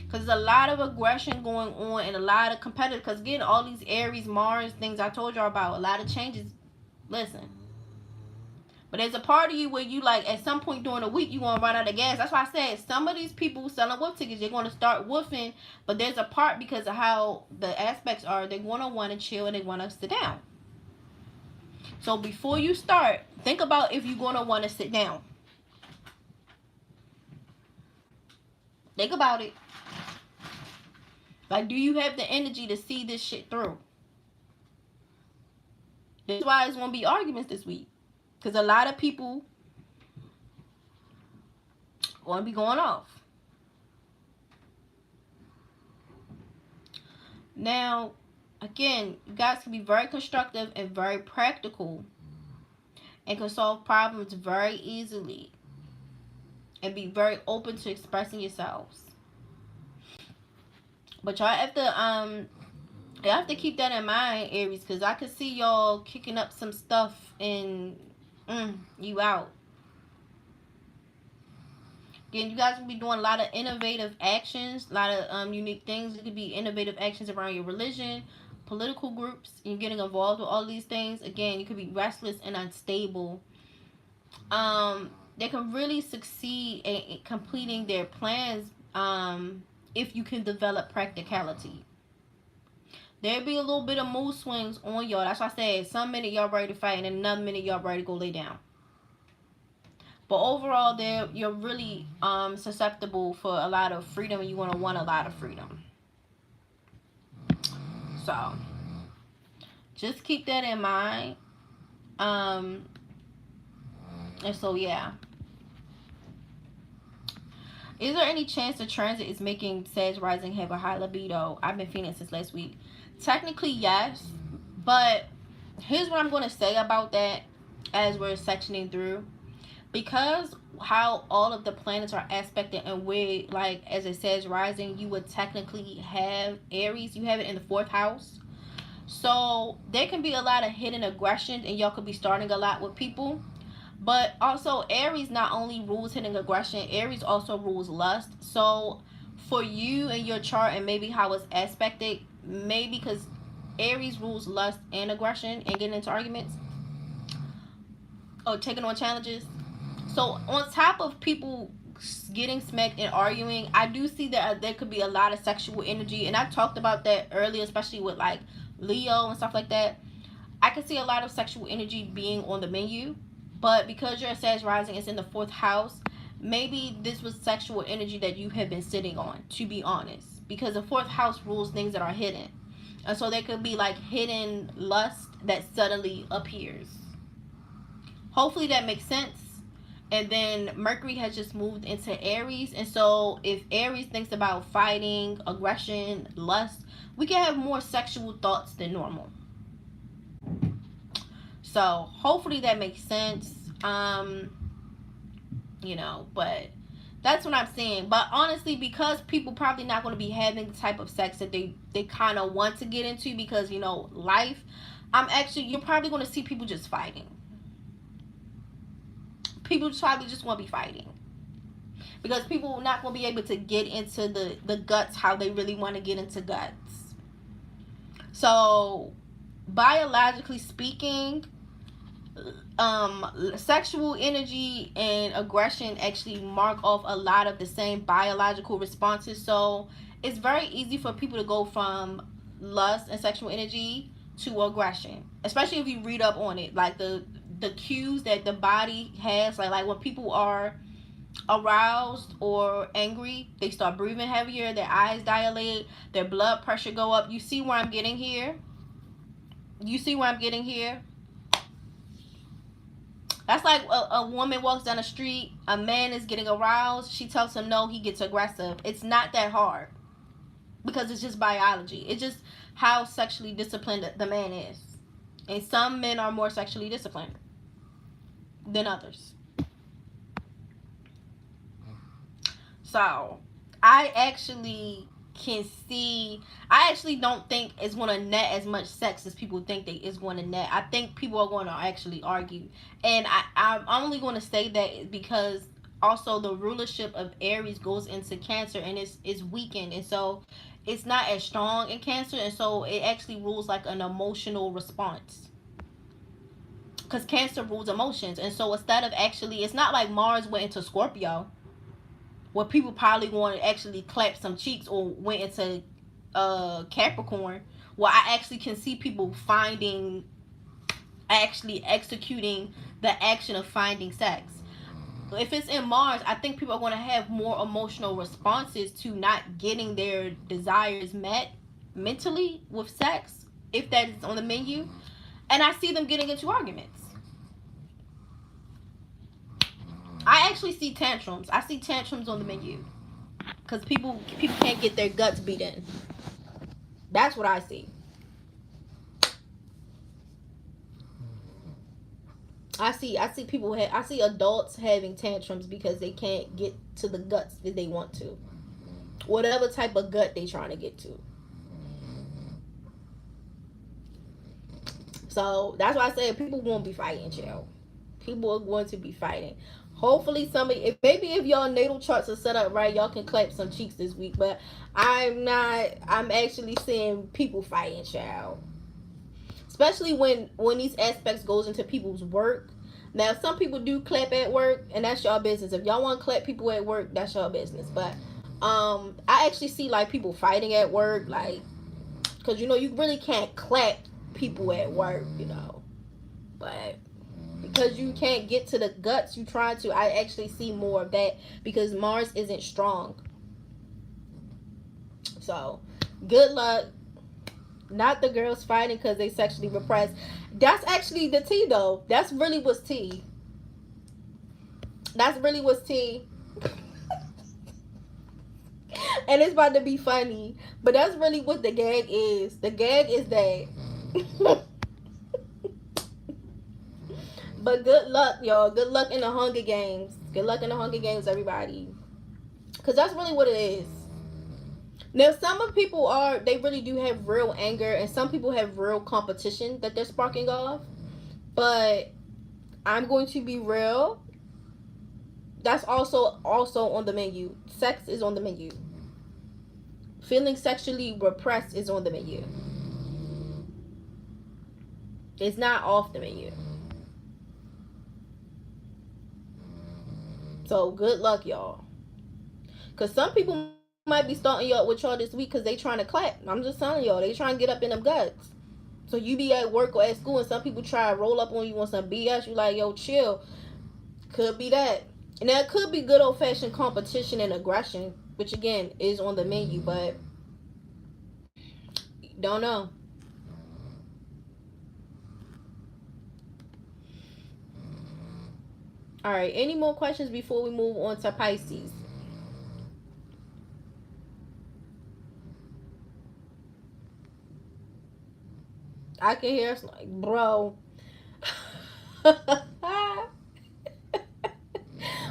Because there's a lot of aggression going on and a lot of competitive, because again, all these Aries, Mars things I told y'all about, a lot of changes. Listen. But there's a part of you where you, like, at some point during the week, you want to run out of gas. That's why I said some of these people selling wolf tickets, they're going to start woofing. But there's a part, because of how the aspects are, they're going to want to chill and they want to sit down. So before you start, think about if you're going to want to sit down. Think about it. Like, do you have the energy to see this shit through? That's why it's going to be arguments this week. Because a lot of people going to be going off. Now, again, you guys can be very constructive and very practical, and can solve problems very easily, and be very open to expressing yourselves. But y'all have to keep that in mind, Aries, because I could see y'all kicking up some stuff and you out. Again, you guys will be doing a lot of innovative actions, a lot of unique things. It could be innovative actions around your religion, political groups. You're getting involved with all these things. Again, you could be restless and unstable. they can really succeed in completing their plans if you can develop practicality. There'll be a little bit of mood swings on y'all. That's why I said some minute y'all ready to fight and another minute y'all ready to go lay down. But overall, you're really susceptible for a lot of freedom, and you're gonna want a lot of freedom. So just keep that in mind. And so yeah. Is there any chance the transit is making Sag rising have a high libido? I've been feeling it since last week. Technically, yes. But here's what I'm going to say about that as we're sectioning through. Because how all of the planets are aspected and where, like, as it says rising, you would technically have Aries. You have it in the 4th house. So there can be a lot of hidden aggression, and y'all could be starting a lot with people. But also, Aries not only rules hidden aggression, Aries also rules lust. So for you and your chart, and maybe how it's aspected, maybe because Aries rules lust and aggression and getting into arguments or taking on challenges. So on top of people getting smacked and arguing, I do see that there could be a lot of sexual energy, and I talked about that earlier, especially with like Leo and stuff like that. I can see a lot of sexual energy being on the menu. But because your Sag rising is in the 4th house, maybe this was sexual energy that you have been sitting on, to be honest. Because the 4th house rules things that are hidden. And so there could be like hidden lust that suddenly appears. Hopefully that makes sense. And then Mercury has just moved into Aries. And so if Aries thinks about fighting, aggression, lust, we can have more sexual thoughts than normal. So hopefully that makes sense. But that's what I'm saying. But honestly, because people probably not going to be having the type of sex that they kind of want to get into, because life, you're probably going to see people just fighting. People probably just want to be fighting, because people are not going to be able to get into the guts how they really want to get into guts. So biologically speaking, sexual energy and aggression actually mark off a lot of the same biological responses. So it's very easy for people to go from lust and sexual energy to aggression, especially if you read up on it, like the cues that the body has, like when people are aroused or angry, they start breathing heavier, their eyes dilate, their blood pressure go up. You see where I'm getting here? That's like a woman walks down the street, a man is getting aroused, she tells him no, he gets aggressive. It's not that hard, because it's just biology. It's just how sexually disciplined the man is. And some men are more sexually disciplined than others. So I actually don't think it's going to net as much sex as people think it's going to net. I think people are going to actually argue. And I'm only going to say that because also the rulership of Aries goes into Cancer, and it's weakened. And so it's not as strong in Cancer. And so it actually rules like an emotional response. Because Cancer rules emotions. And so instead of actually, it's not like Mars went into Scorpio, where people probably want to actually clap some cheeks, or went into Capricorn, where I actually can see people actually executing the action of finding sex. If it's in Mars, I think people are going to have more emotional responses to not getting their desires met mentally with sex, if that is on the menu. And I see them getting into arguments. I actually see tantrums. I see tantrums on the menu, because people can't get their guts beat in. That's what I see. I see adults having tantrums because they can't get to the guts that they want to. Whatever type of gut they trying to get to. So that's why I said people won't be fighting, chill. People are going to be fighting. Hopefully if y'all natal charts are set up right, y'all can clap some cheeks this week. But I'm actually seeing people fighting, child. Especially when these aspects goes into people's work. Now, some people do clap at work, and that's y'all business. If y'all want to clap people at work, that's y'all business. But I actually see like people fighting at work, like, because you really can't clap people at work, but because you can't get to the guts you trying to, I actually see more of that because Mars isn't strong. So good luck. Not the girls fighting because they sexually repressed. That's actually the tea, though. That's really what's tea. That's really what's tea. And it's about to be funny, but that's really what the gag is. The gag is that. But good luck, y'all. Good luck in the Hunger Games. Good luck in the Hunger Games, everybody. Because that's really what it is. Now, some of people they really do have real anger, and some people have real competition that they're sparking off. But I'm going to be real. That's also on the menu. Sex is on the menu. Feeling sexually repressed is on the menu. It's not off the menu. So good luck, y'all. Because some people might be starting y'all with y'all this week because they trying to clap. I'm just telling y'all, they trying to get up in them guts. So you be at work or at school and some people try to roll up on you on some BS. You like, yo, chill. Could be that. And that could be good old-fashioned competition and aggression, which again is on the menu, but don't know. All right, any more questions before we move on to Pisces? I can hear us like, bro.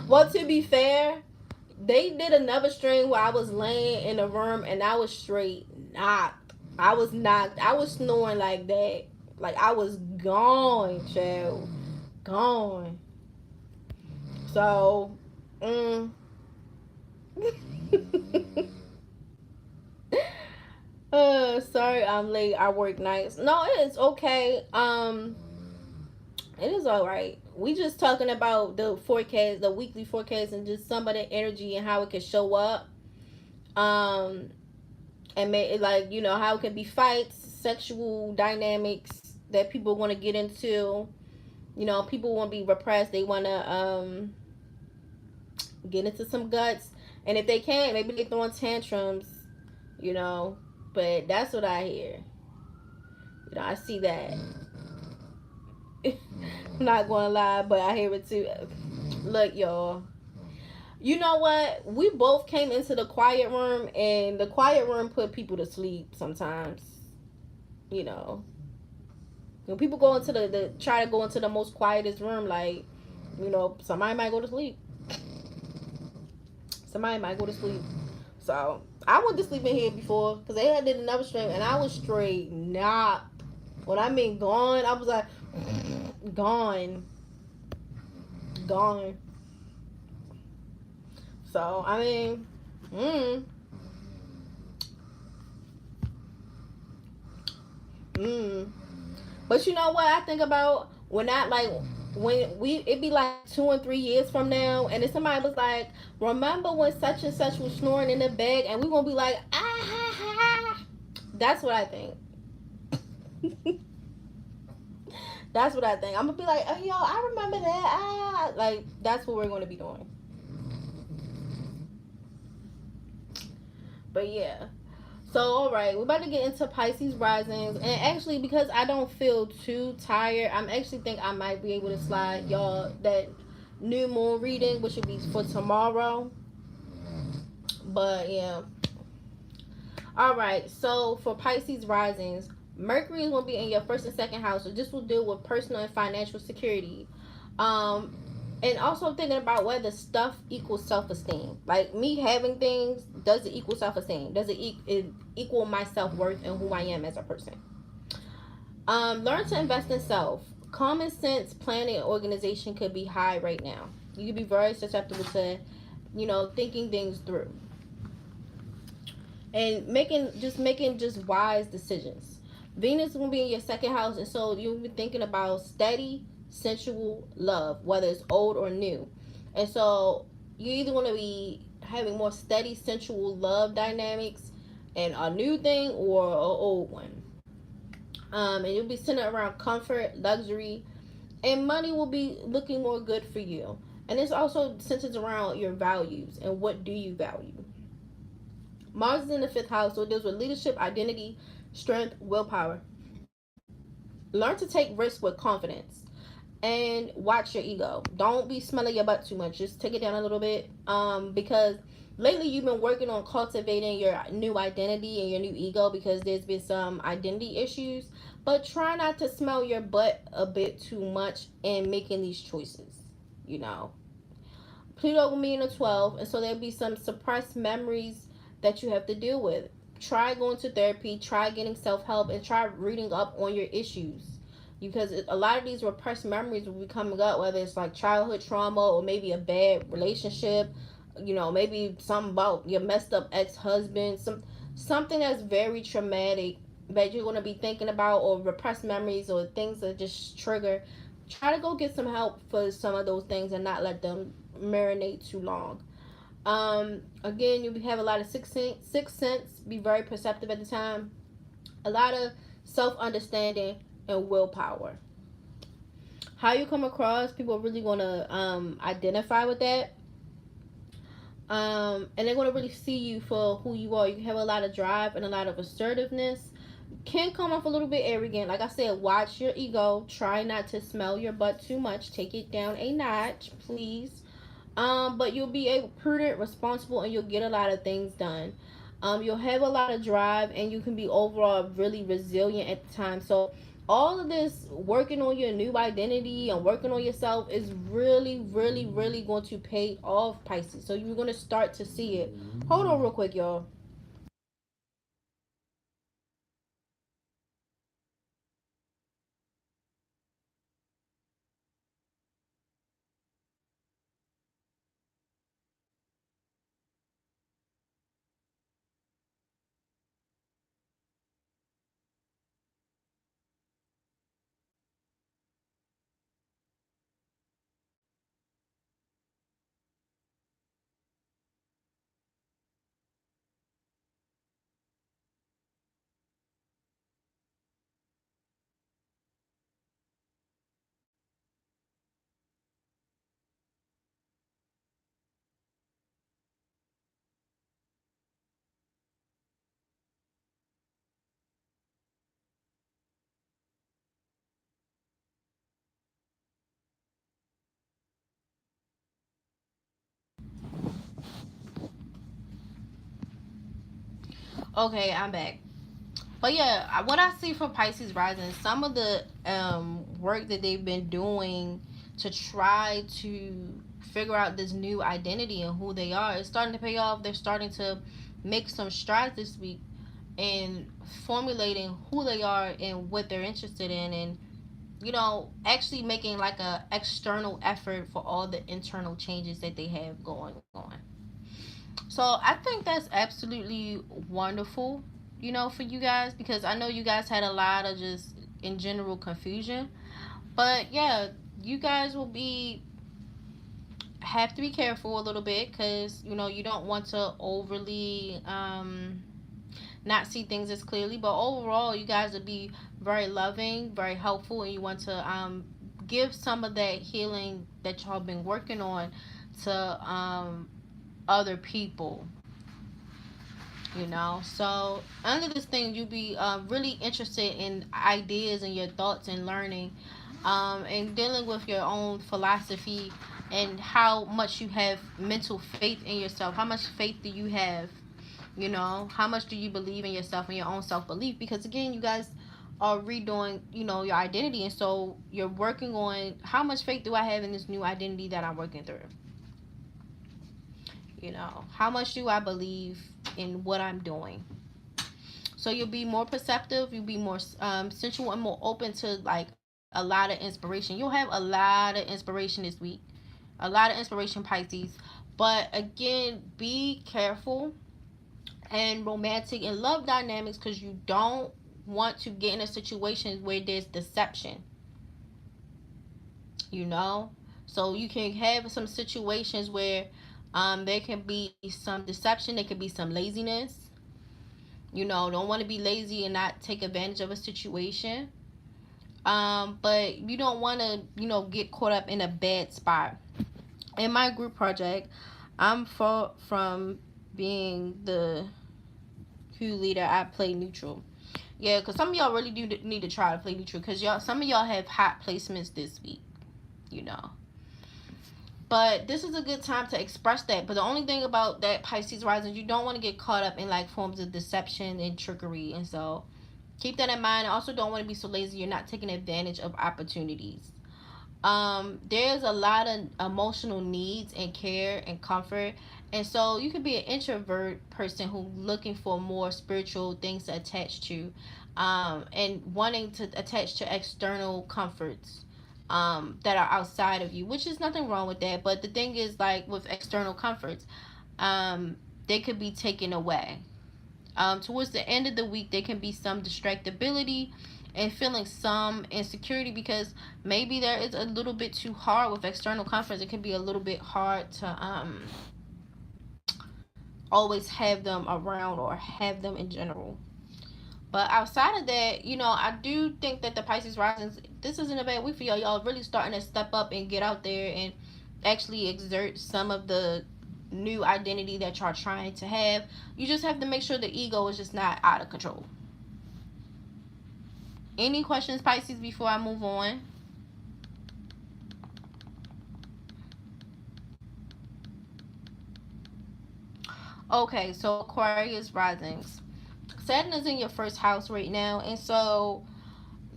Well, to be fair, they did another stream where I was laying in a room and I was straight knocked. I was knocked. I was snoring like that. Like I was gone, child. Gone. So, sorry I'm late. I work nights. No, it's okay. It is all right. We just talking about the forecast, the weekly forecast, and just some of the energy and how it can show up. And like how it can be fights, sexual dynamics that people want to get into. People want to be repressed. They want to get into some guts, and if they can't, maybe they throwing tantrums. But that's what I hear. I see that. I'm not gonna lie, but I hear it too. Look, y'all. You know what? We both came into the quiet room, and the quiet room put people to sleep sometimes. When people go into the try to go into the most quietest room, like, somebody might go to sleep. Somebody might go to sleep. So I went to sleep in here before because they had did another stream, and I was straight knocked. When I mean gone, I was like gone. So I mean, But you know what I think about when it be like 2 and 3 years from now, and then somebody was like, remember when such and such was snoring in the bed, and we gonna be like, ah ha ha. That's what I think. That's what I think. I'm gonna be like, oh, yo, I remember that. Like, that's what we're gonna be doing. But yeah. So, all right, we're about to get into Pisces risings. And actually, because I don't feel too tired, I'm actually think I might be able to slide y'all that new moon reading, which will be for tomorrow. But yeah. All right, so for Pisces risings, Mercury is going to be in your first and second house. So this will deal with personal and financial security. And also thinking about whether stuff equals self-esteem. Like me having things, does it equal self-esteem? Does it equal my self-worth and who I am as a person? Learn to invest in self. Common sense, planning, and organization could be high right now. You could be very susceptible to, thinking things through. And making wise decisions. Venus will be in your second house, and so you'll be thinking about steady, sensual love, whether it's old or new. And so you either want to be having more steady sensual love dynamics and a new thing or an old one. And you'll be centered around comfort, luxury, and money will be looking more good for you. And it's also centered around your values and what do you value. Mars is in the fifth house, so it deals with leadership, identity, strength, willpower. Learn to take risks with confidence and watch your ego. Don't be smelling your butt too much. Just take it down a little bit. Because lately you've been working on cultivating your new identity and your new ego because there's been some identity issues. But try not to smell your butt a bit too much in making these choices. You know, Pluto will be in the 12th, and so there'll be some suppressed memories that you have to deal with. Try going to therapy, try getting self help, and try reading up on your issues. Because a lot of these repressed memories will be coming up, whether it's like childhood trauma or maybe a bad relationship, maybe something about your messed up ex husband, something that's very traumatic that you're going to be thinking about, or repressed memories or things that just trigger. Try to go get some help for some of those things and not let them marinate too long. Again, you have a lot of sixth sense, be very perceptive at the time, a lot of self understanding and willpower. How you come across, people really want to identify with that. And they're going to really see you for who you are. You have a lot of drive and a lot of assertiveness. Can come off a little bit arrogant. Like I said, watch your ego. Try not to smell your butt too much. Take it down a notch, please. But you'll be prudent, responsible, and you'll get a lot of things done. You'll have a lot of drive, and you can be overall really resilient at the time. So all of this working on your new identity and working on yourself is really, really, really going to pay off, Pisces. So you're going to start to see it. Hold on real quick, y'all. Okay, I'm back. But yeah, what I see for Pisces rising, some of the work that they've been doing to try to figure out this new identity and who they are is starting to pay off. They're starting to make some strides this week in formulating who they are and what they're interested in, and actually making like a external effort for all the internal changes that they have going on. So I think that's absolutely wonderful, for you guys, because I know you guys had a lot of just in general confusion. But yeah, you guys will be have to be careful a little bit, because you don't want to overly not see things as clearly. But overall, you guys will be very loving, very helpful, and you want to give some of that healing that y'all been working on to other people. So under this thing, you'll be really interested in ideas and your thoughts and learning, and dealing with your own philosophy, and how much you have mental faith in yourself. How much faith do you have? How much do you believe in yourself and your own self-belief? Because again, you guys are redoing your identity, and so you're working on how much faith do I have in this new identity that I'm working through. How much do I believe in what I'm doing? So you'll be more perceptive, you'll be more sensual, and more open to like a lot of inspiration. You'll have a lot of inspiration this week, a lot of inspiration, Pisces. But again, be careful and romantic and love dynamics, because you don't want to get in a situation where there's deception. you know. So you can have some situations where there can be some deception, there could be some laziness. You know, don't want to be lazy and not take advantage of a situation. But you don't want to, get caught up in a bad spot. In my group project, I'm from being the Q leader. I play neutral. Yeah, because some of y'all really do need to try to play neutral, because some of y'all have hot placements this week, you know. But this is a good time to express that. But the only thing about that Pisces rising, you don't want to get caught up in like forms of deception and trickery. And so keep that in mind. I also don't want to be so lazy you're not taking advantage of opportunities. There's a lot of emotional needs and care and comfort. And so you could be an introvert person who looking for more spiritual things to attach to, and wanting to attach to external comforts that are outside of you, which is nothing wrong with that. But the thing is, like with external comforts, they could be taken away. Towards the end of the week, there can be some distractibility and feeling some insecurity, because maybe there is a little bit too hard with external comforts. It can be a little bit hard to always have them around or have them in general. But outside of that, I do think that the Pisces risings, this isn't a bad week for y'all. Y'all really starting to step up and get out there and actually exert some of the new identity that y'all trying to have. You just have to make sure the ego is just not out of control. Any questions, Pisces, before I move on? Okay, so Aquarius risings. Saturn is in your first house right now, and so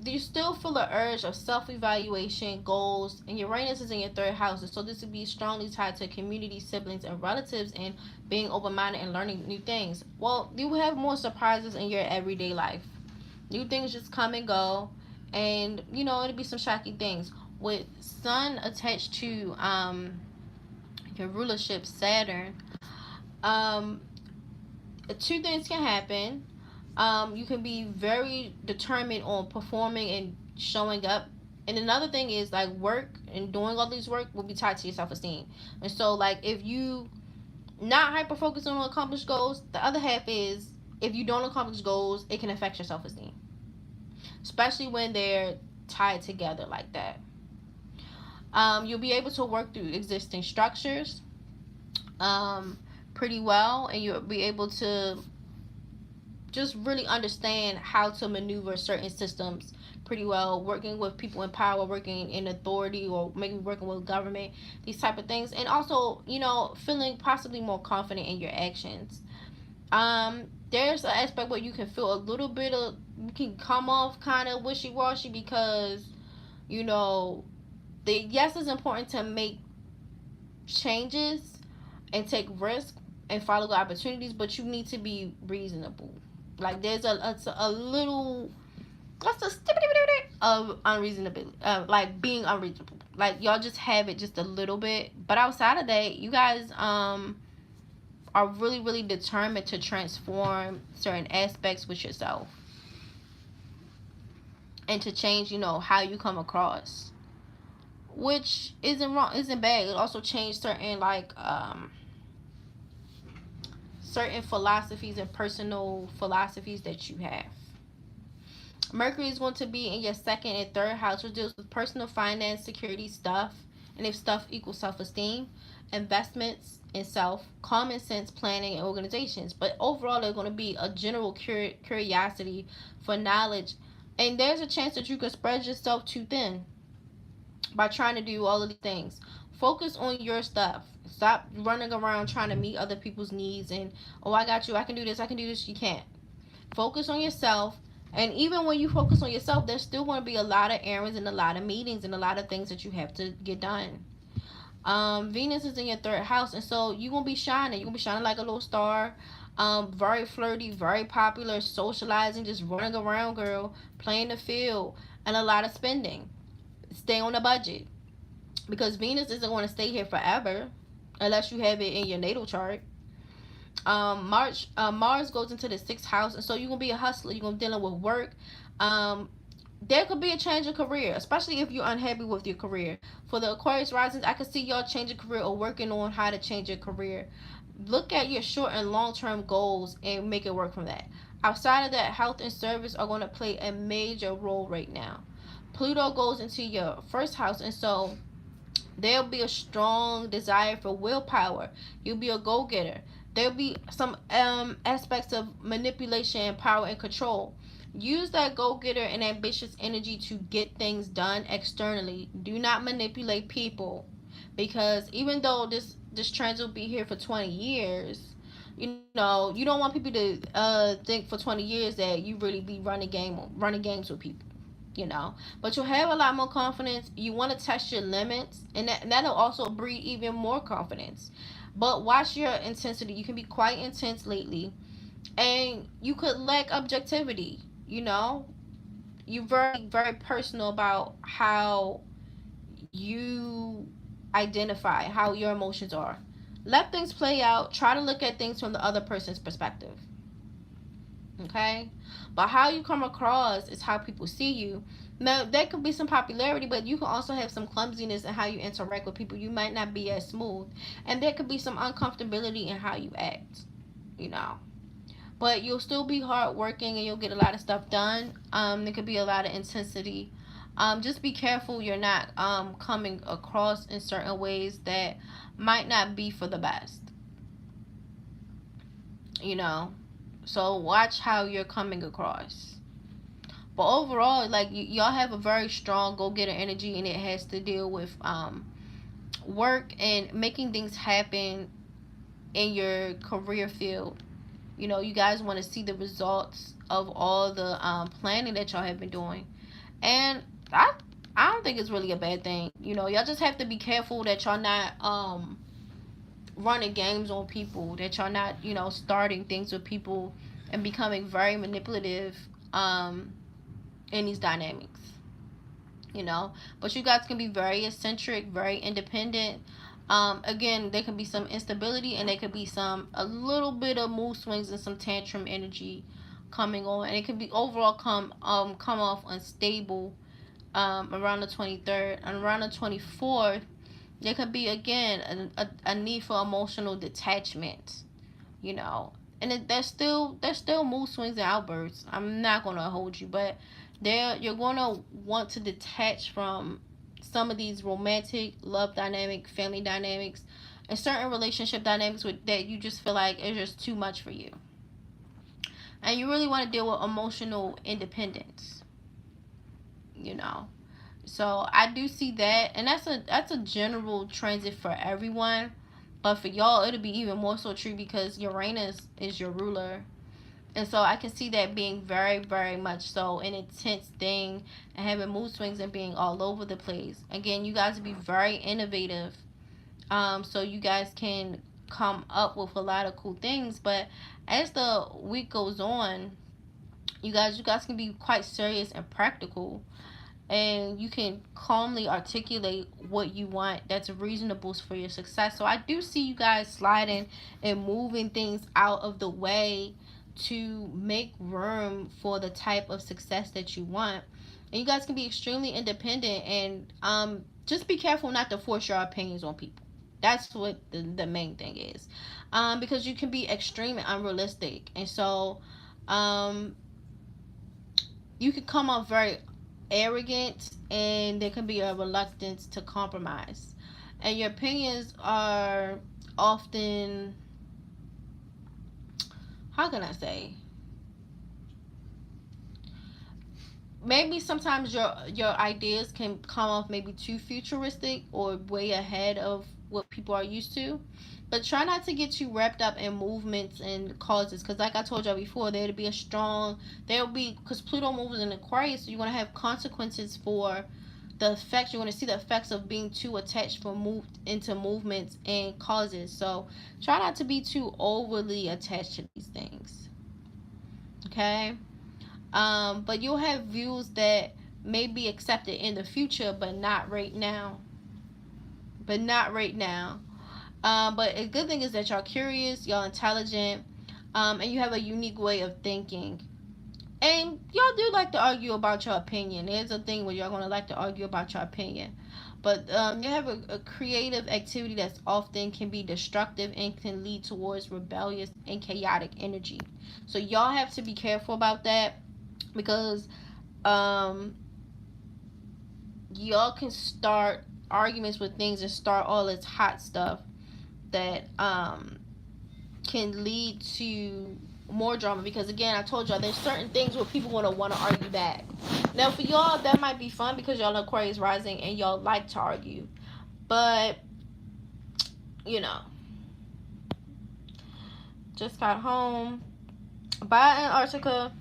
you still feel the urge of self-evaluation, goals, and Uranus is in your third house. And so this would be strongly tied to community, siblings, and relatives, and being open-minded and learning new things. Well, you will have more surprises in your everyday life. New things just come and go, and it'll be some shocking things. With Sun attached to your rulership, Saturn, two things can happen. You can be very determined on performing and showing up. And another thing is, like, work and doing all these work will be tied to your self-esteem. And so, like, if you not hyper focused on accomplished goals, the other half is, if you don't accomplish goals, it can affect your self-esteem, especially when they're tied together like that. You'll be able to work through existing structures pretty well, and you'll be able to just really understand how to maneuver certain systems pretty well, working with people in power, working in authority, or maybe working with government, these type of things. And also, feeling possibly more confident in your actions. There's an aspect where you can feel a little bit of, you can come off kind of wishy-washy, because yes, it's important to make changes and take risks and follow the opportunities, but you need to be reasonable. Like, there's a little, what's the of unreasonability, like being unreasonable. Like, y'all just have it just a little bit, but outside of that, you guys are really, really determined to transform certain aspects with yourself and to change, how you come across, which isn't wrong, isn't bad. It also changed certain, like, certain philosophies and personal philosophies that you have. Mercury is going to be in your second and third house, which deals with personal finance, security, stuff, and if stuff equals self-esteem, investments in self, common sense, planning, and organizations. But overall, there's going to be a general curiosity for knowledge, and there's a chance that you could spread yourself too thin by trying to do all of these things. Focus on your stuff. Stop running around trying to meet other people's needs and, oh, I got you, I can do this, I can do this. You can't. Focus on yourself. And even when you focus on yourself, there's still going to be a lot of errands and a lot of meetings and a lot of things that you have to get done. Venus is in your third house, and so you're going to be shining. You're going to be shining like a little star. Very flirty, very popular, socializing, just running around, girl, playing the field, and a lot of spending. Stay on a budget, because Venus isn't going to stay here forever unless you have it in your natal chart. Mars goes into the sixth house, and so you're gonna be a hustler. You're gonna be dealing with work, there could be a change of career, especially if you're unhappy with your career. For the Aquarius risings, I could see y'all changing career or working on how to change your career. Look at your short and long term goals and make it work from that. Outside of that, health and service are going to play a major role right now. Pluto goes into your first house, and so there'll be a strong desire for willpower. You'll be a go-getter. There'll be some aspects of manipulation, power, and control. Use that go-getter and ambitious energy to get things done externally. Do not manipulate people, because even though this trend will be here for 20 years, you don't want people to think for 20 years that you really be running games with people, but you'll have a lot more confidence. You want to test your limits, and that'll also breed even more confidence. But watch your intensity. You can be quite intense lately, and you could lack objectivity. You're very, very personal about how you identify how your emotions are. Let things play out. Try to look at things from the other person's perspective. Okay? But how you come across is how people see you. Now, there could be some popularity, but you can also have some clumsiness in how you interact with people. You might not be as smooth. And there could be some uncomfortability in how you act, you know. But you'll still be hardworking and you'll get a lot of stuff done. There could be a lot of intensity. Just be careful you're not coming across in certain ways that might not be for the best, you know. So watch how you're coming across. But overall, like y'all have a very strong go-getter energy, and it has to deal with work and making things happen in your career field. You guys want to see the results of all the planning that y'all have been doing, and I don't think it's really a bad thing. Y'all just have to be careful that y'all not running games on people, that y'all not starting things with people and becoming very manipulative in these dynamics. But you guys can be very eccentric, very independent. Again, there can be some instability, and there could be a little bit of mood swings and some tantrum energy coming on, and it can be overall come off unstable around the 23rd. And around the 24th, there could be again a need for emotional detachment, and there's still mood swings and outbursts. I'm not gonna hold you, but you're gonna want to detach from some of these romantic love dynamic, family dynamics, and certain relationship dynamics that you just feel like is just too much for you, and you really want to deal with emotional independence. So I do see that, and that's a general transit for everyone. But for y'all, it'll be even more so true because Uranus is your ruler. And so I can see that being very, very much so an intense thing, and having mood swings and being all over the place. Again, you guys will be very innovative. So you guys can come up with a lot of cool things. But as the week goes on, you guys can be quite serious and practical, and you can calmly articulate what you want that's reasonable for your success. So I do see you guys sliding and moving things out of the way to make room for the type of success that you want. And you guys can be extremely independent, and just be careful not to force your opinions on people. That's what the main thing is, because you can be extreme and unrealistic, and so you can come off very arrogant, and there can be a reluctance to compromise, and your opinions are often, how can I say, maybe sometimes your ideas can come off maybe too futuristic or way ahead of what people are used to. But try not to get too wrapped up in movements and causes, because like I told y'all before, there'll be, because Pluto moves in Aquarius, so you're going to have consequences for the effects. You're going to see the effects of being too attached for moved into movements and causes. So try not to be too overly attached to these things, okay? But you'll have views that may be accepted in the future, but not right now. But a good thing is that y'all curious, y'all intelligent, and you have a unique way of thinking. And y'all do like to argue about your opinion. There's a thing where y'all gonna like to argue about your opinion. But you have a creative activity that's often can be destructive and can lead towards rebellious and chaotic energy. So y'all have to be careful about that because um, y'all can start arguments with things and start all this hot stuff that can lead to more drama, because again, I told y'all there's certain things where people want to argue back. Now for y'all that might be fun because y'all know Aquarius rising and y'all like to argue, but you know, just got home by Antarctica.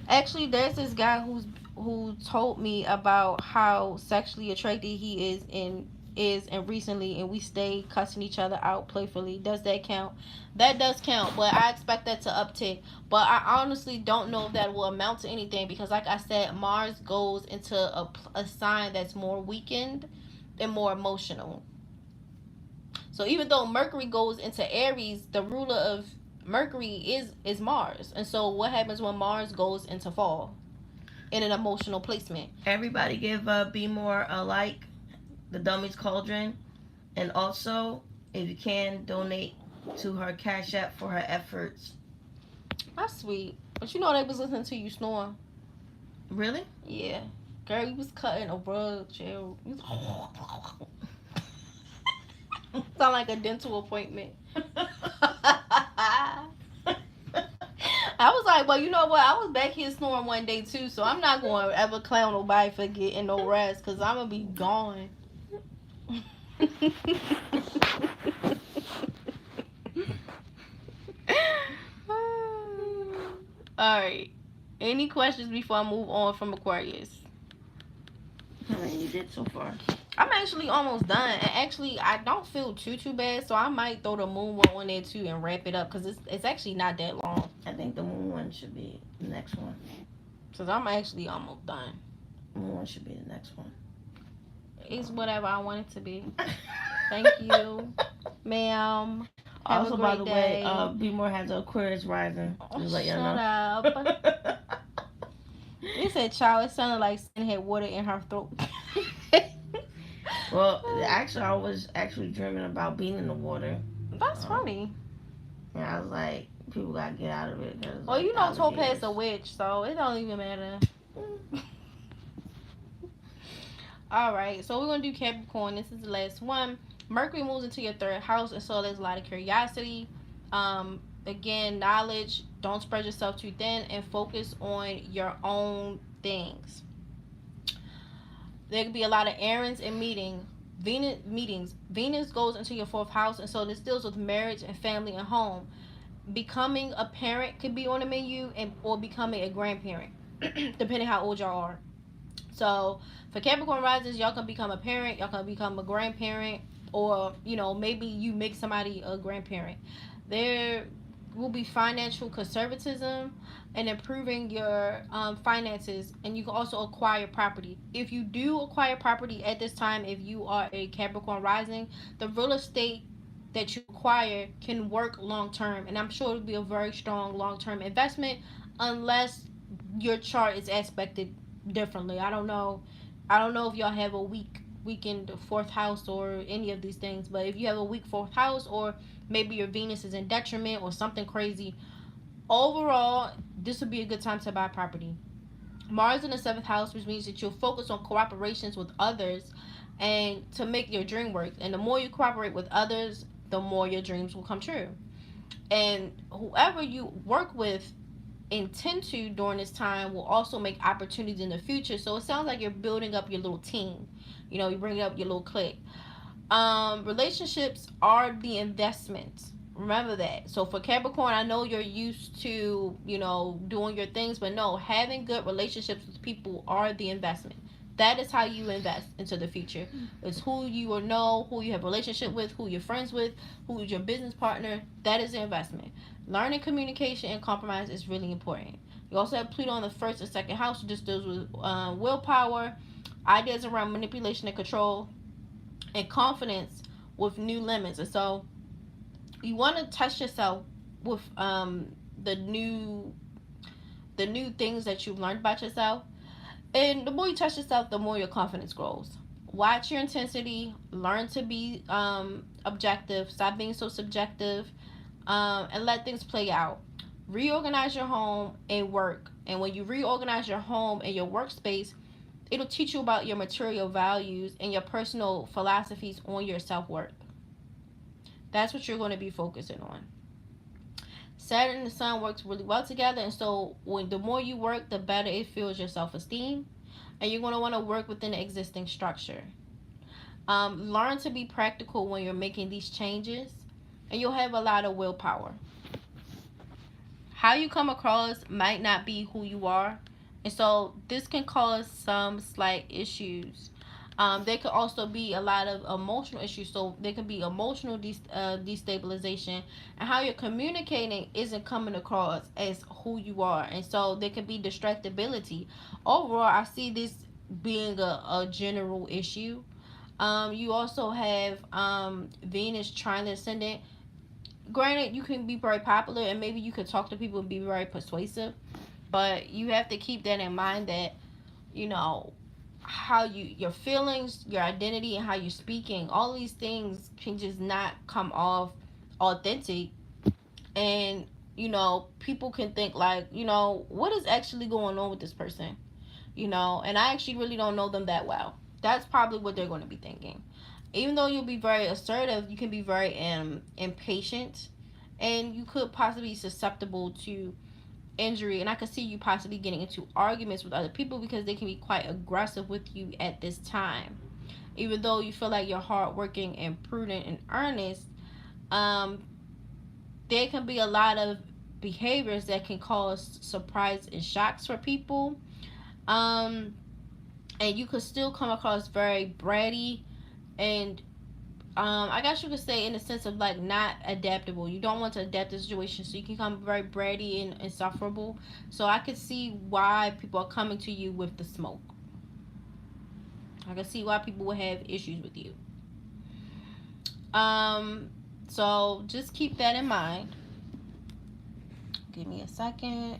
Actually, there's this guy who told me about how sexually attracted he is and recently, and we stay cussing each other out playfully. Does that count? That does count, but I expect that to uptick. But I honestly don't know if that will amount to anything because, like I said, Mars goes into a sign that's more weakened and more emotional. So even though Mercury goes into Aries, the ruler of Mercury is Mars. And so what happens when Mars goes into fall in an emotional placement? Everybody give BMORE a like, the Dummies Cauldron, and also if you can donate to her Cash App for her efforts. That's sweet. But you know they was listening to you snoring. Really? Yeah. Girl, you was cutting a rug, chill. Sound like a dental appointment. I was like, well, you know what? I was back here snoring one day too, so I'm not going to ever clown nobody for getting no rest because I'm going to be gone. Alright. Any questions before I move on from Aquarius? How many you did so far? I'm actually almost done, and actually I don't feel too bad, so I might throw the moon one on there too and wrap it up because it's actually not that long. I think the moon one should be the next one. Cause I'm actually almost done. The moon one should be the next one. It's whatever I want it to be. Thank you, ma'am. Have Also, by the way, BMORE has an Aquarius rising. Just let y'all know. Shut up. You said, "Child, it sounded like Sin had water in her throat." Well, actually, I was actually dreaming about being in the water. That's funny. And I was like, people gotta get out of it. Well, like, you know, Topaz a witch, so it don't even matter. All right, so we're gonna do Capricorn. This is the last one. Mercury moves into your third house, and so there's a lot of curiosity. Again, knowledge. Don't spread yourself too thin, and focus on your own things. There could be a lot of errands and meetings. Venus goes into your fourth house, and so this deals with marriage and family and home. Becoming a parent could be on the menu, or becoming a grandparent, depending how old y'all are. So for Capricorn risers, y'all can become a parent, y'all can become a grandparent, or maybe you make somebody a grandparent. There will be financial conservatism and improving your finances, and you can also acquire property. If you do acquire property at this time, if you are a Capricorn rising, the real estate that you acquire can work long term, and I'm sure it'll be a very strong long term investment, unless your chart is aspected differently. I don't know if y'all have a weekend fourth house or any of these things, but if you have a weak fourth house, or maybe your Venus is in detriment or something crazy, overall this would be a good time to buy property. Mars in the seventh house, which means that you'll focus on cooperations with others and to make your dream work, and the more you cooperate with others, the more your dreams will come true. And whoever you work with intend to during this time will also make opportunities in the future. So it sounds like you're building up your little team. You bring up your little clique. Relationships are the investments. Remember that. So for Capricorn, I know you're used to, doing your things, but no, having good relationships with people are the investment. That is how you invest into the future. It's who you will know, who you have a relationship with, who you're friends with, who is your business partner. That is the investment. Learning communication and compromise is really important. You also have Pluto in the first and second house, which just deals with willpower, ideas around manipulation and control, and confidence with new limits. And so you want to test yourself with the new the new things that you've learned about yourself. And the more you trust yourself, the more your confidence grows. Watch your intensity. Learn to be objective. Stop being so subjective, and let things play out. Reorganize your home and work. And when you reorganize your home and your workspace, it'll teach you about your material values and your personal philosophies on your self worth. That's what you're going to be focusing on. Saturn and the Sun works really well together, and so when the more you work, the better it fuels your self esteem, and you're going to want to work within the existing structure. Learn to be practical when you're making these changes, and you'll have a lot of willpower. How you come across might not be who you are, and so this can cause some slight issues. There could also be a lot of emotional issues, so there can be emotional destabilization, and how you're communicating isn't coming across as who you are, and so there can be distractibility. Overall, I see this being a general issue. You also have Venus trying to ascendant. Granted, you can be very popular and maybe you could talk to people and be very persuasive, but you have to keep that in mind that, you know, how your feelings, your identity, and how you're speaking, all these things can just not come off authentic. And people can think like, what is actually going on with this person, and I actually really don't know them that well. That's probably what they're going to be thinking. Even though you'll be very assertive, you can be very impatient, and you could possibly be susceptible to injury. And I could see you possibly getting into arguments with other people because they can be quite aggressive with you at this time. Even though you feel like you're hardworking and prudent and earnest, um, there can be a lot of behaviors that can cause surprise and shocks for people. Um, and you could still come across very bratty and I guess you could say in the sense of like not adaptable. You don't want to adapt to the situation, so you can become very bratty and insufferable. So I could see why people are coming to you with the smoke. I can see why people would have issues with you. Um, so just keep that in mind. Give me a second.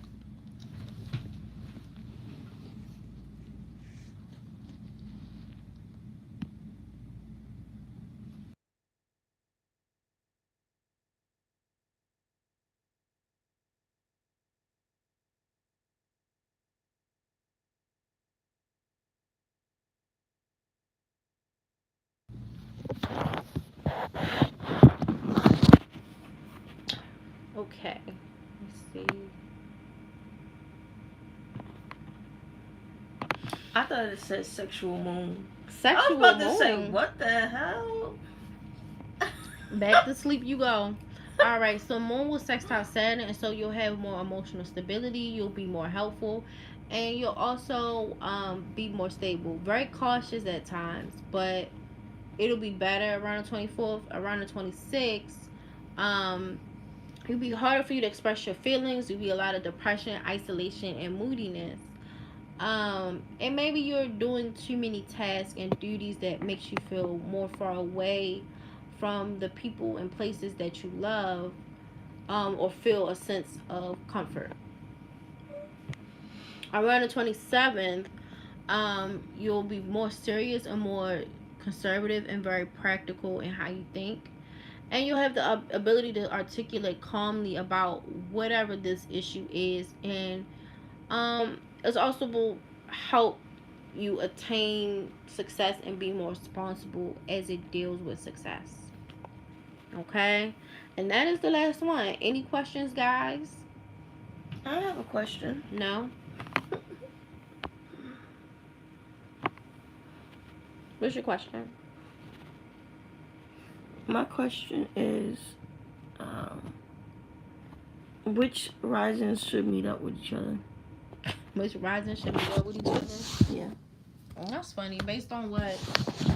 Okay. Let's see. I thought it said sexual moon. Sexual I was about to moon. say, what the hell? Back to sleep you go. All right, so moon will sextile Saturn, and so you'll have more emotional stability. You'll be more helpful, and you'll also be more stable. Very cautious at times, but it'll be better around the 24th, around the 26th. Um, it'll be harder for you to express your feelings. There'll be a lot of depression, isolation, and moodiness. And maybe you're doing too many tasks and duties that makes you feel more far away from the people and places that you love, or feel a sense of comfort. Around the 27th, you'll be more serious and more conservative and very practical in how you think. And you'll have the ability to articulate calmly about whatever this issue is. And it's also will help you attain success and be more responsible as it deals with success. Okay? And that is the last one. Any questions, guys? I have a question. No? What's your question? My question is, which risings should meet up with each other? Which rising should we go with each other? Yeah. That's funny. Based on what?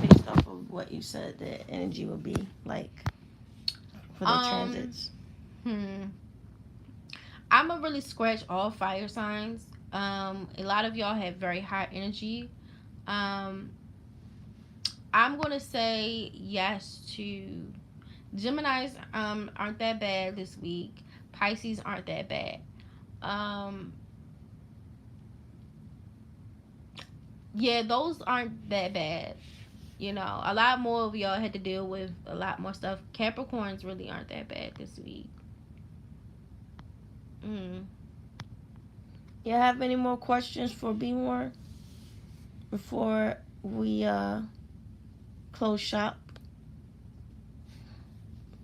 Based off of what you said, the energy would be like for the transits. I'ma really scratch all fire signs. A lot of y'all have very high energy. I'm gonna say yes to Geminis. Aren't that bad this week. Pisces aren't that bad. Yeah, those aren't that bad. You know, a lot more of y'all had to deal with a lot more stuff. Capricorns really aren't that bad this week. Mm. You have any more questions for BMORE before we close shop?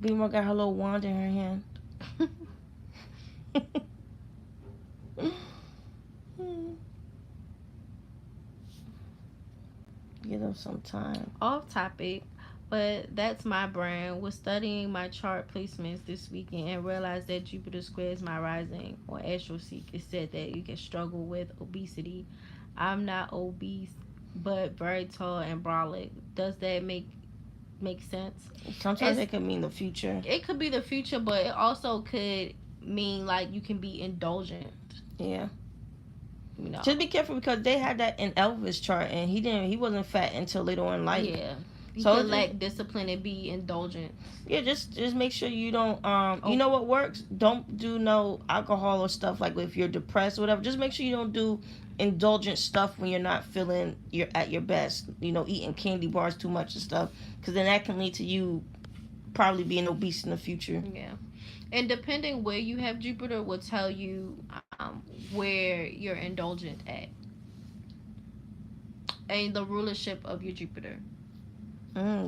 BMORE got her little wand in her hand. Give them some time. Off topic, but that's my brand. Was studying my chart placements this weekend and realized that Jupiter squares my rising on AstroSeek. It said that you can struggle with obesity. I'm not obese, but very tall and brolic. Does that make sense? Sometimes it could mean the future. It could be the future, but it also could mean like you can be indulgent. Yeah. You know. Just be careful because they had that in Elvis' chart, and he wasn't fat until later on in life. Yeah. You so could lack discipline and be indulgent. Yeah, just make sure you don't you know what works? Don't do no alcohol or stuff like if you're depressed or whatever. Just make sure you don't do indulgent stuff when you're not feeling you're at your best. You know, eating candy bars too much and stuff, because then that can lead to you probably being obese in the future. Yeah. And depending where you have Jupiter will tell you where you're indulgent at. And the rulership of your Jupiter.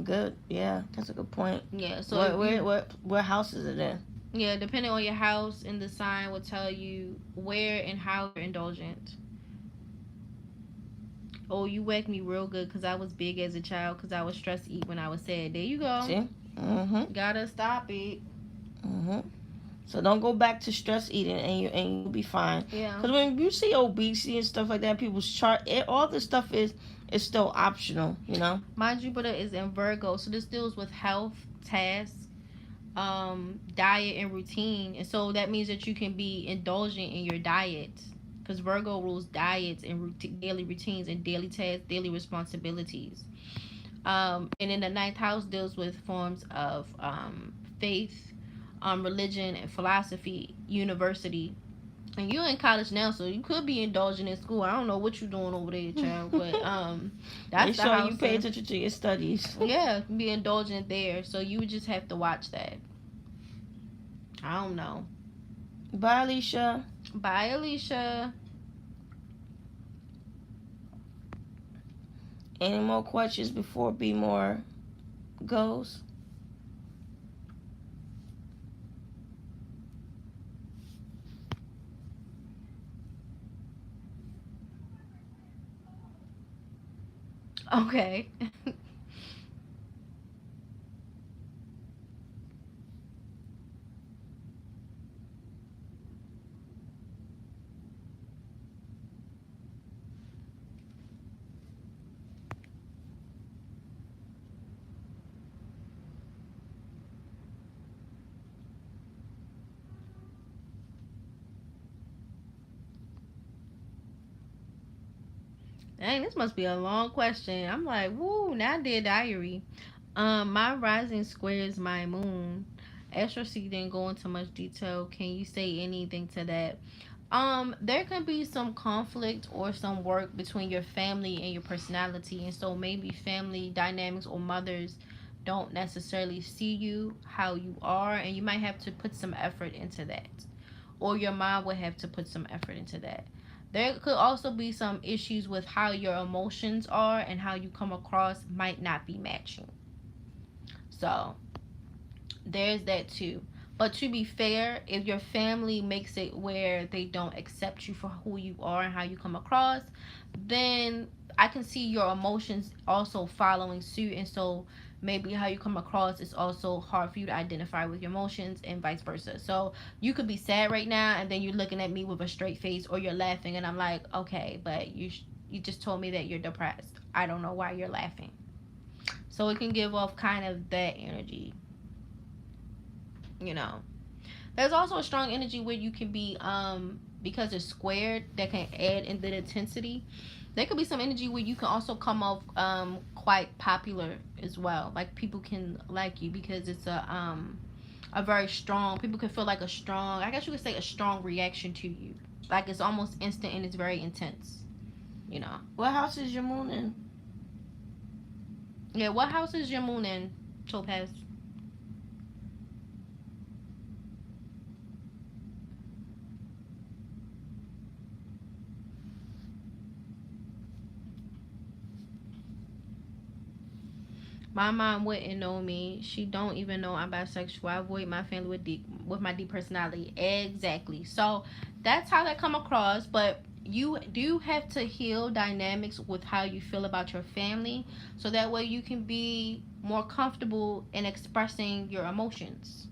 Good. Yeah, that's a good point. Yeah. So where house is it in? Yeah, depending on your house and the sign will tell you where and how you're indulgent. Oh, you whacked me real good because I was big as a child because I was stress eat when I was sad. There you go. See? Gotta stop it. So don't go back to stress eating, and you'll be fine. Yeah. Because when you see obesity and stuff like that, people's chart, all this stuff is still optional. You know. My Jupiter is in Virgo, so this deals with health, tasks, diet, and routine, and so that means that you can be indulgent in your diet. Because Virgo rules diets and daily routines and daily tasks, daily responsibilities. And then the ninth house deals with forms of faith, religion, and philosophy, university. And you're in college now, so you could be indulging in school. I don't know what you're doing over there, child, but that's make sure you pay attention to your studies. Yeah, be indulgent there. So you would just have to watch that. I don't know. Bye, Alicia. Bye, Alicia. Any more questions before BMORE goes? Okay. Dang, this must be a long question. I'm like, woo, now dear diary. My rising squares my moon. AstroSeek didn't go into much detail. Can you say anything to that? There can be some conflict or some work between your family and your personality, and so maybe family dynamics or mothers don't necessarily see you how you are, and you might have to put some effort into that, or your mom would have to put some effort into that. There could also be some issues with how your emotions are and how you come across might not be matching. So there's that too. But to be fair, if your family makes it where they don't accept you for who you are and how you come across, then I can see your emotions also following suit. And so maybe how you come across is also hard for you to identify with your emotions and vice versa. So you could be sad right now and then you're looking at me with a straight face, or you're laughing and I'm like, okay, but you just told me that you're depressed. I don't know why you're laughing. So it can give off kind of that energy. You know, there's also a strong energy where you can be because it's squared, that can add in the intensity. There could be some energy where you can also come off quite popular as well. Like people can like you because it's a very strong, people can feel like a strong, I guess you could say a strong reaction to you. Like it's almost instant and it's very intense. you know. What house is your moon in? Yeah, what house is your moon in, Topaz? My mom wouldn't know me. She don't even know I'm bisexual. I avoid my family with my deep personality. Exactly. So that's how that come across. But you do have to heal dynamics with how you feel about your family, so that way you can be more comfortable in expressing your emotions.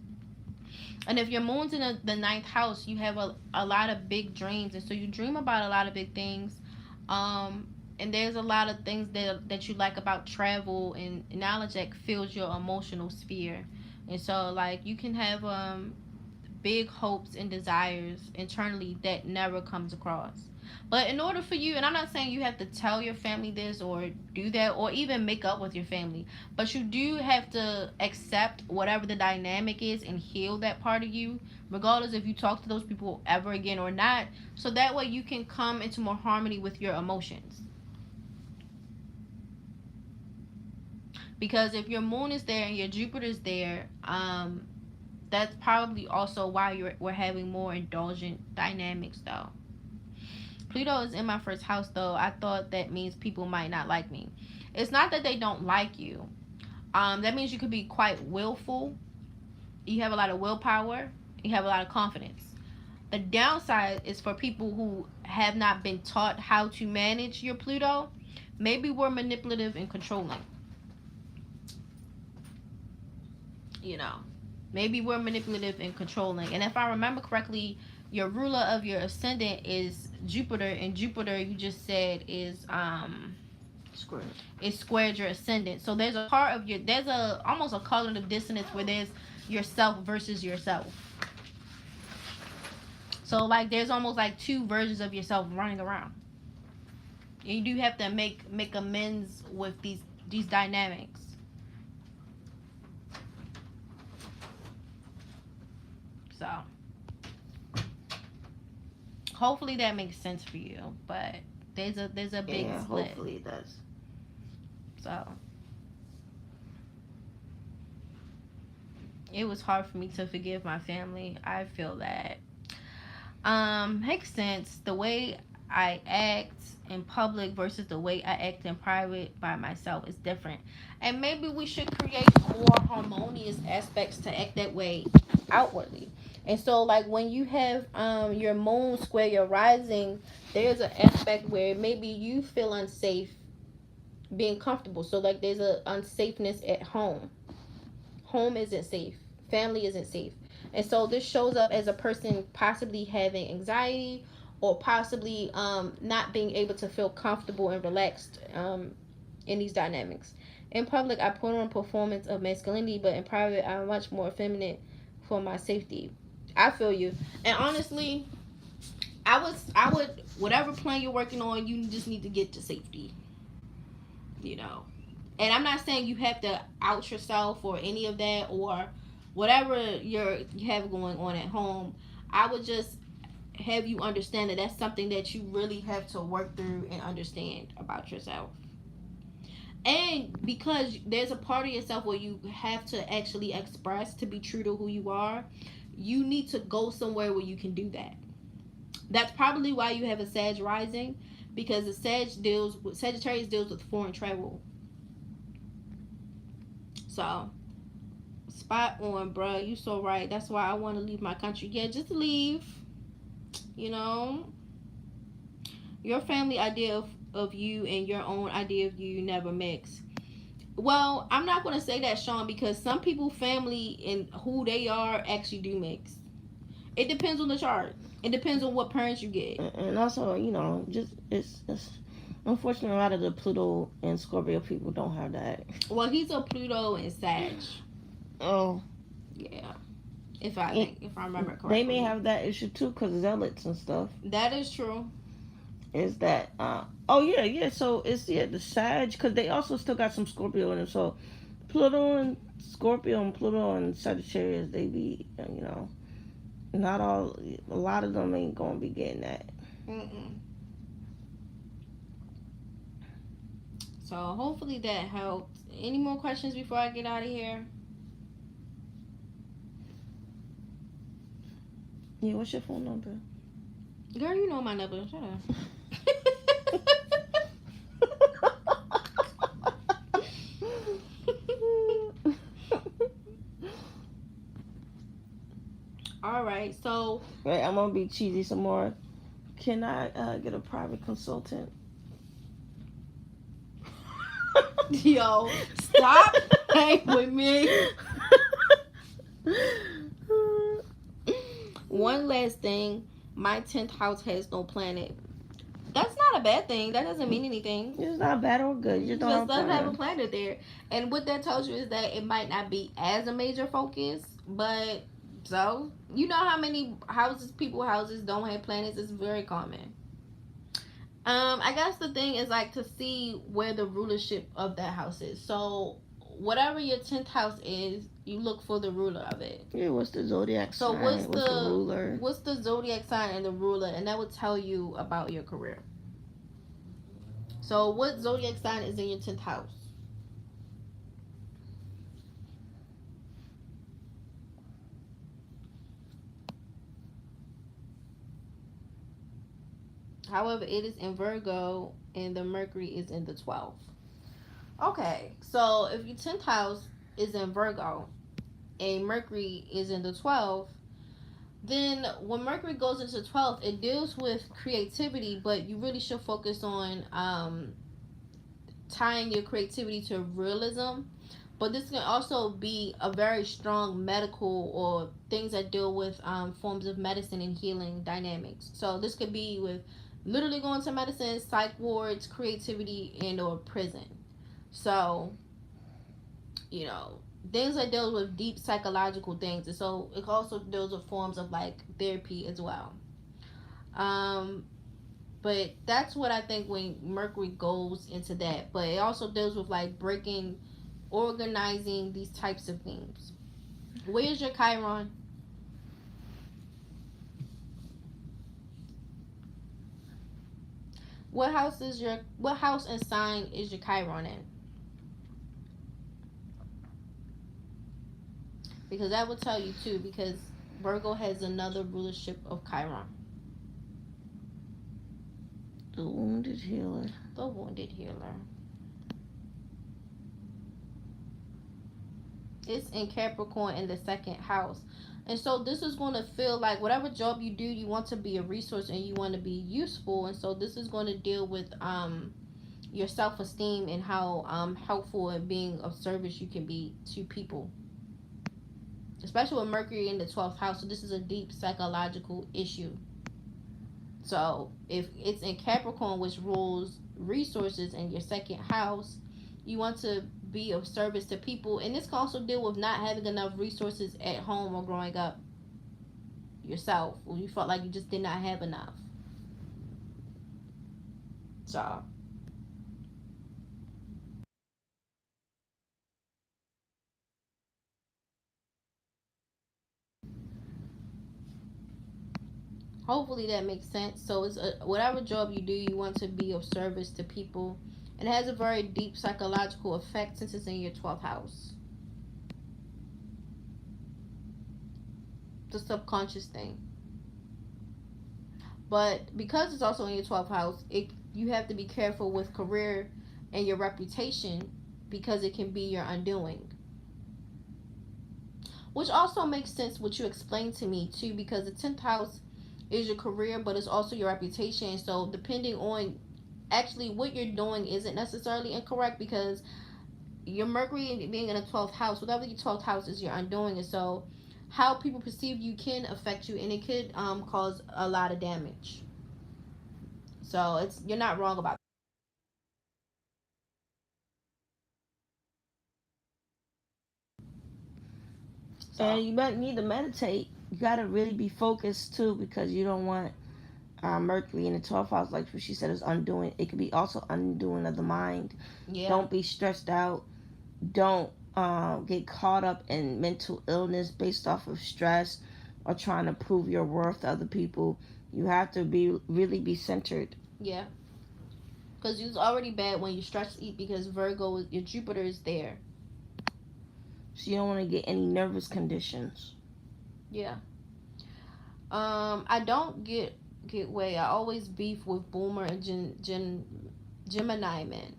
And if your moon's in the ninth house, you have a lot of big dreams, and so you dream about a lot of big things. And there's a lot of things that you like about travel and knowledge that fills your emotional sphere. And so like you can have big hopes and desires internally that never comes across. But in order for you, and I'm not saying you have to tell your family this or do that or even make up with your family, but you do have to accept whatever the dynamic is and heal that part of you, regardless if you talk to those people ever again or not, so that way you can come into more harmony with your emotions. Because if your moon is there and your Jupiter's there, that's probably also why we're having more indulgent dynamics though. Pluto is in my first house though. I thought that means people might not like me. It's not that they don't like you. That means you could be quite willful. You have a lot of willpower. You have a lot of confidence. The downside is for people who have not been taught how to manage your Pluto. Maybe we're manipulative and controlling. You know, maybe we're manipulative and controlling. And if I remember correctly, your ruler of your ascendant is Jupiter, and Jupiter you just said Square. is squared your ascendant. So there's a part of your there's a almost a cognitive dissonance where there's yourself versus yourself. So like there's almost like two versions of yourself running around. And you do have to make amends with these dynamics. So hopefully that makes sense for you. But there's a big split. Hopefully it does. So it was hard for me to forgive my family. I feel that makes sense. The way I act in public versus the way I act in private by myself is different. And maybe we should create more harmonious aspects to act that way outwardly. And so like when you have your moon square your rising, there's an aspect where maybe you feel unsafe being comfortable. So like there's a unsafeness at home. Home isn't safe. Family isn't safe. And so this shows up as a person possibly having anxiety or possibly not being able to feel comfortable and relaxed in these dynamics. In public, I put on performance of masculinity, but in private, I'm much more feminine for my safety. I feel you. And honestly, I would whatever plan you're working on, you just need to get to safety. You know, and I'm not saying you have to out yourself or any of that or whatever you have going on at home. I would just have you understand that that's something that you really have to work through and understand about yourself. And because there's a part of yourself where you have to actually express to be true to who you are, you need to go somewhere where you can do that. That's probably why you have a Sag rising, because the Sagittarius deals with foreign travel. So spot on, bruh. You so right. That's why I want to leave my country. Yeah, just leave. You know, your family idea of you and your own idea of you never mix. Well, I'm not gonna say that, Sean, because some people family and who they are actually do mix. It depends on the chart. It depends on what parents you get. And also, just it's unfortunately a lot of the Pluto and Scorpio people don't have that. Well, he's a Pluto and Sag. Oh, Yeah. If I remember correctly. They may have that issue too because of zealots and stuff. That is true. Is that oh yeah, so it's the Sag, because they also still got some Scorpio in them. So Pluto and Scorpio and Pluto and Sagittarius, they be not all, a lot of them ain't gonna be getting that. Mm-mm. So hopefully that helped. Any more questions before I get out of here? Yeah, what's your phone number? Girl, you know my number. Shut up. All right, so Right, I'm gonna be cheesy some more. Can I get a private consultant? yo, stop playing with me. One last thing, my 10th house has no planet. That's not a bad thing. That doesn't mean anything. It's not bad or good. You It just don't just doesn't have a plan. planet there. And what that tells you is that it might not be as a major focus, but so you know how many houses don't have planets. It's very common. I guess the thing is like to see where the rulership of that house is. So whatever your 10th house is, you look for the ruler of it. Yeah, what's the zodiac So sign? What's the ruler? what's the zodiac sign and the ruler, and that will tell you about your career. So what zodiac sign is in your 10th house? However, it is in Virgo and the Mercury is in the 12th. Okay, so if your 10th house is in Virgo and Mercury is in the 12th, then when Mercury goes into 12th, it deals with creativity, but you really should focus on tying your creativity to realism. But this can also be a very strong medical or things that deal with forms of medicine and healing dynamics. So this could be with literally going to medicine, psych wards, creativity, and or prison. So, you know, things that deal with deep psychological things. And so it also deals with forms of like therapy as well. Um, but that's what I think when Mercury goes into that. But it also deals with like breaking, organizing these types of things. Where's your Chiron? What house and sign is your Chiron in? Because that will tell you too, because Virgo has another rulership of Chiron. The wounded healer. The wounded healer. It's in Capricorn in the second house. And so this is going to feel like whatever job you do, you want to be a resource and you want to be useful. And so this is going to deal with your self-esteem and how helpful and being of service you can be to people. Especially with Mercury in the 12th house. So this is a deep psychological issue. So if it's in Capricorn, which rules resources in your second house, you want to be of service to people. And this can also deal with not having enough resources at home or growing up yourself, or you felt like you just did not have enough. So hopefully that makes sense. So it's whatever job you do, you want to be of service to people. And it has a very deep psychological effect since it's in your 12th house. The subconscious thing. But because it's also in your 12th house, you have to be careful with career and your reputation because it can be your undoing. Which also makes sense what you explained to me too, because the 10th house is your career, but it's also your reputation. So depending on actually what you're doing isn't necessarily incorrect, because your Mercury being in the 12th house, whatever your 12th house is, you're undoing it. So how people perceive you can affect you, and it could cause a lot of damage. So you're not wrong about that. So And you might need to meditate. You gotta really be focused too, because you don't want Mercury in the 12th house, like what she said, is undoing. It could be also undoing of the mind. yeah. Don't be stressed out. Don't get caught up in mental illness based off of stress or trying to prove your worth to other people. You have to really be centered. Yeah. Because it's already bad when you stretch to eat because Virgo, your Jupiter is there. So you don't want to get any nervous conditions. Yeah. I don't get way. I always beef with Boomer and Gemini men.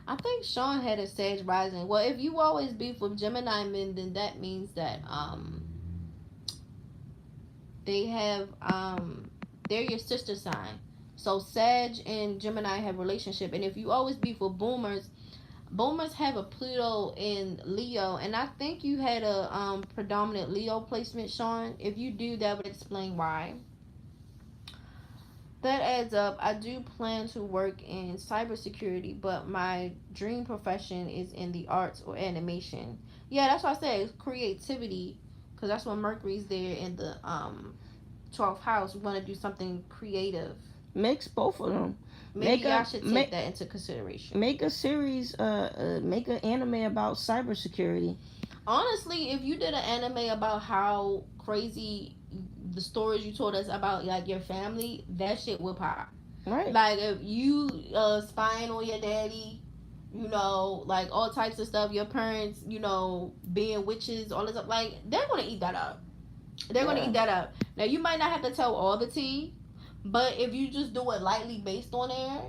I think Sean had a Sag rising. Well, if you always beef with Gemini men, then that means that they have they're your sister sign. So Sag and Gemini have relationship, and if you always beef with Boomers, Boomers have a Pluto in Leo, and I think you had a predominant Leo placement, Sean. If you do, that would explain why. That adds up. I do plan to work in cybersecurity, but my dream profession is in the arts or animation. Yeah, that's what I said. It's creativity, because that's when Mercury's there in the 12th house. We want to do something creative. Mix both of them. Maybe I should take that into consideration. Make a series, make an anime about cybersecurity. Honestly, if you did an anime about how crazy the stories you told us about like your family, that shit would pop. Right. Like if you spying on your daddy, you know, like all types of stuff, your parents, you know, being witches, all this stuff, like they're gonna eat that up. They're gonna eat that up. Now you might not have to tell all the tea, but if you just do it lightly based on there,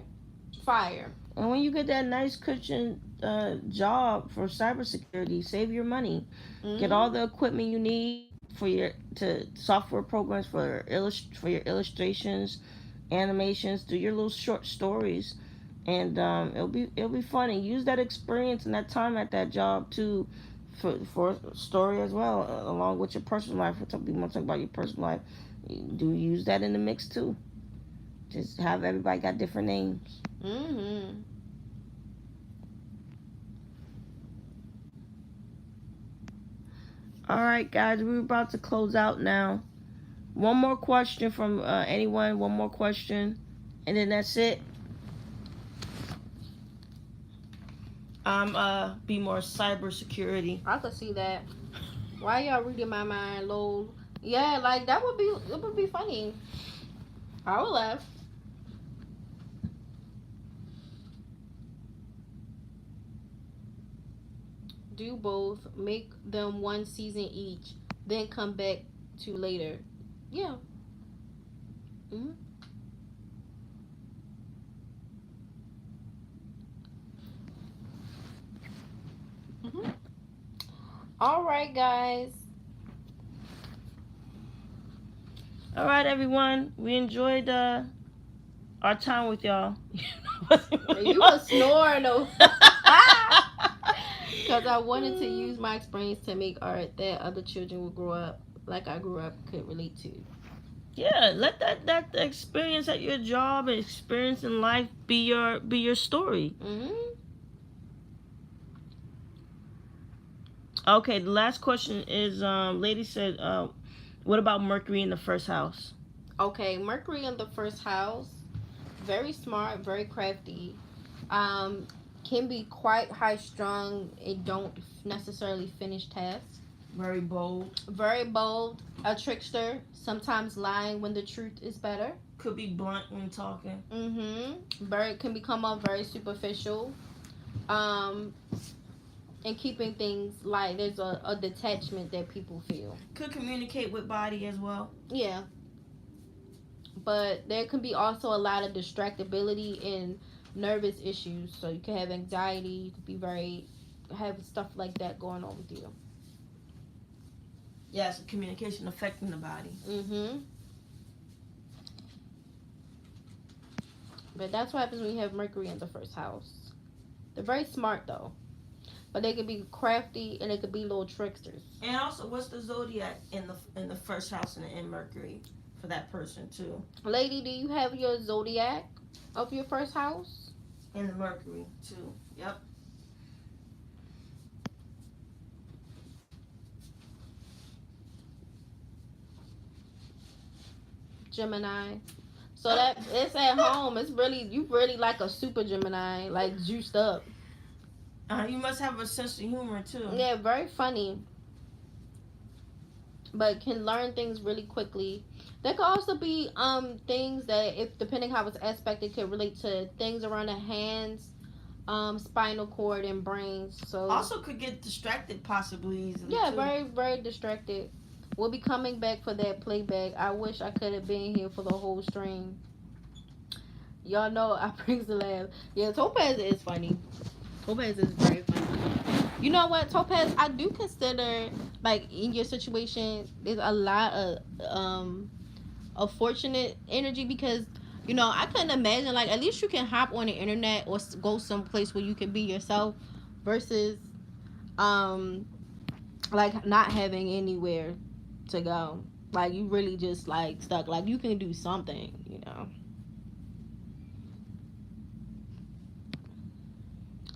fire. And when you get that nice cushion job for cybersecurity, save your money. Mm-hmm. Get all the equipment you need for your software programs for your illustrations, animations, do your little short stories, and it'll be fun. And use that experience and that time at that job too for a story as well, along with your personal life. We want to talk about your personal life. Do use that in the mix too. Just have everybody got different names. Mm-hmm. All right, guys, we're about to close out now. One more question from anyone. One more question, and then that's it. Be more cybersecurity. I could see that. Why y'all reading my mind, lol? Yeah, like that would be, it would be funny. I would laugh. Do both. Make them one season each. Then come back to later. Yeah. Mm-hmm. Mm-hmm. All right, guys. All right, everyone. We enjoyed our time with y'all. You were snoring though. Because I wanted to use my experience to make art that other children would grow up like I grew up could relate to. Yeah, let that experience at your job and experience in life be your story. Mm-hmm. Okay, the last question is, lady said, what about Mercury in the first house? Okay, Mercury in the first house, very smart, very crafty. Can be quite high strung and don't necessarily finish tasks. Very bold. Very bold. A trickster. Sometimes lying when the truth is better. Could be blunt when talking. Very can become a very superficial. And keeping things light. There's a detachment that people feel. Could communicate with body as well. Yeah. But there can be also a lot of distractibility and nervous issues. So you can have anxiety. You could be have stuff like that going on with you. Yes, communication affecting the body. But that's what happens when you have Mercury in the first house. They're very smart though. But they could be crafty and they could be little tricksters. And also, what's the zodiac in the first house and in Mercury for that person too? Lady, do you have your zodiac of your first house? In the Mercury too. Yep. Gemini. So that it's at home. It's really, you really like a super Gemini, like juiced up. You must have a sense of humor too. Yeah, very funny. but can learn things really quickly. There could also be things that, if depending how it's aspected, could relate to things around the hands, spinal cord and brains. So Also could get distracted possibly easily yeah, too. very very distracted. We'll be coming back for that playback. I wish I could have been here for the whole stream. Y'all know I brings the laugh. Yeah, Topaz is funny. Topaz is very funny. You know what, Topaz? I do consider, like, in your situation, there's a lot of fortunate energy, because I couldn't imagine, like, at least you can hop on the internet or go someplace where you can be yourself, versus um like not having anywhere to go. Like, you really just like stuck. Like, you can do something.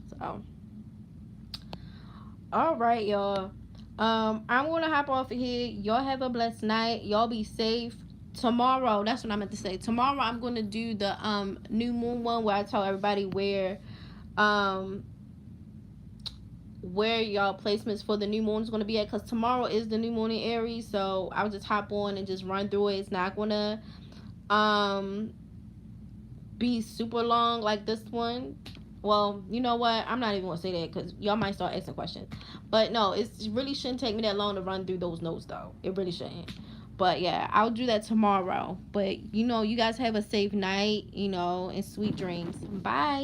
So, all right, y'all. I'm gonna hop off of here. Y'all have a blessed night. Y'all be safe. Tomorrow, that's what I meant to say. Tomorrow, I'm gonna do the new moon one, where I tell everybody um where y'all placements for the new moon is gonna be at. Cause tomorrow is the new moon in Aries, so I'll just hop on and just run through it. It's not gonna um be super long like this one. Well, you know what? I'm not even gonna say that, because y'all might start asking questions. But no, it really shouldn't take me that long to run through those notes, though. It really shouldn't. But yeah, I'll do that tomorrow. But you guys have a safe night, and sweet dreams. Bye.